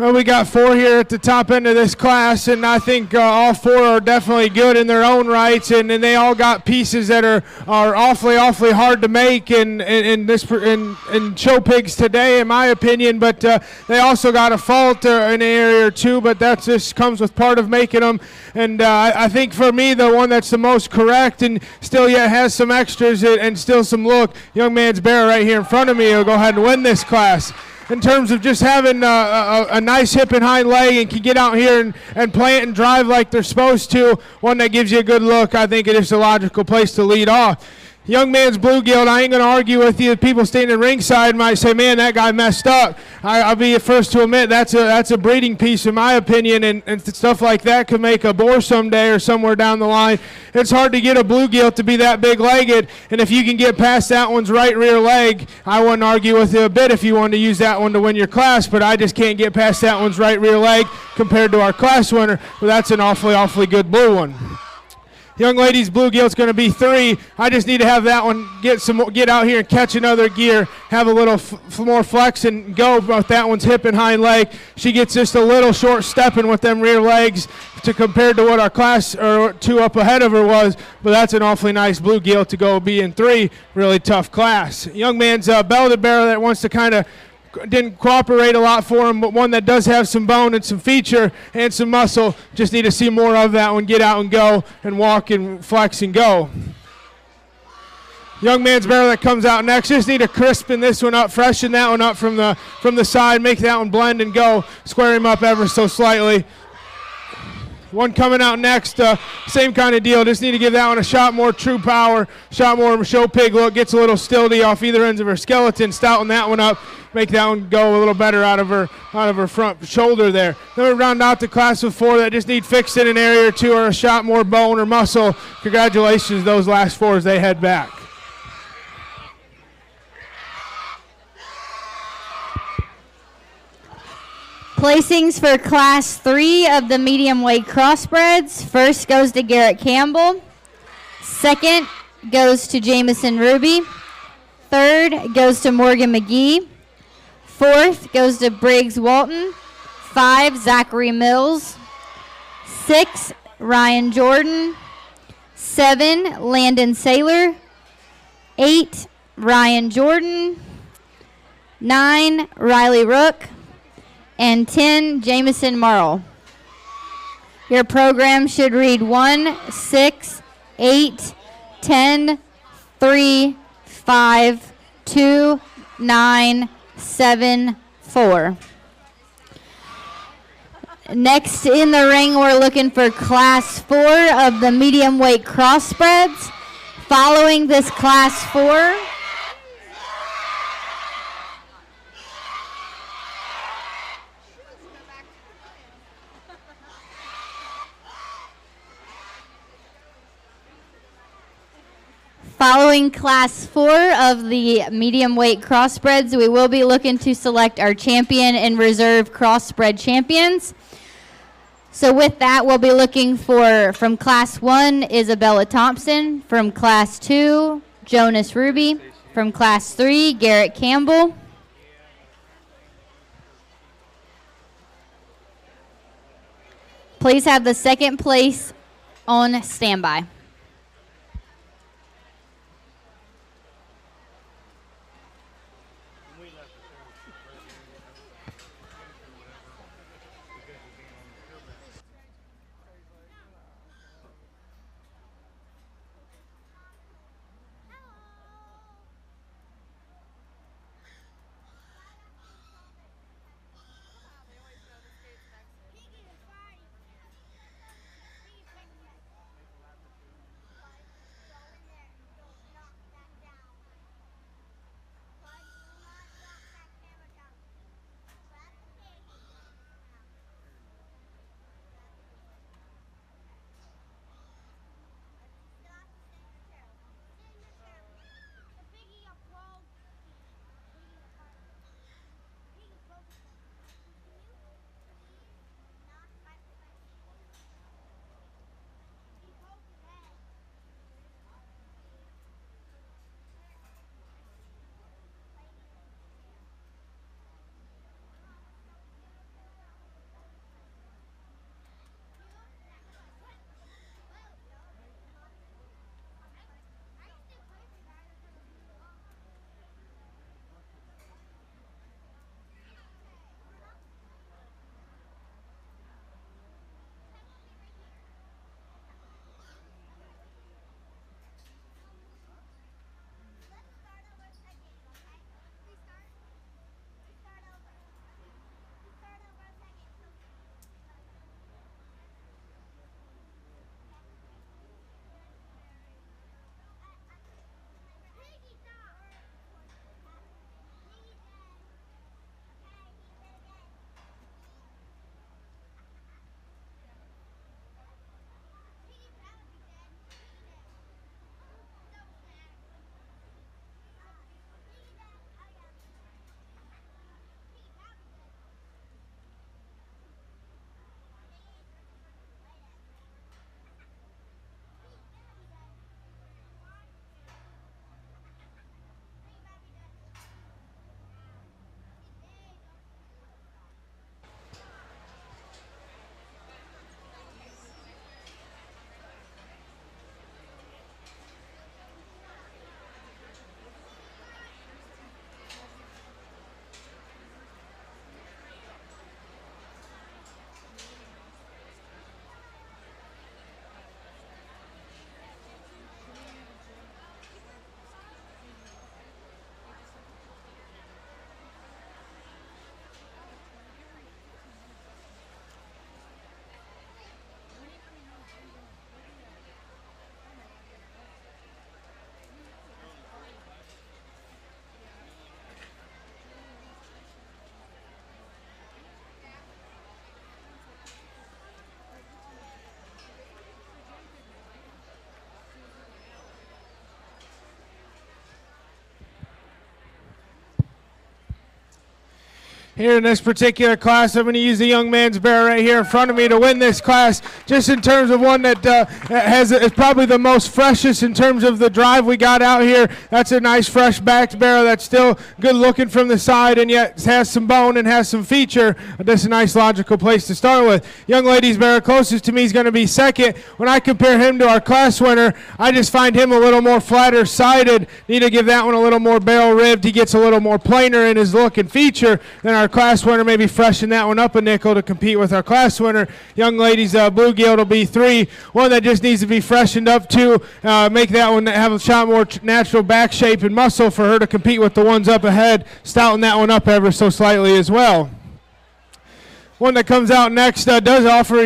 Well, we got 4 here at the top end of this class, and I think all 4 are definitely good in their own rights, and they all got pieces that are awfully hard to make in show pigs today, in my opinion. But they also got a fault in an area or two, but that just comes with part of making them. And I think for me, the one that's the most correct and still yet has some extras and still some look, Young Man's Bear right here in front of me will go ahead and win this class. In terms of just having a nice hip and hind leg and can get out here and plant and drive like they're supposed to, one that gives you a good look, I think it is a logical place to lead off. Young Man's Bluegilt, I ain't going to argue with you. People standing ringside might say, man, that guy messed up. I'll be the first to admit that's a breeding piece in my opinion, and stuff like that could make a boar someday or somewhere down the line. It's hard to get a Bluegilt to be that big-legged, and if you can get past that one's right rear leg, I wouldn't argue with you a bit if you wanted to use that one to win your class, but I just can't get past that one's right rear leg compared to our class winner. Well, that's an awfully good blue one. Young lady's Bluegilt's going to be 3. I just need to have that one get out here and catch another gear, have a little more flex and go with that one's hip and hind leg. She gets just a little short stepping with them rear legs to compared to what our class or 2 up ahead of her was, but that's an awfully nice Bluegilt to go be in 3. Really tough class. Young Man's Belted Bear that wants to kind of didn't cooperate a lot for him, but one that does have some bone and some feature and some muscle. Just need to see more of that one. Get out and go and walk and flex and go. Young Man's Bear that comes out next. Just need to crispen this one up, freshen that one up from the side, make that one blend and go. Square him up ever so slightly. One coming out next, same kind of deal. Just need to give that one a shot more true power, shot more show pig look. Gets a little stilty off either ends of her skeleton. Stouten that one up, make that one go a little better out of her front shoulder there. Then we round out the class with 4 that just need fixed in an area or 2 or a shot more bone or muscle. Congratulations, those last 4 as they head back. Placings for Class 3 of the medium weight crossbreds. First goes to Garrett Campbell. Second goes to Jamison Ruby. Third goes to Morgan McGee. Fourth goes to Briggs Walton. 5, Zachary Mills. 6, Ryan Jordan. 7, Landon Saylor. 8, Ryan Jordan. 9, Riley Rook. And 10, Jamison Marl. Your program should read 1, 6, 8, 10, 3, 5, 2, 9, 7, 4. Next in the ring, we're looking for Class 4 of the medium weight crossbreds. Following this Class 4, Following Class 4 of the medium weight crossbreds, we will be looking to select our champion and reserve crossbred champions. So with that, we'll be looking for, from Class 1, Isabella Thompson. From Class 2, Jonas Ruby. From Class 3, Garrett Campbell. Please have the second place on standby. Here in this particular class, I'm going to use the young man's barrel right here in front of me to win this class, just in terms of one that is probably the most freshest in terms of the drive we got out here. That's a nice fresh backed barrel that's still good looking from the side and yet has some bone and has some feature. That's a nice logical place to start with. Young lady's barrel closest to me is going to be second. When I compare him to our class winner, I just find him a little more flatter sided. Need to give that one a little more barrel ribbed. He gets a little more plainer in his look and feature than our class winner. Maybe freshen that one up a nickel to compete with our class winner. Young lady's bluegill will be 3. One that just needs to be freshened up to make that one have a shot more natural back shape and muscle for her to compete with the ones up ahead, stouting that one up ever so slightly as well. One that comes out next does offer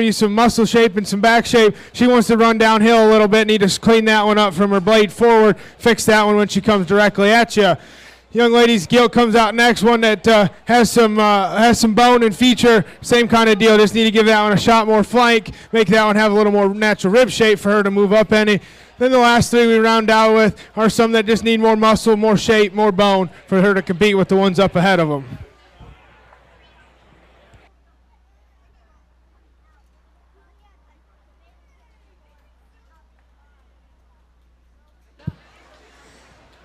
you some muscle shape and some back shape. She wants to run downhill a little bit. Need to clean that one up from her blade forward. Fix that one when she comes directly at you. Young lady's gilt comes out next. One that has some bone and feature. Same kind of deal. Just need to give that one a shot more flank. Make that one have a little more natural rib shape for her to move up any. Then the last 3 we round out with are some that just need more muscle, more shape, more bone for her to compete with the ones up ahead of them.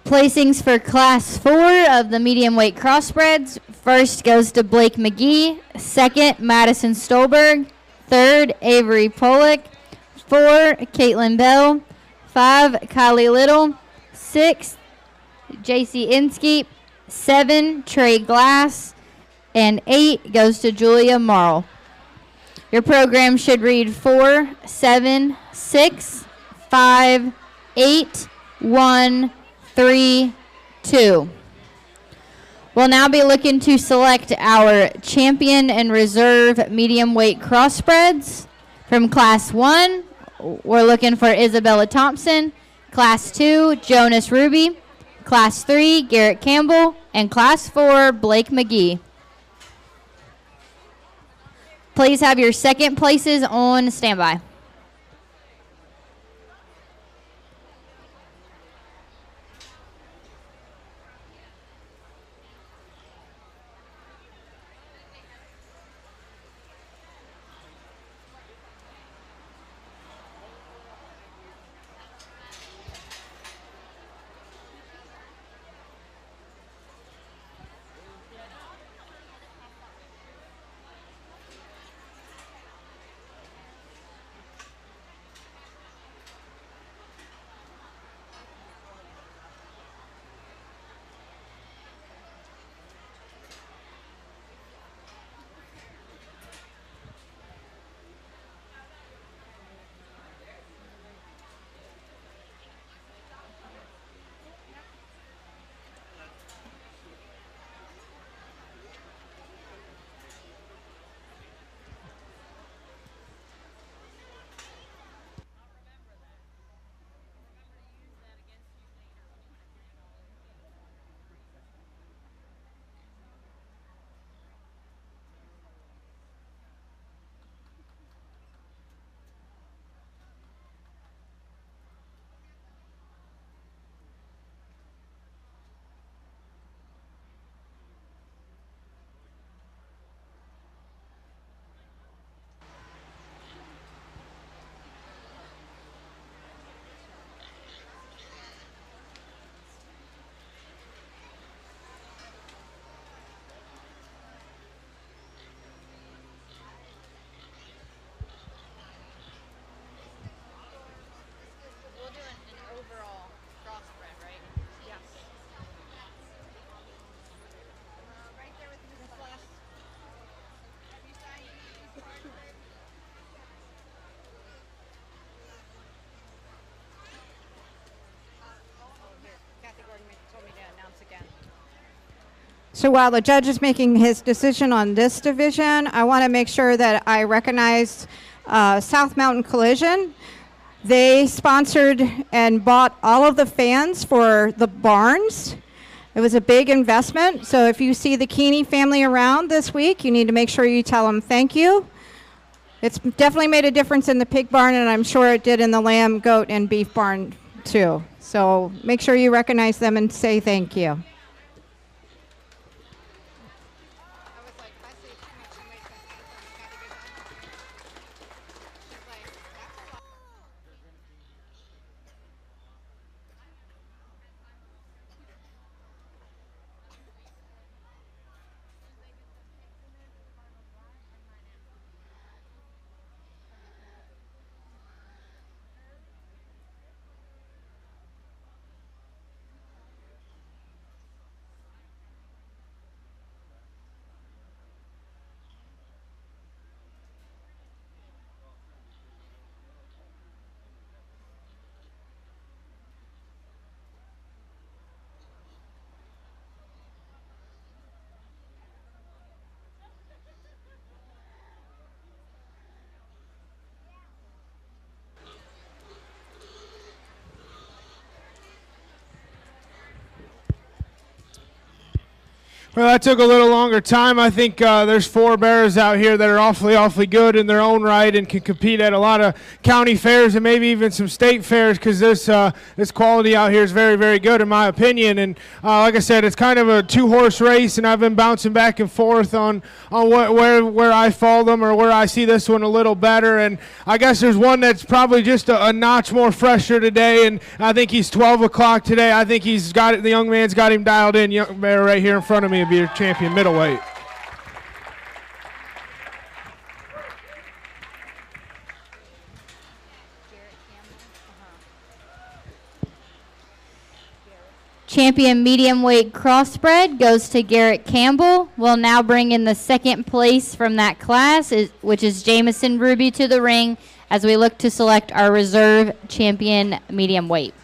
Placings for Class 4 of the medium weight crossbreds. First goes to Blake McGee. Second, Madison Stolberg. Third, Avery Pollock. 4, Caitlin Bell. 5, Kylie Little. 6, JC Inskeep. 7, Trey Glass. And 8 goes to Julia Marl. Your program should read 4, 7, 6, 5, 8, 1, 3, 2. We'll now be looking to select our champion and reserve medium weight crossbreds. From Class 1, we're looking for Isabella Thompson. Class 2, Jonas Ruby. Class 3, Garrett Campbell. And Class 4, Blake McGee. Please have your second places on standby. So while the judge is making his decision on this division, I want to make sure that I recognize South Mountain Collision. They sponsored and bought all of the fans for the barns. It was a big investment. So if you see the Keeney family around this week, you need to make sure you tell them thank you. It's definitely made a difference in the pig barn, and I'm sure it did in the lamb, goat, and beef barn too. So make sure you recognize them and say thank you. Well, that took a little longer time. I think there's 4 bears out here that are awfully good in their own right and can compete at a lot of county fairs and maybe even some state fairs because this quality out here is very good in my opinion. And like I said, it's kind of a 2-horse race, and I've been bouncing back and forth on where I fall them or where I see this one a little better. And I guess there's one that's probably just a notch more fresher today, and I think he's 12 o'clock today. I think he's got it. The young man's got him dialed in. Young bear right here in front of me. Be your champion middleweight. Champion medium weight crossbred goes to Garrett Campbell. We'll now bring in the second place from that class, which is Jamison Ruby, to the ring as we look to select our reserve champion medium weight.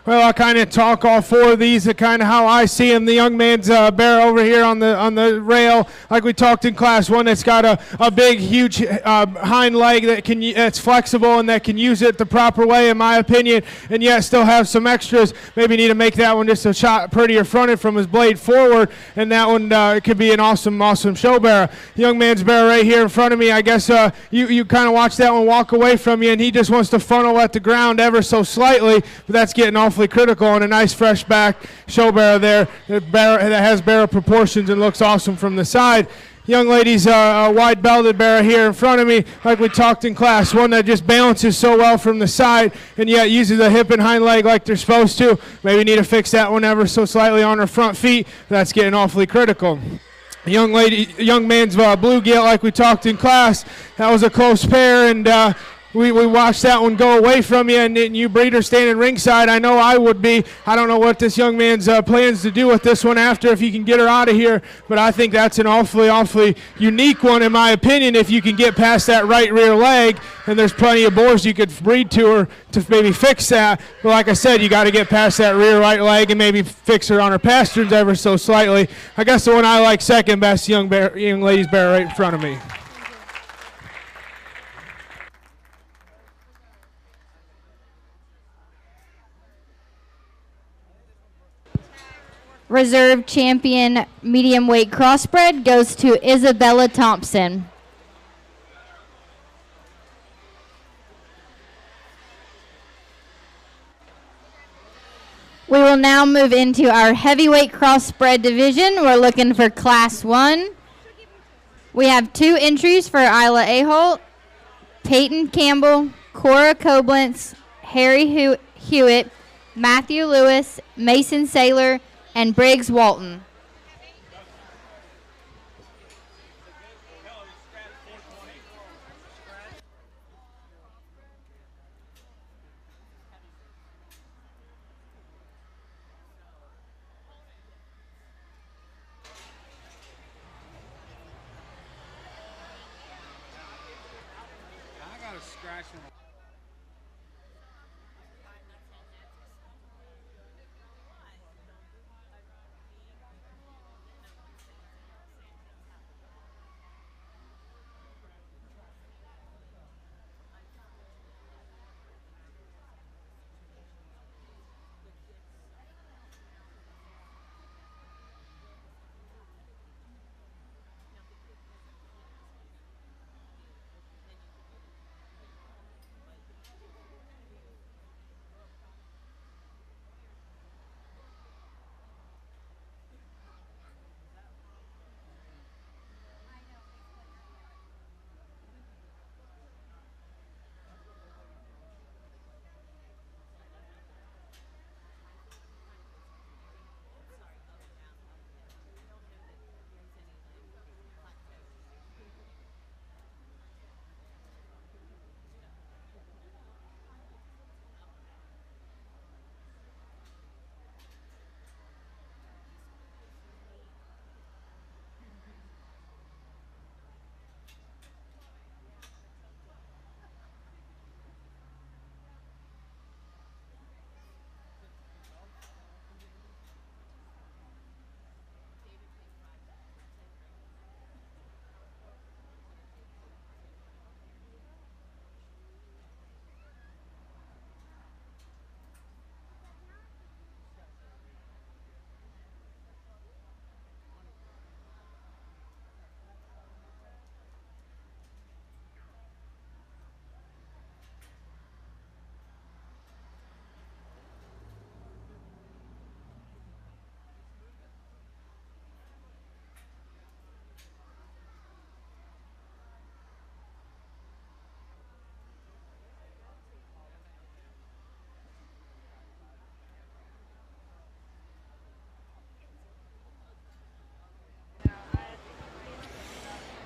Well, I kind of talk all 4 of these, kind of how I see them. The young man's bear over here on the rail, like we talked in class 1, that's got a big, huge hind leg that's flexible and that can use it the proper way, in my opinion, and yet still have some extras. Maybe need to make that one just a shot prettier fronted from his blade forward, and that one could be an awesome show bear. The young man's bear right here in front of me, I guess you kind of watch that one walk away from you, and he just wants to funnel at the ground ever so slightly, but that's getting awfully critical, and a nice fresh back show bear there that has barrel proportions and looks awesome from the side. Young lady's a wide belted bear here in front of me, like we talked in class, one that just balances so well from the side and yet uses the hip and hind leg like they're supposed to. Maybe need to fix that one ever so slightly on her front feet. That's getting awfully critical. Young man's bluegill, like we talked in class, that was a close pair, and we watched that one go away from you, and you breeder standing ringside. I know I would be. I don't know what this young man's plans to do with this one after, if he can get her out of here, but I think that's an awfully unique one in my opinion if you can get past that right rear leg, and there's plenty of boars you could breed to her to maybe fix that. But like I said, you got to get past that rear right leg and maybe fix her on her pasterns ever so slightly. I guess the one I like second best, young lady's bear right in front of me. Reserve champion medium weight crossbred goes to Isabella Thompson. We will now move into our heavyweight crossbred division. We're looking for class 1. We have 2 entries for Isla Aholt, Peyton Campbell, Cora Koblenz, Harry Hewitt, Matthew Lewis, Mason Saylor, and Briggs Walton.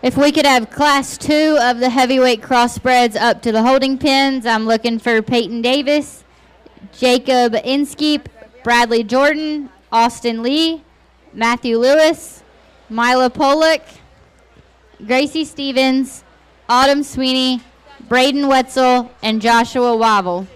If we could have class 2 of the heavyweight crossbreds up to the holding pens, I'm looking for Peyton Davis, Jacob Inskeep, Bradley Jordan, Austin Lee, Matthew Lewis, Mila Pollock, Gracie Stevens, Autumn Sweeney, Braden Wetzel, and Joshua Wobble.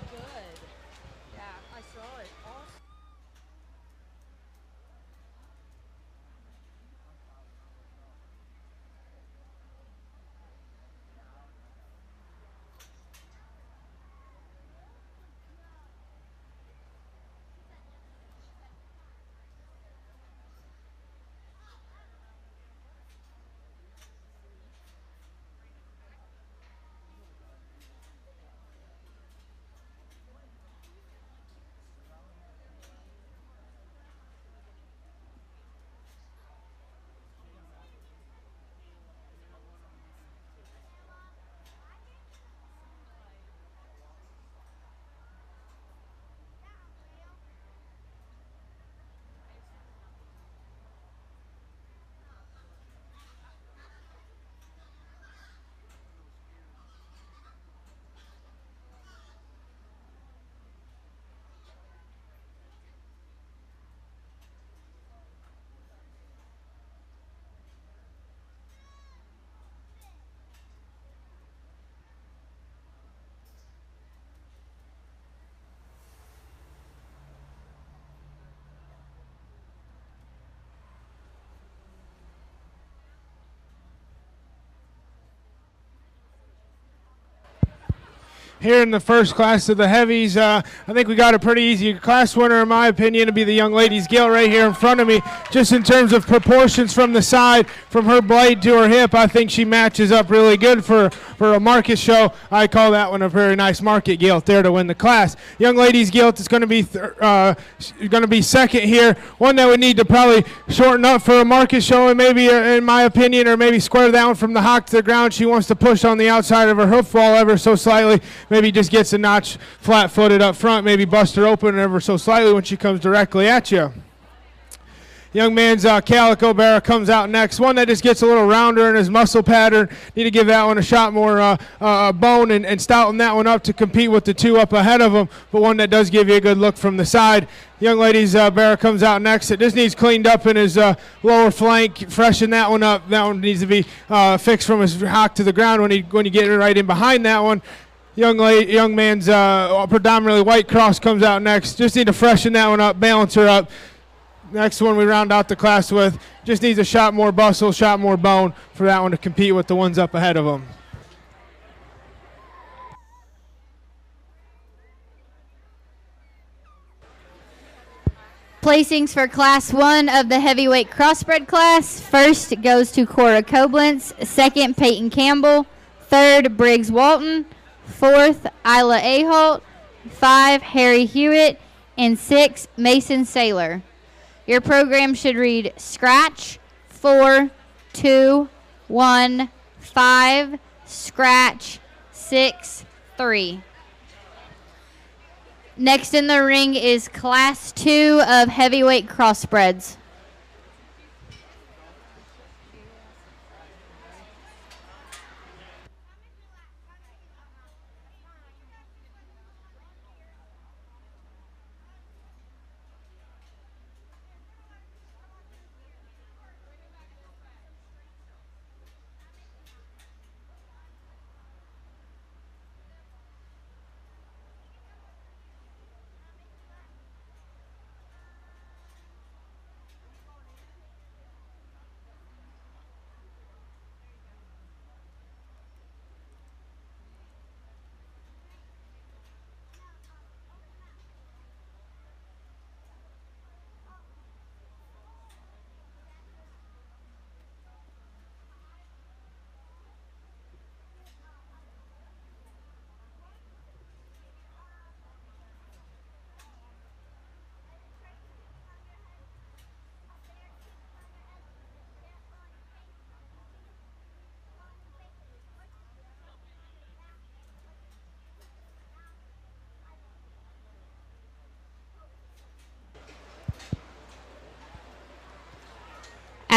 Here in the first class of the heavies, I think we got a pretty easy class winner, in my opinion, to be the young ladies' gilt right here in front of me. Just in terms of proportions from the side, from her blade to her hip, I think she matches up really good for a market show. I call that one a very nice market gilt there to win the class. Young ladies' gilt is going to be second here. One that would need to probably shorten up for a market show, and maybe, in my opinion, or maybe square down from the hock to the ground. She wants to push on the outside of her hoof wall ever so slightly. Maybe just gets a notch flat-footed up front, maybe bust her open ever so slightly when she comes directly at you. Young man's Calico Bear comes out next. One that just gets a little rounder in his muscle pattern. Need to give that one a shot more bone and stouten that one up to compete with the two up ahead of him, but one that does give you a good look from the side. Young lady's Bear comes out next. It just needs cleaned up in his lower flank, freshen that one up. That one needs to be fixed from his hock to the ground when you get it right in behind that one. Young man's predominantly white cross comes out next. Just need to freshen that one up, balance her up. Next one we round out the class with just needs a shot more bustle, shot more bone for that one to compete with the ones up ahead of them. Placings for Class 1 of the heavyweight crossbred class. First goes to Cora Koblenz. Second, Peyton Campbell. Third, Briggs Walton. Fourth, Isla Aholt. 5, Harry Hewitt. And 6, Mason Saylor. Your program should read scratch, 4, 2, 1, 5, scratch, 6, 3. Next in the ring is Class 2 of heavyweight crossbreds.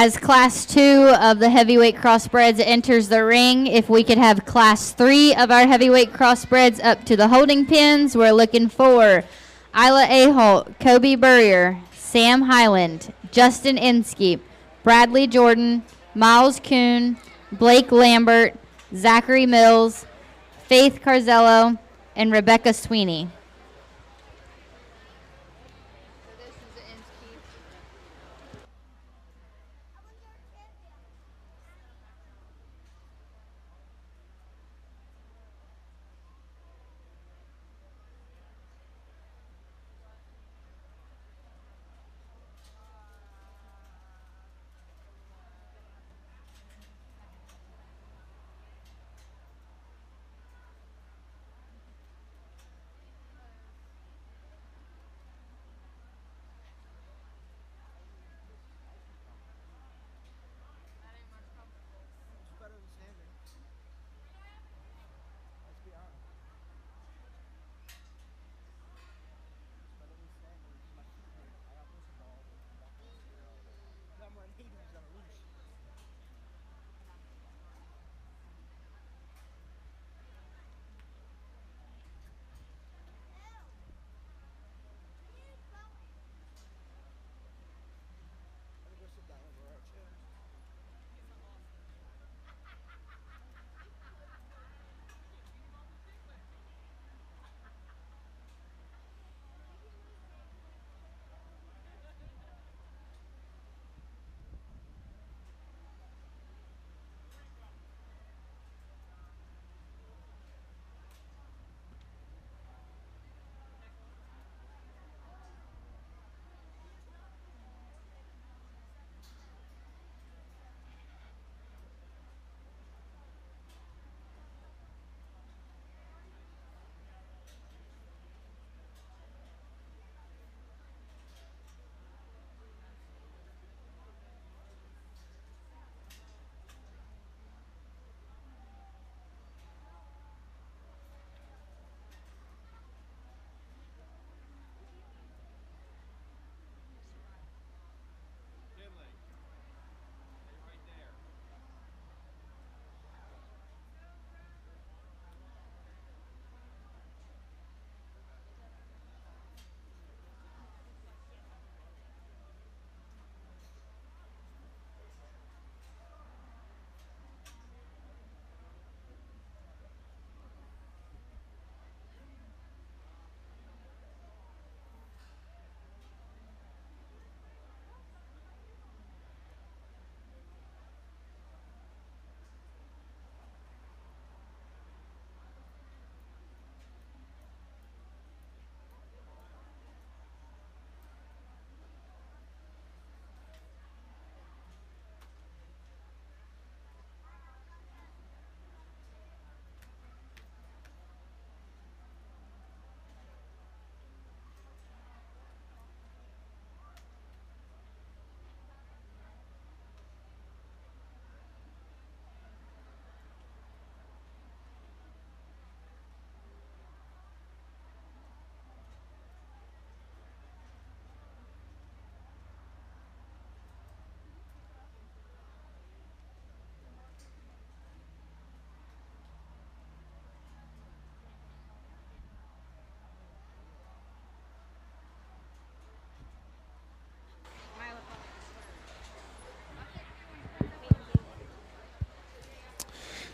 As Class 2 of the heavyweight crossbreds enters the ring, if we could have Class 3 of our heavyweight crossbreds up to the holding pins, we're looking for Isla Aholt, Kobe Burrier, Sam Highland, Justin Inskeep, Bradley Jordan, Miles Kuhn, Blake Lambert, Zachary Mills, Faith Carzello, and Rebecca Sweeney.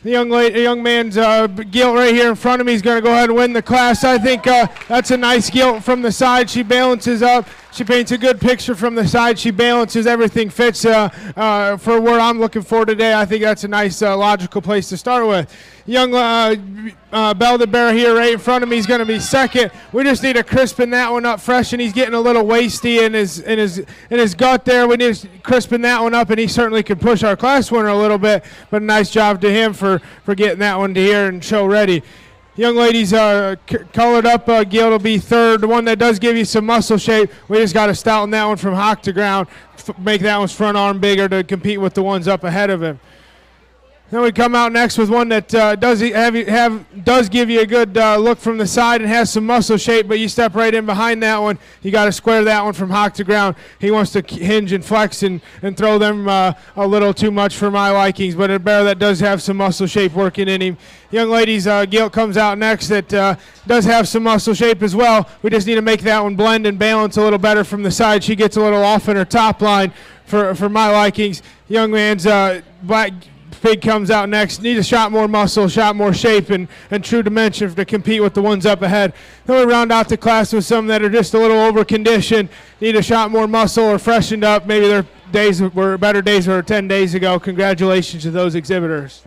The young man's gilt right here in front of me is going to go ahead and win the class. I think that's a nice gilt from the side. She balances up. She paints a good picture from the side. She balances. Everything fits for what I'm looking for today. I think that's a nice, logical place to start with. Young Belder here right in front of me is going to be second. We just need to crispen that one up fresh, and he's getting a little wasty in his gut there. We need to crispen that one up, and he certainly can push our class winner a little bit. But a nice job to him for getting that one to here and show ready. Young ladies colored up gilt will be third. The one that does give you some muscle shape, we just got to stouten that one from hock to ground, make that one's front arm bigger to compete with the ones up ahead of him. Then we come out next with one that does give you a good look from the side and has some muscle shape, but you step right in behind that one. You got to square that one from hock to ground. He wants to hinge and flex and throw them a little too much for my likings, but a bear that does have some muscle shape working in him. Young ladies, Gail comes out next that does have some muscle shape as well. We just need to make that one blend and balance a little better from the side. She gets a little off in her top line for my likings. Young man's black pig comes out next. Need a shot more muscle, shot more shape, and true dimension to compete with the ones up ahead. Then we round out the class with some that are just a little over conditioned, need a shot more muscle or freshened up. Maybe their days were better days were 10 days ago. Congratulations to those exhibitors.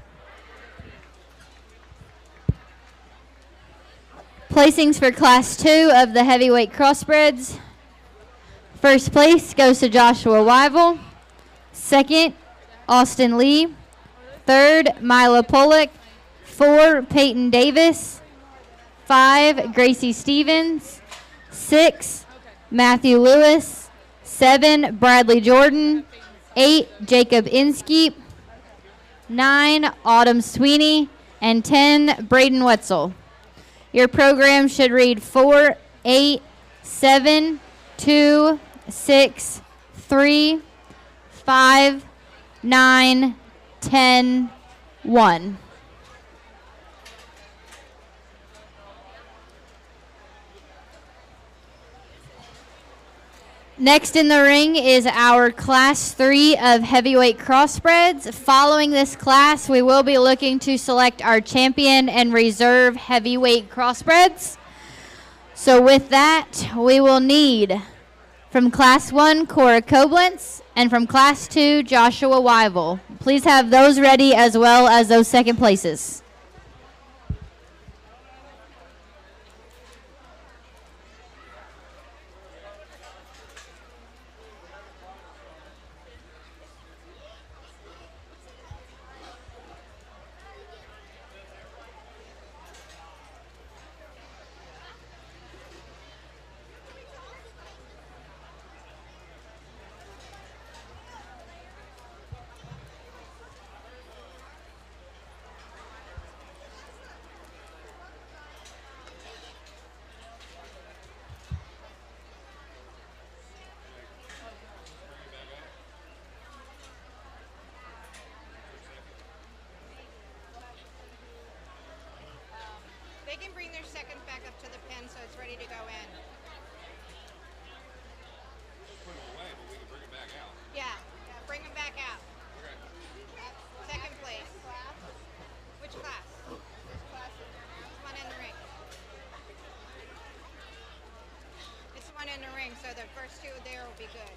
Placings for Class 2 of the heavyweight crossbreds. First place goes to Joshua Wyville. Second, Austin Lee. Third, Mila Pollock. 4, Peyton Davis. 5, Gracie Stevens. 6, Matthew Lewis. 7, Bradley Jordan. 8, Jacob Inskeep. 9, Autumn Sweeney. And 10, Braden Wetzel. Your program should read 4, 8, 7, 2, 6, 3, 5, 9, 10, 1. Next in the ring is our Class 3 of heavyweight crossbreds. Following this class, we will be looking to select our champion and reserve heavyweight crossbreds. So with that, we will need from Class 1, Cora Koblenz, and from Class 2, Joshua Wyville. Please have those ready as well as those second places. They can bring their second back up to the pen so it's ready to go in. Put them away, but we can bring them back out. Yeah, bring them back out. Second place. Which class? One in the ring. It's one in the ring, so the first two there will be good.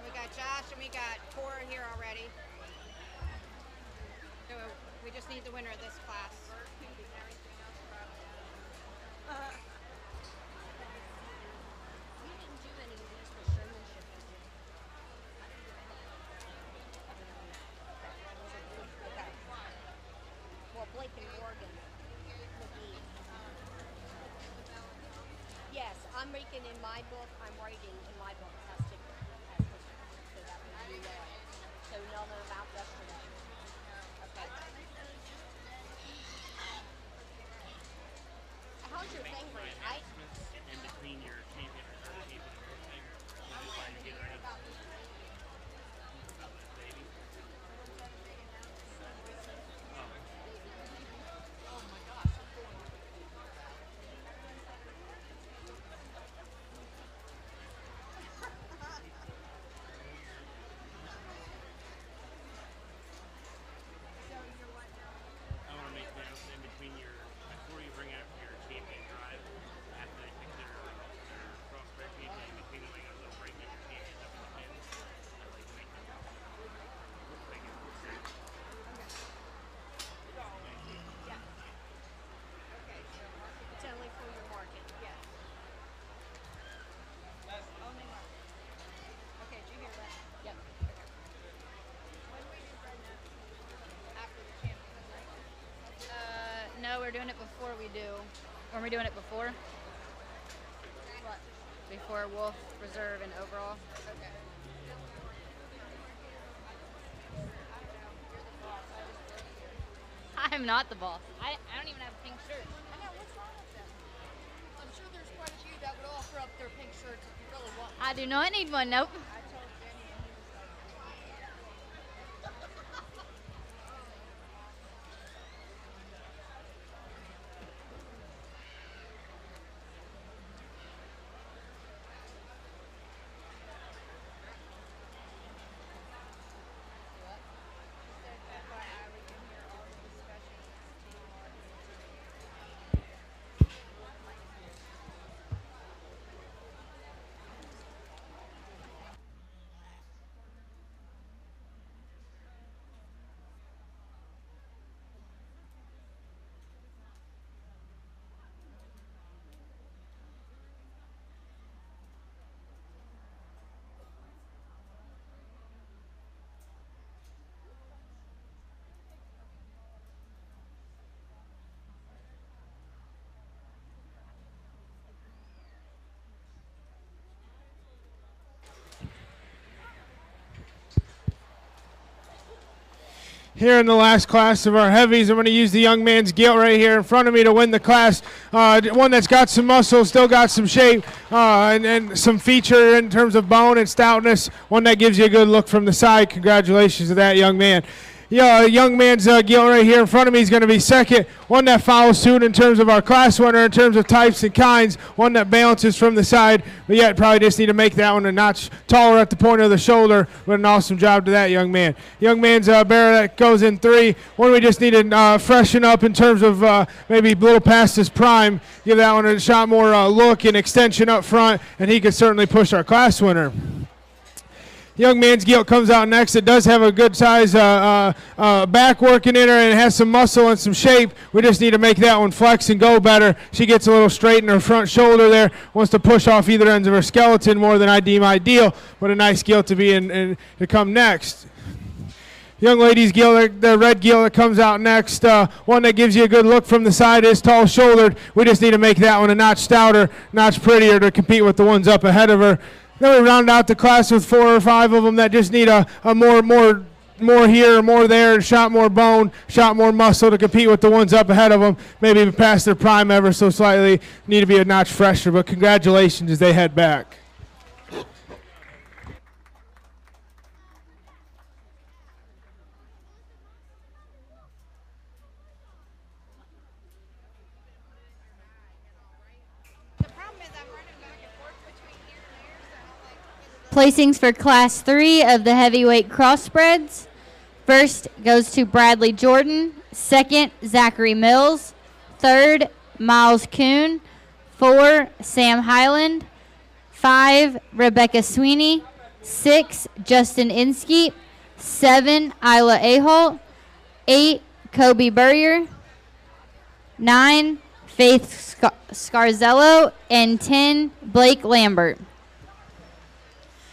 We got Josh and we got Cora here already. So we just need the winner of this class. Well, Blake and Morgan would be. Yes, I'm making in my book. I'm writing in my book has to so that would be so know them about yesterday. Okay. How's your thing, right? In between your champion or third champion and first thing, you just try to get ready. Baby. I want to make this in between your, before you bring out your champion drive, after they pick their crossbred champion, in between like a little break in your champions up in the pins, I like to make them out. Like it looks like. It's only for your market. Yes. Only one. Okay, did you hear that? Yep. After the champion, right? No, we're doing it before we do. Or are we doing it before? What? Before Wolf, Reserve, and Overall. Okay. I'm not the boss. I don't even have a pink shirt. I know, what's wrong with them? I'm sure there's quite a few that would offer up their pink shirts if you really want. I do not need one, nope. I told Jenny and he was like, Here in the last class of our heavies, I'm going to use the young man's gilt right here in front of me to win the class. One that's got some muscle, still got some shape, and some feature in terms of bone and stoutness. One that gives you a good look from the side. Congratulations to that young man. Yeah, young man's gilt right here in front of me is going to be second. One that follows suit in terms of our class winner, in terms of types and kinds. One that balances from the side, but yet probably just need to make that one a notch taller at the point of the shoulder. But an awesome job to that young man. Young man's bear that goes in 3. One we just need to freshen up in terms of maybe a little past his prime. Give that one a shot more look and extension up front, and he could certainly push our class winner. Young man's gilt comes out next. It does have a good size back working in her, and it has some muscle and some shape. We just need to make that one flex and go better. She gets a little straight in her front shoulder there. Wants to push off either ends of her skeleton more than I deem ideal, but a nice gilt to be in to come next. Young lady's gilt, the red gilt that comes out next, one that gives you a good look from the side, is tall-shouldered. We just need to make that one a notch stouter, notch prettier to compete with the ones up ahead of her. Then we round out the class with 4 or 5 of them that just need a more here, more there, shot more bone, shot more muscle to compete with the ones up ahead of them. Maybe past their prime ever so slightly. Need to be a notch fresher, but congratulations as they head back. Placings for Class 3 of the heavyweight crossbreeds. First goes to Bradley Jordan. Second, Zachary Mills. Third, Miles Kuhn. 4, Sam Highland. 5, Rebecca Sweeney. 6, Justin Inskeep. 7, Isla Aholt. 8, Kobe Burrier. 9, Faith Scarzello. And 10, Blake Lambert.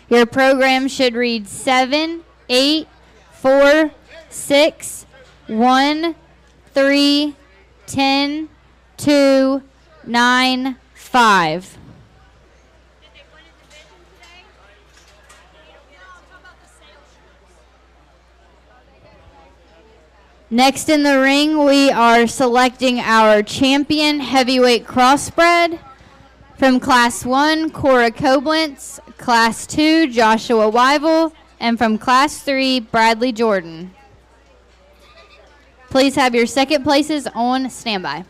Your program should read 7, 8, 4, 6, 1, 3, 10, 2, 9, 5. Next in the ring, we are selecting our champion heavyweight crossbred. From Class 1, Cora Koblenz. Class 2, Joshua Wyville. And from Class 3, Bradley Jordan. Please have your second places on standby.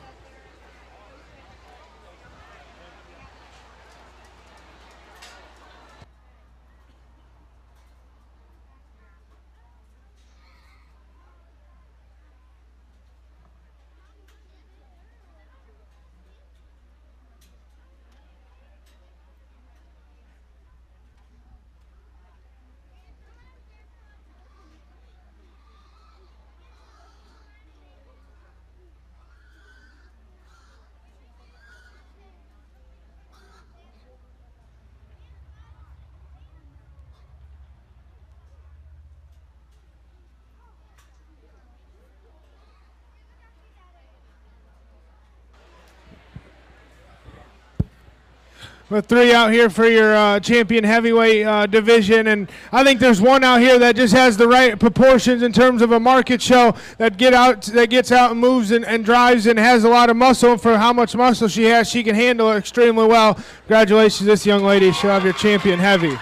with 3 out here for your champion heavyweight division, and I think there's one out here that just has the right proportions in terms of a market show that gets out and moves and drives and has a lot of muscle. For how much muscle she has, she can handle it extremely well. Congratulations, this young lady. She'll have your champion heavy.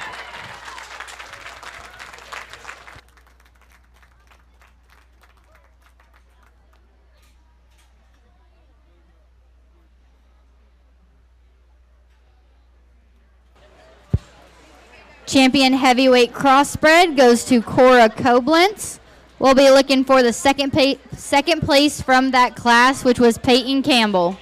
Champion heavyweight crossbred goes to Cora Koblenz. We'll be looking for the second place from that class, which was Peyton Campbell.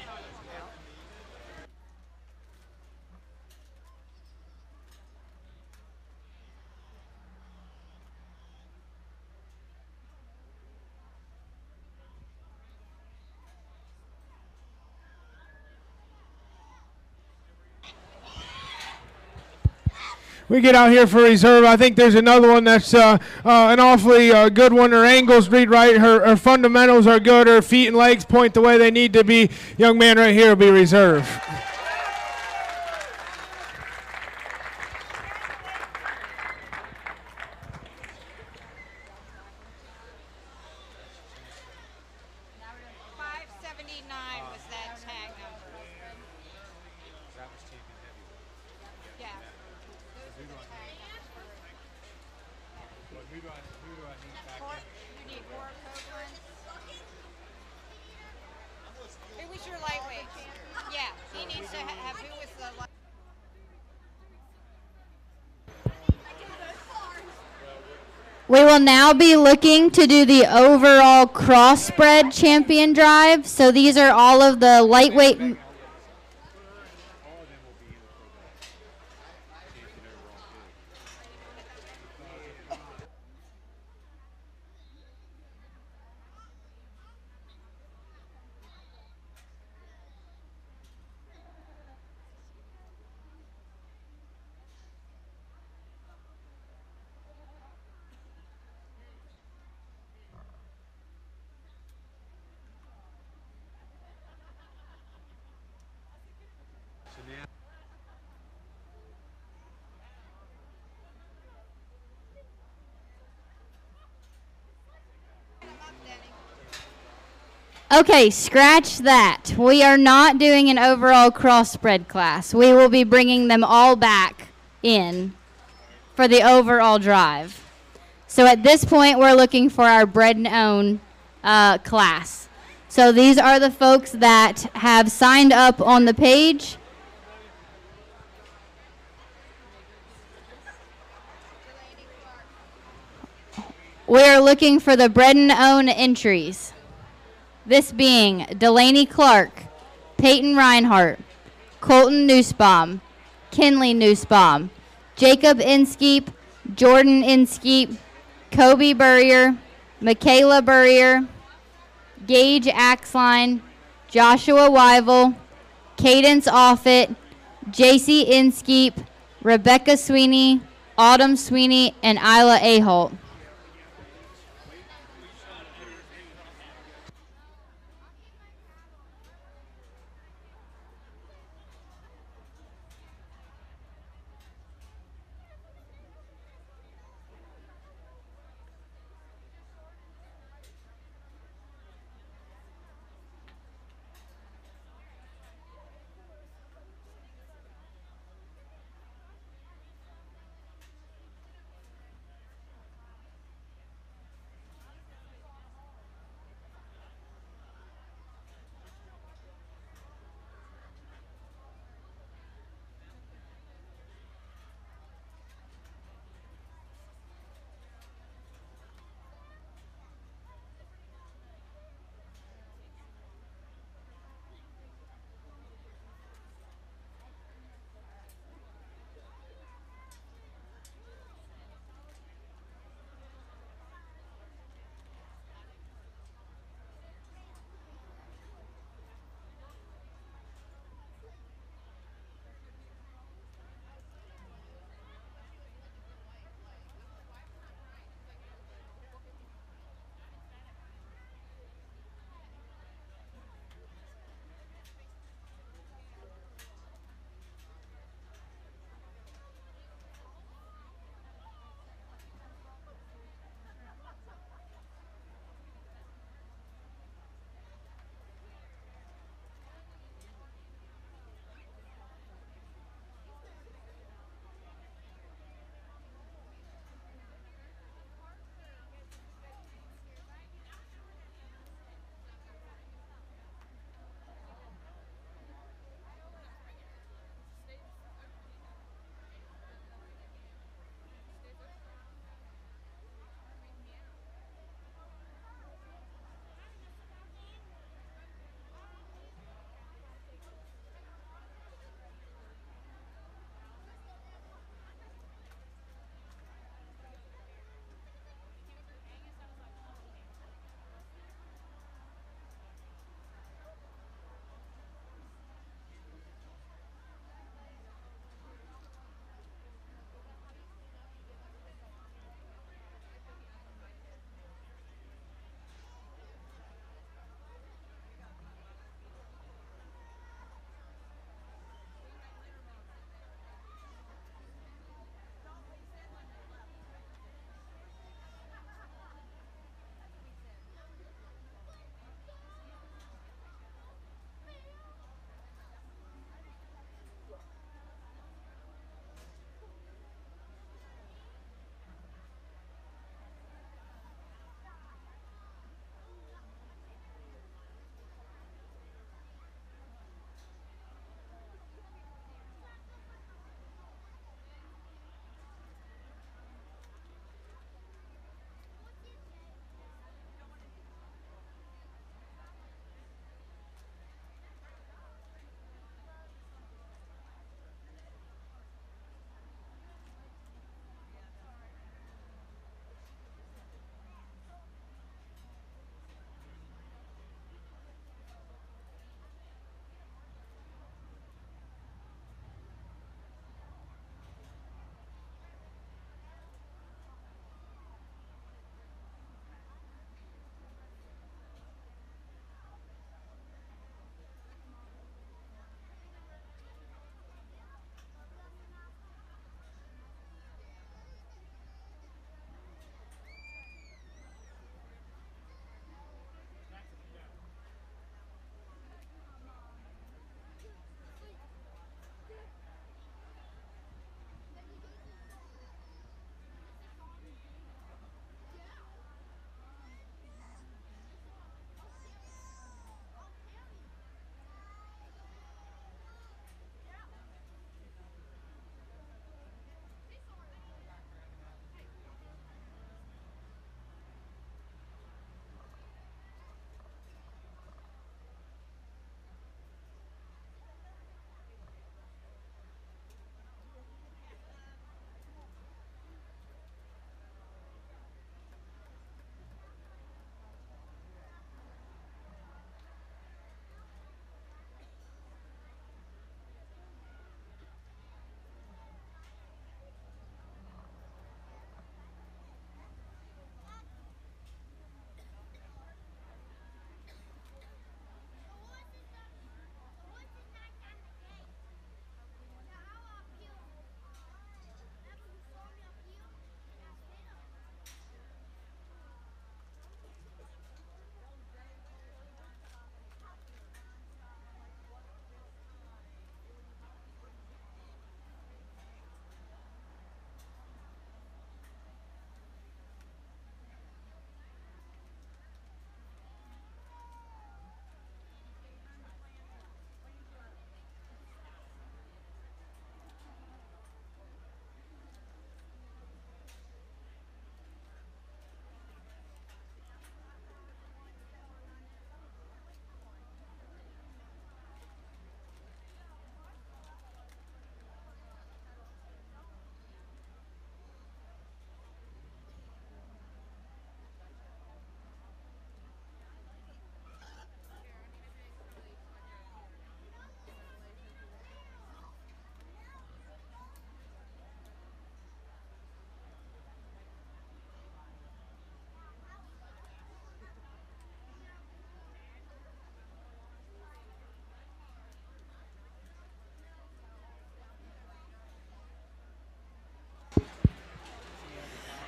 We get out here for reserve. I think there's another one that's an awfully good one. Her angles read right. Her fundamentals are good. Her feet and legs point the way they need to be. Young man right here will be reserve. We will now be looking to do the overall crossbred champion drive. So these are all of the lightweight. Okay, scratch that. We are not doing an overall crossbred class. We will be bringing them all back in for the overall drive. So at this point, we're looking for our bred and own class. So these are the folks that have signed up on the page. We are looking for the bred and own entries. This being Delaney Clark, Peyton Reinhardt, Colton Nussbaum, Kinley Nussbaum, Jacob Inskeep, Jordan Inskeep, Kobe Burrier, Michaela Burrier, Gage Axline, Joshua Wyville, Cadence Offit, JC Inskeep, Rebecca Sweeney, Autumn Sweeney, and Isla Aholt.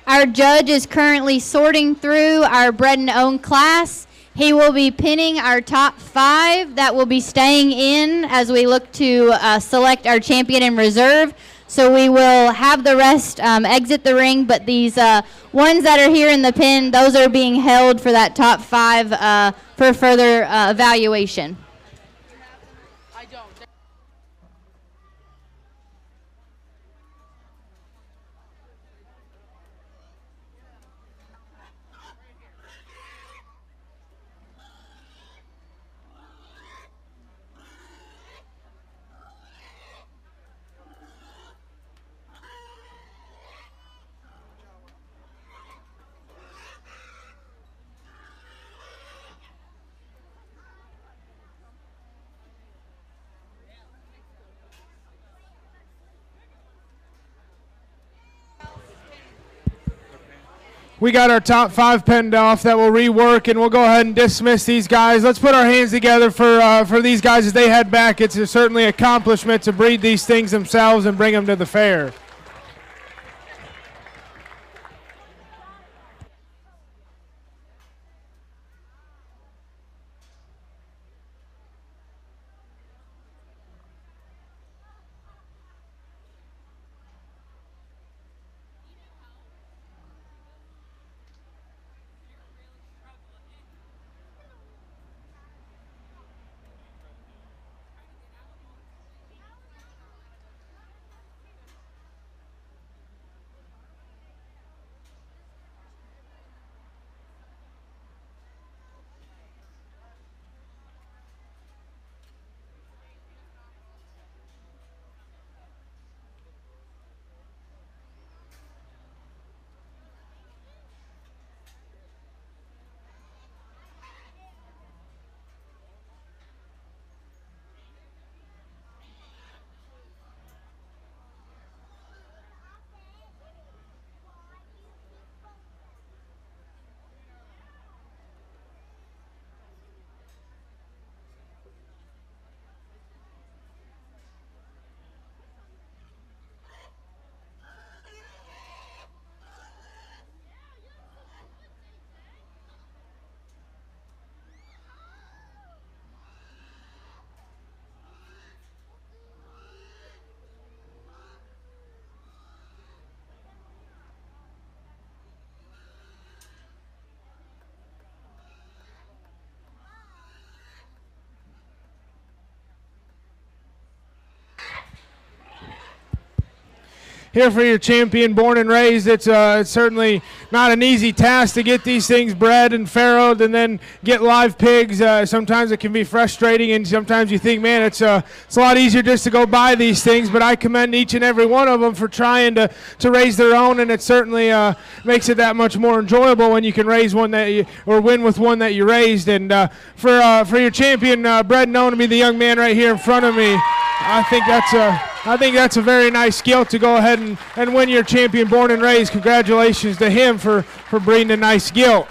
Our judge is currently sorting through our bred and owned class. He will be pinning our top 5 that will be staying in as we look to select our champion in reserve. So we will have the rest exit the ring, but these ones that are here in the pin, those are being held for that top 5 for further evaluation. We got our top 5 penned off that will rework, and we'll go ahead and dismiss these guys. Let's put our hands together for these guys as they head back. It's certainly an accomplishment to breed these things themselves and bring them to the fair. Here for your champion, born and raised. It's certainly not an easy task to get these things bred and farrowed and then get live pigs. Sometimes it can be frustrating, and sometimes you think, man, it's a lot easier just to go buy these things. But I commend each and every one of them for trying to raise their own, and it certainly makes it that much more enjoyable when you can raise one or win with one that you raised. And for your champion, bred and known to be the young man right here in front of me, I think that's a very nice skill to go ahead and win your champion born and raised. Congratulations to him for breeding a nice skill.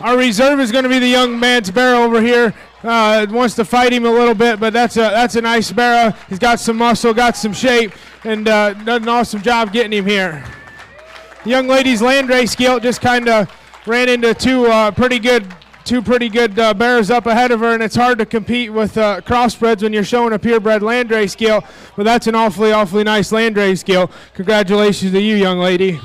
Our reserve is going to be the young man's barrow over here. Wants to fight him a little bit, but that's a nice barrow. He's got some muscle, got some shape, and done an awesome job getting him here. The young lady's landrace skill just kind of ran into two pretty good bears up ahead of her, and it's hard to compete with crossbreds when you're showing a purebred landrace skill, but that's an awfully nice landrace skill. Congratulations to you, young lady.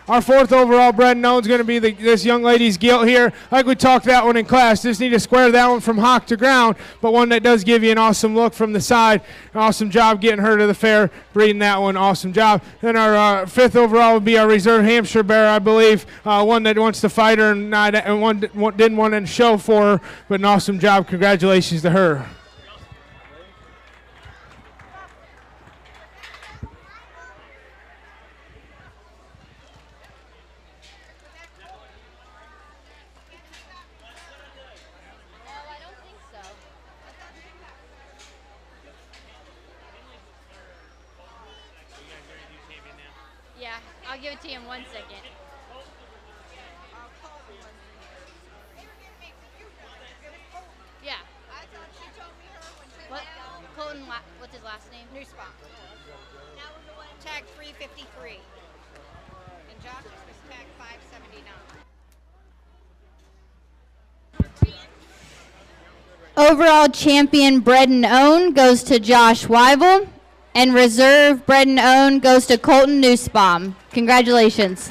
Our 4th overall bred and known is going to be this young lady's gilt here. Like we talked that one in class, just need to square that one from hock to ground, but one that does give you an awesome look from the side. Awesome job getting her to the fair, breeding that one. Awesome job. Then our 5th overall would be our reserve Hampshire bear, I believe. One that wants to fight her and one didn't want to show for her, but an awesome job. Congratulations to her. Yeah, I'll give it to you in 1 second. Yeah. What? Colton, what's his last name? New spot. Now we're going tag 353. And Josh's was tag 579. Overall champion bred and owned goes to Josh Weibel, and reserve bred and owned goes to Colton Nussbaum. Congratulations.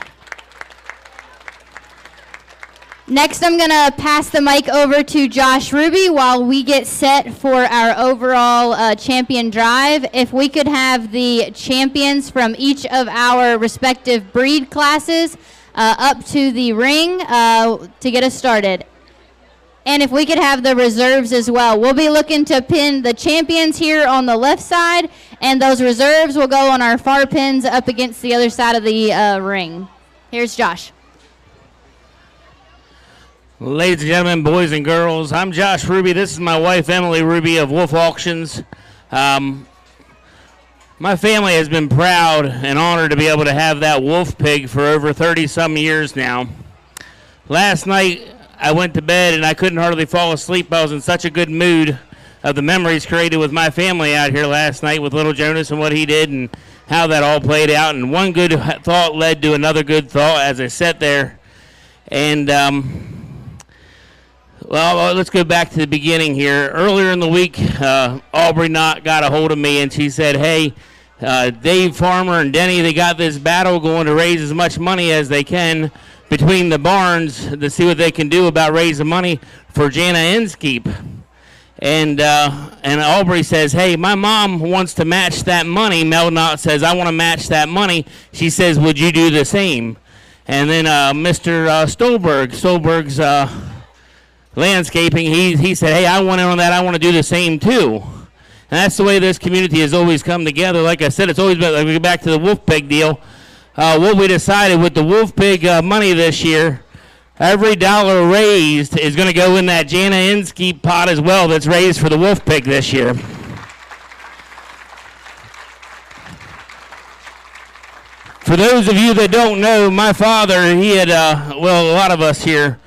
Next, I'm going to pass the mic over to Josh Ruby while we get set for our overall champion drive. If we could have the champions from each of our respective breed classes up to the ring to get us started. And if we could have the reserves as well. We'll be looking to pin the champions here on the left side, and those reserves will go on our far pins up against the other side of the ring. Here's Josh. Ladies and gentlemen, boys and girls, I'm Josh Ruby. This is my wife, Emily Ruby of Wolf Auctions. My family has been proud and honored to be able to have that wolf pig for over 30-some years now. Last night, I went to bed and I couldn't hardly fall asleep. I was in such a good mood of the memories created with my family out here last night with little Jonas and what he did and how that all played out. And one good thought led to another good thought as I sat there. And, well, let's go back to the beginning here. Earlier in the week, Aubrey Knott got a hold of me and she said, hey, Dave Farmer and Denny, they got this battle going to raise as much money as they can between the barns to see what they can do about raising money for Jana Inskeep. And Aubrey says, hey, my mom wants to match that money. Mel Knott says, I want to match that money. She says, would you do the same? And then Mr. Stolberg's landscaping, he said, hey, I want in on that. I want to do the same too. And that's the way this community has always come together. Like I said, it's always been, like, we go back to the wolf pig deal. What we decided with the wolf pig money this year, every dollar raised is going to go in that Jana Inskeep pot as well that's raised for the wolf pig this year. For those of you that don't know, my father, he had, well, a lot of us here,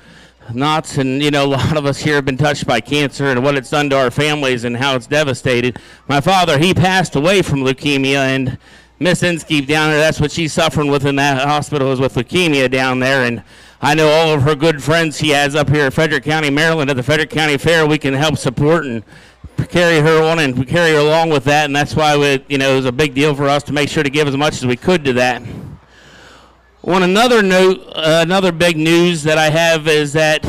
Knots, and a lot of us here have been touched by cancer and what it's done to our families and how it's devastated. My father, he passed away from leukemia, and Miss Inskeep down there, that's what she's suffering with in that hospital, is with leukemia down there. And I know all of her good friends she has up here in Frederick County, Maryland, at the Frederick County Fair. We can help support and carry her on and carry her along with that, and that's why it was a big deal for us to make sure to give as much as we could to that. On another note, another big news that I have is that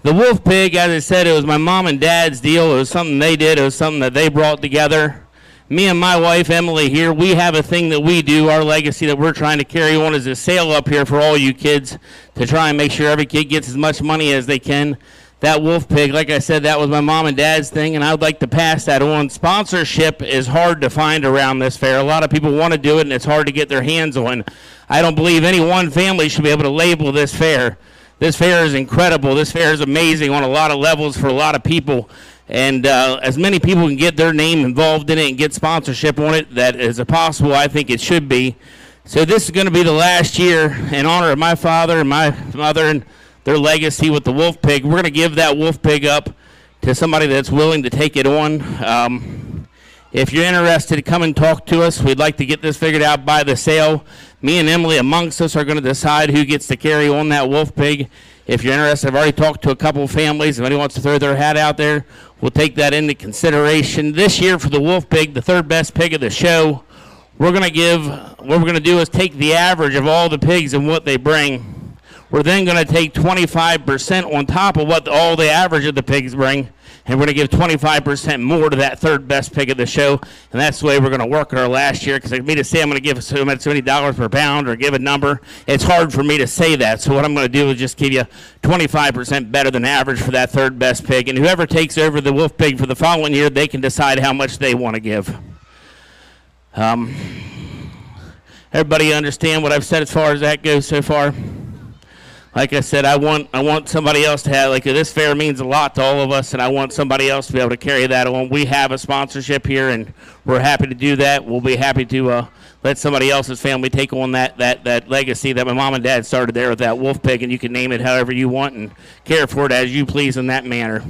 the wolf pig, as I said, it was my mom and dad's deal. It was something they did. It was something that they brought together. Me and my wife, Emily, here, we have a thing that we do. Our legacy that we're trying to carry on is a sale up here for all you kids to try and make sure every kid gets as much money as they can. That wolf pig, like I said, that was my mom and dad's thing, and I would like to pass that on. Sponsorship is hard to find around this fair. A lot of people want to do it, and it's hard to get their hands on. I don't believe any one family should be able to label this fair. This fair is incredible. This fair is amazing on a lot of levels for a lot of people. And as many people can get their name involved in it and get sponsorship on it, that is possible. I think it should be. So this is going to be the last year in honor of my father and my mother and their legacy with the wolf pig. We're going to give that wolf pig up to somebody that's willing to take it on. If you're interested, come and talk to us. We'd like to get this figured out by the sale. Me and Emily amongst us are going to decide who gets to carry on that wolf pig. If you're interested, I've already talked to a couple of families. If anyone wants to throw their hat out there, we'll take that into consideration. This year for the wolf pig, the third best pig of the show, what we're going to do is take the average of all the pigs and what they bring. We're then going to take 25% on top of what all the average of the pigs bring, and we're going to give 25% more to that third best pig of the show. And that's the way we're going to work our last year, because for me to say I'm going to give so many dollars per pound or give a number, it's hard for me to say that. So what I'm going to do is just give you 25% better than average for that third best pig. And whoever takes over the wolf pig for the following year, they can decide how much they want to give. Everybody understand what I've said as far as that goes so far? Like I said, I want somebody else to have, like, this fair means a lot to all of us, and I want somebody else to be able to carry that on. We have a sponsorship here, and we're happy to do that. We'll be happy to let somebody else's family take on that legacy that my mom and dad started there with that wolf pig, and you can name it however you want and care for it as you please in that manner.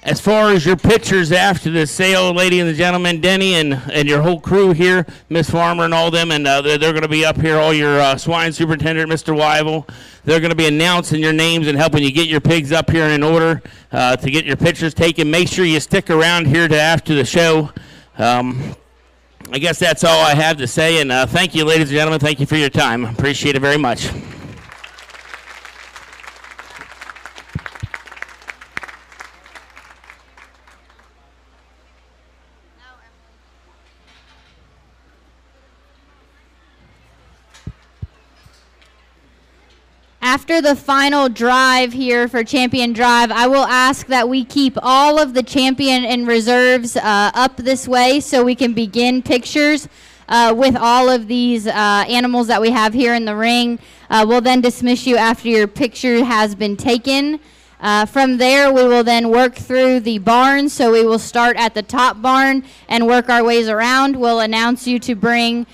As far as your pictures after the sale, ladies and gentlemen, Denny and your whole crew here, Miss Farmer and all them, and they're going to be up here, all your swine superintendent, Mr. Wyville. They're going to be announcing your names and helping you get your pigs up here in order to get your pictures taken. Make sure you stick around here to after the show. I guess that's all I have to say, and thank you, ladies and gentlemen. Thank you for your time. Appreciate it very much. After the final drive here for Champion Drive, I will ask that we keep all of the champion and reserves up this way so we can begin pictures with all of these animals that we have here in the ring. We'll then dismiss you after your picture has been taken. From there, we will then work through the barn. So we will start at the top barn and work our ways around. We'll announce you to bring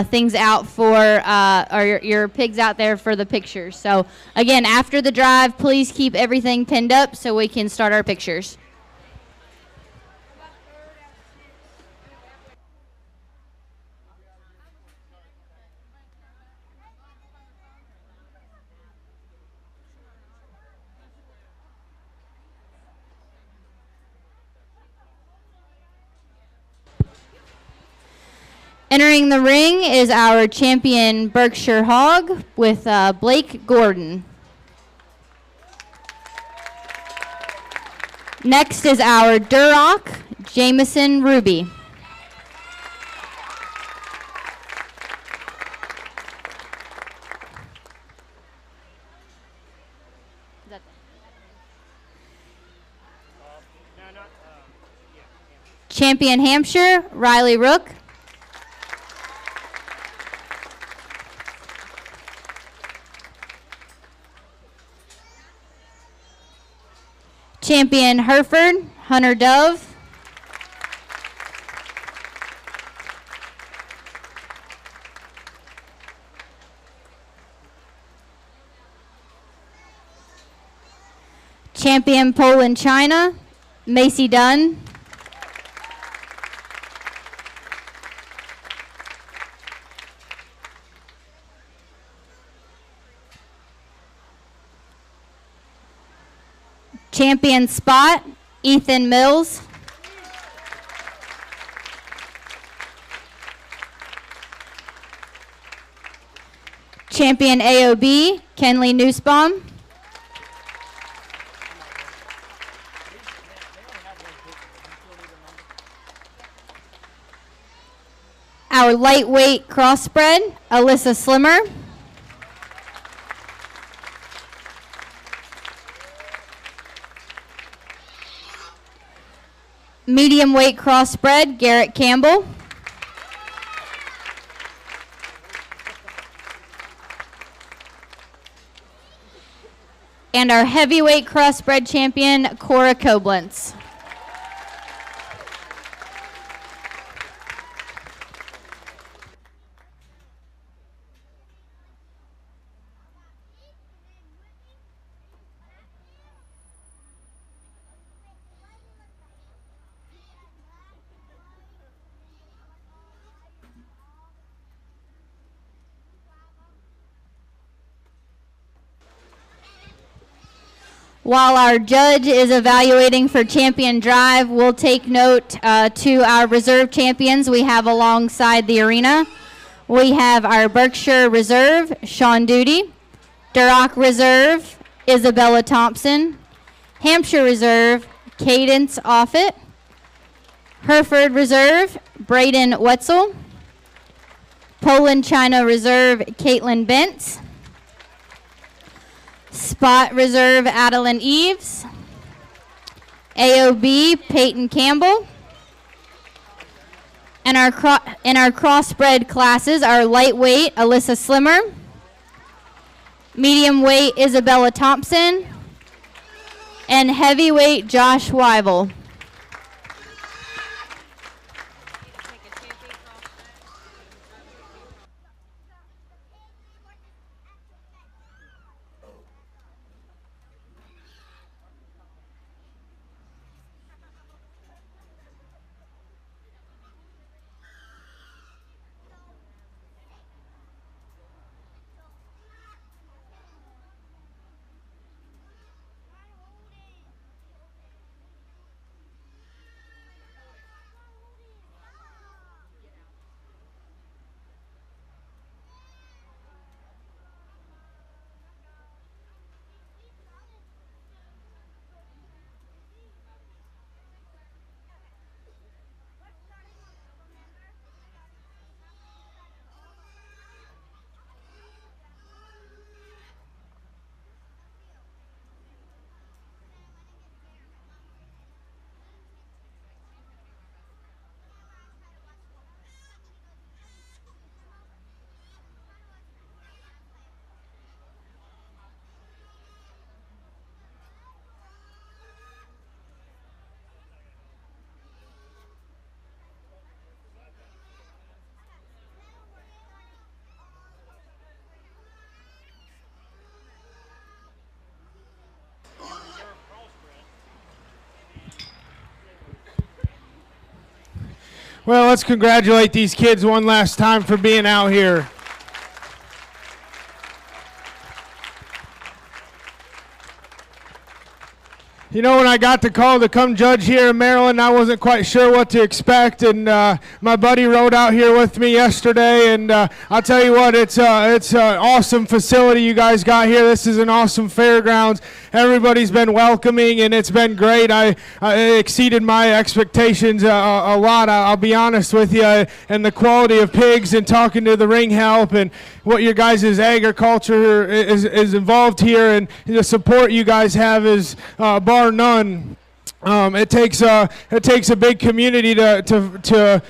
things out for or your pigs out there for the pictures. So again, after the drive, please keep everything pinned up so we can start our pictures. Entering the ring is our champion Berkshire Hog with Blake Gordon. Next is our Duroc Jameson Ruby. Champion Hampshire Riley Rook. Champion Hereford, Hunter Dove. Champion Poland China, Macy Dunn. Champion Spot, Ethan Mills. Champion AOB, Kenley Nussbaum. Our lightweight crossbred, Alyssa Slimmer. Medium weight crossbred, Garrett Campbell. And our heavyweight crossbred champion, Cora Koblenz. While our judge is evaluating for Champion Drive, we'll take note to our reserve champions we have alongside the arena. We have our Berkshire Reserve, Sean Duty. Duroc Reserve, Isabella Thompson. Hampshire Reserve, Cadence Offit. Hereford Reserve, Braden Wetzel. Poland China Reserve, Caitlin Bentz. Spot Reserve, Adeline Eves. AOB, Peyton Campbell. And our crossbred classes are lightweight, Alyssa Slimmer. Medium weight, Isabella Thompson. And heavyweight, Josh Wyville. Well, let's congratulate these kids one last time for being out here. You know, when I got the call to come judge here in Maryland, I wasn't quite sure what to expect, and my buddy rode out here with me yesterday, and I'll tell you what, it's an awesome facility you guys got here. This is an awesome fairgrounds. Everybody's been welcoming, and it's been great. I exceeded my expectations a lot, I'll be honest with you, and the quality of pigs and talking to the ring help and what your guys' agriculture is involved here, and the support you guys have is bar none. It takes a big community to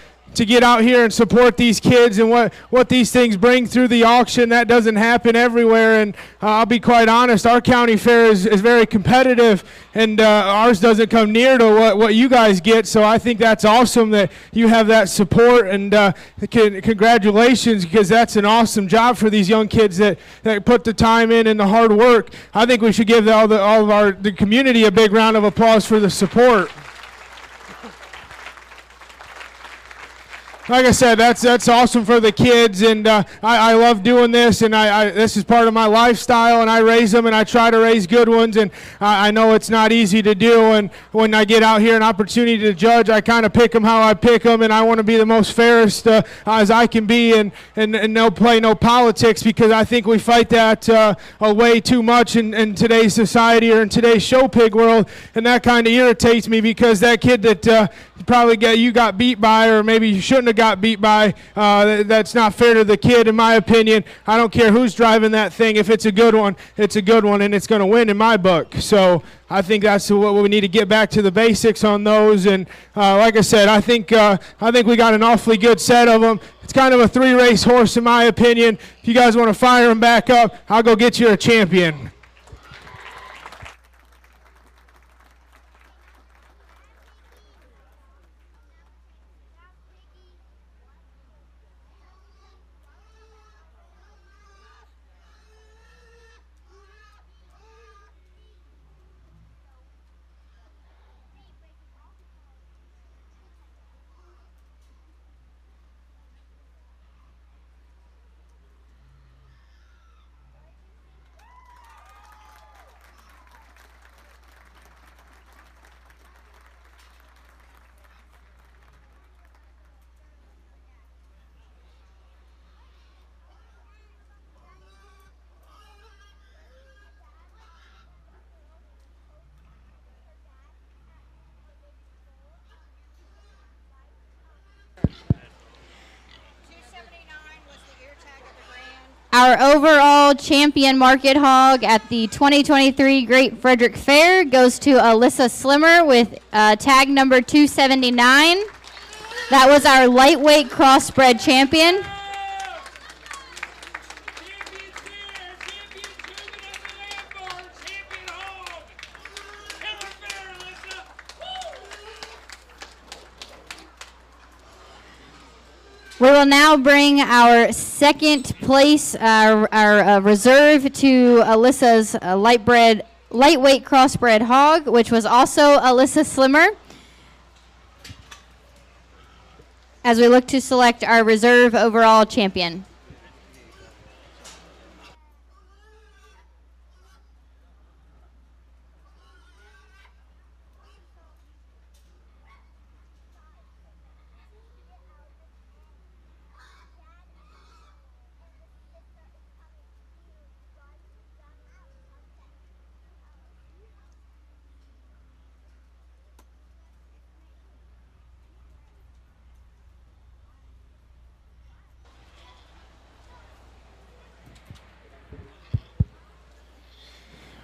get out here and support these kids, and what these things bring through the auction. That doesn't happen everywhere, and I'll be quite honest, our county fair is very competitive, and ours doesn't come near to what you guys get, so I think that's awesome that you have that support, and congratulations, because that's an awesome job for these young kids that put the time in and the hard work. I think we should give all of the community a big round of applause for the support. Like I said, that's awesome for the kids, and I love doing this, and this is part of my lifestyle, and I raise them, and I try to raise good ones, and I know it's not easy to do, and when I get out here an opportunity to judge, I kind of pick them how I pick them, and I want to be the most fairest as I can be, and no play, no politics, because I think we fight that way too much in today's society or in today's show pig world, and that kind of irritates me, because that kid that probably you got beat by, or maybe you shouldn't have got beat by, that's not fair to the kid, in my opinion. I don't care who's driving that thing. If it's a good one, it's a good one, and it's going to win in my book. So I think that's what we need to get back to the basics on those. And like I said, I think we got an awfully good set of them. It's kind of a 3-race horse, in my opinion. If you guys want to fire them back up, I'll go get you a champion. Our overall champion market hog at the 2023 Great Frederick Fair goes to Alyssa Slimmer with tag number 279. That was our lightweight crossbred champion. We will now bring our second place, our reserve, to Alyssa's lightweight crossbred hog, which was also Alyssa Slimmer, as we look to select our reserve overall champion.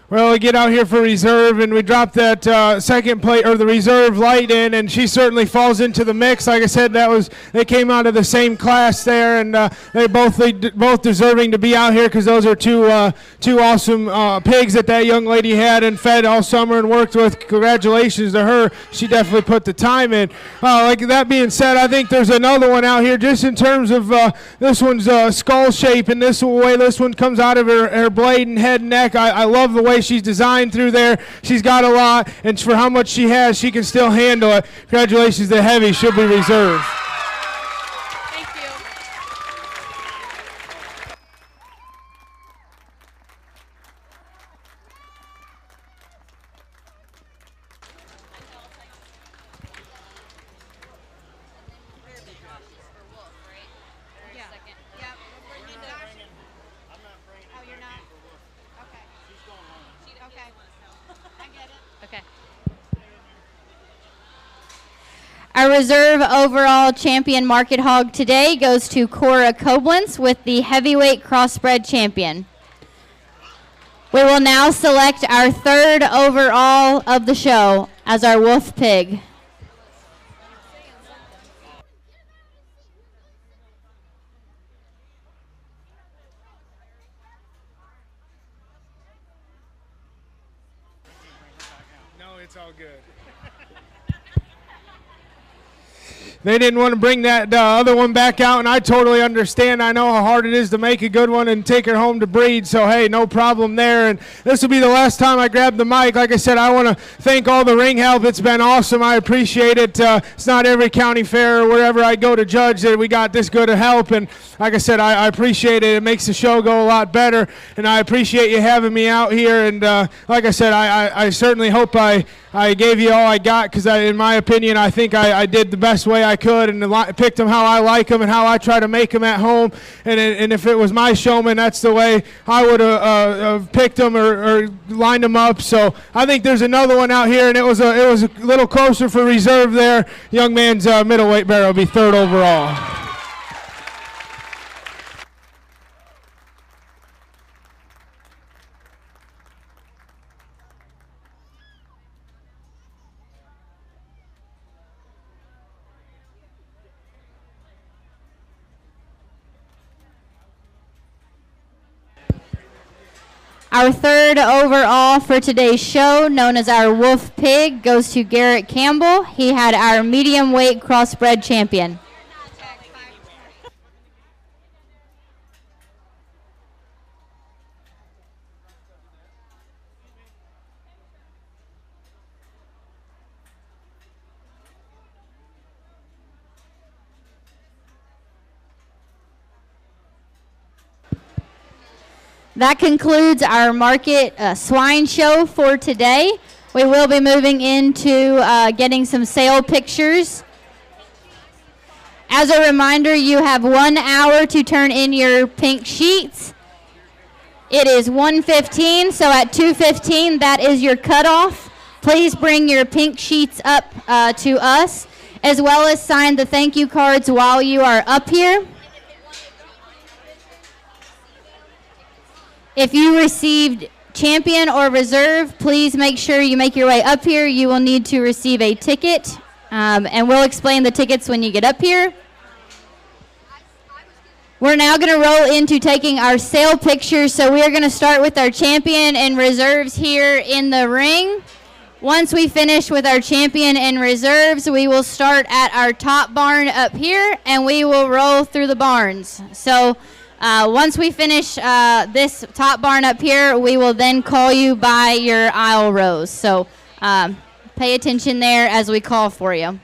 Well, we get out here for reserve, and we drop that second plate, or the reserve light in, and she certainly falls into the mix. Like I said, they came out of the same class there, and they're both deserving to be out here, because those are two awesome pigs that young lady had and fed all summer and worked with. Congratulations to her. She definitely put the time in. Like that being said, I think there's another one out here, just in terms of this one's skull shape, and the way this one comes out of her blade and head and neck. I love the way she's designed through there. She's got a lot, and for how much she has, she can still handle it. Congratulations to Heavy. She'll be reserved. reserve overall champion market hog today goes to Cora Koblenz with the heavyweight crossbred champion. We will now select our third overall of the show as our wolf pig. No, it's all good. They didn't want to bring that other one back out, and I totally understand. I know how hard it is to make a good one and take her home to breed, so hey, no problem there. And this will be the last time I grab the mic. Like I said, I want to thank all the ring help. It's been awesome. I appreciate it. It's not every county fair or wherever I go to judge that we got this good of help, and like I said, I appreciate it. It makes the show go a lot better, and I appreciate you having me out here. And like I said, I certainly hope I gave you all I got, because in my opinion, I think I did the best way I could and picked them how I like them and how I try to make them at home. And if it was my showman, that's the way I would have picked them or lined them up. So I think there's another one out here, and it was a little closer for reserve there. Young man's middleweight bear will be third overall. Our third overall for today's show, known as our Wolf Pig, goes to Garrett Campbell. He had our medium weight crossbred champion. That concludes our market swine show for today. We will be moving into getting some sale pictures. As a reminder, you have 1 hour to turn in your pink sheets. It is 1:15, so at 2:15, that is your cutoff. Please bring your pink sheets up to us, as well as sign the thank you cards while you are up here. If you received champion or reserve, please make sure you make your way up here. You will need to receive a ticket, and we'll explain the tickets when you get up here. We're now going to roll into taking our sale pictures, so we are going to start with our champion and reserves here in the ring. Once we finish with our champion and reserves, we will start at our top barn up here, and we will roll through the barns. So once we finish this top barn up here, we will then call you by your aisle rows. So pay attention there as we call for you.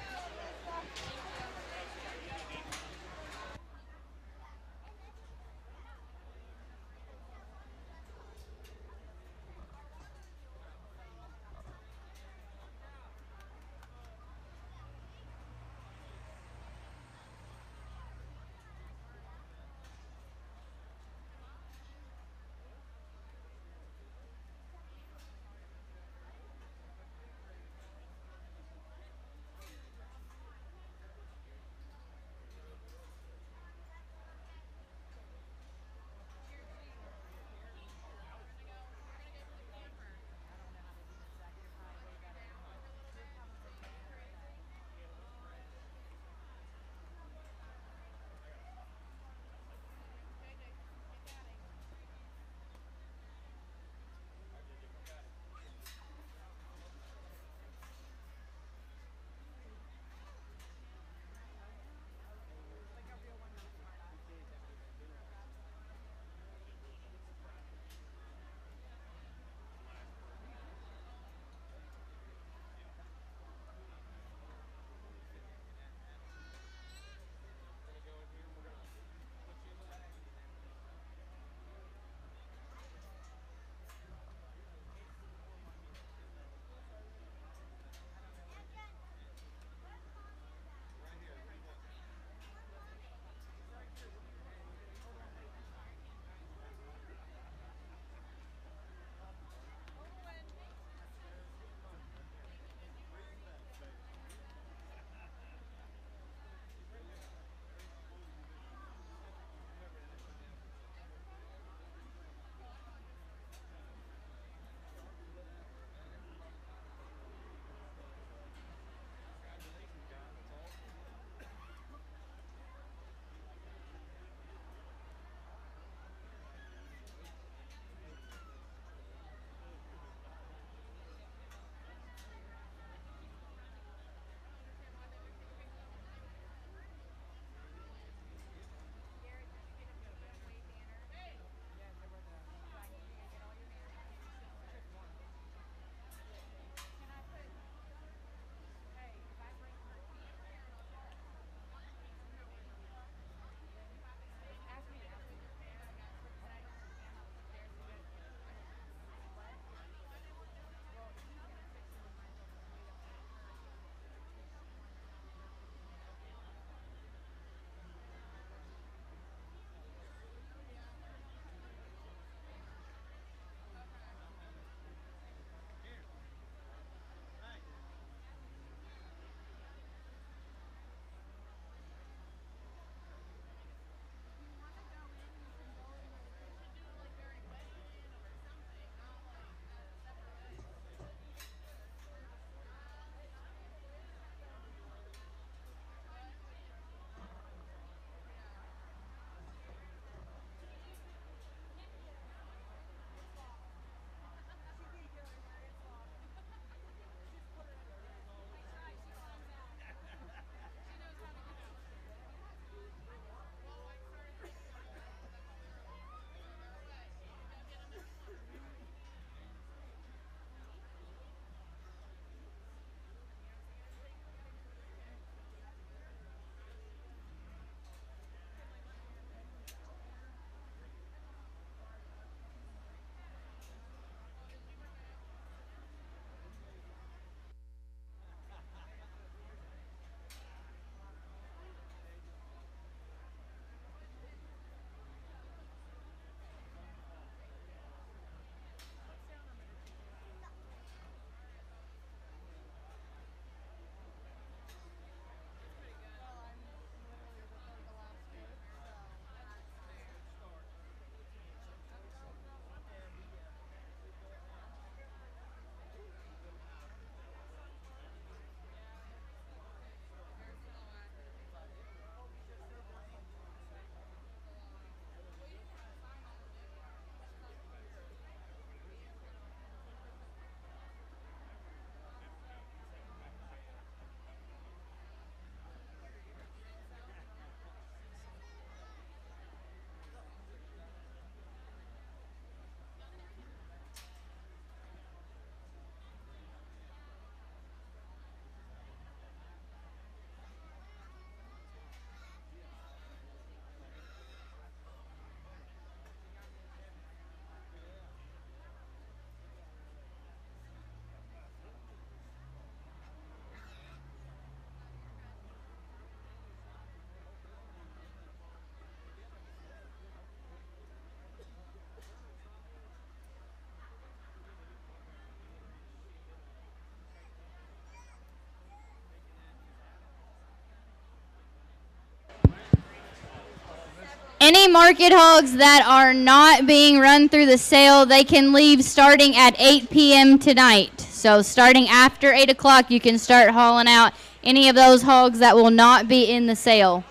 Any market hogs that are not being run through the sale, they can leave starting at 8 p.m. tonight. So starting after 8 o'clock, you can start hauling out any of those hogs that will not be in the sale.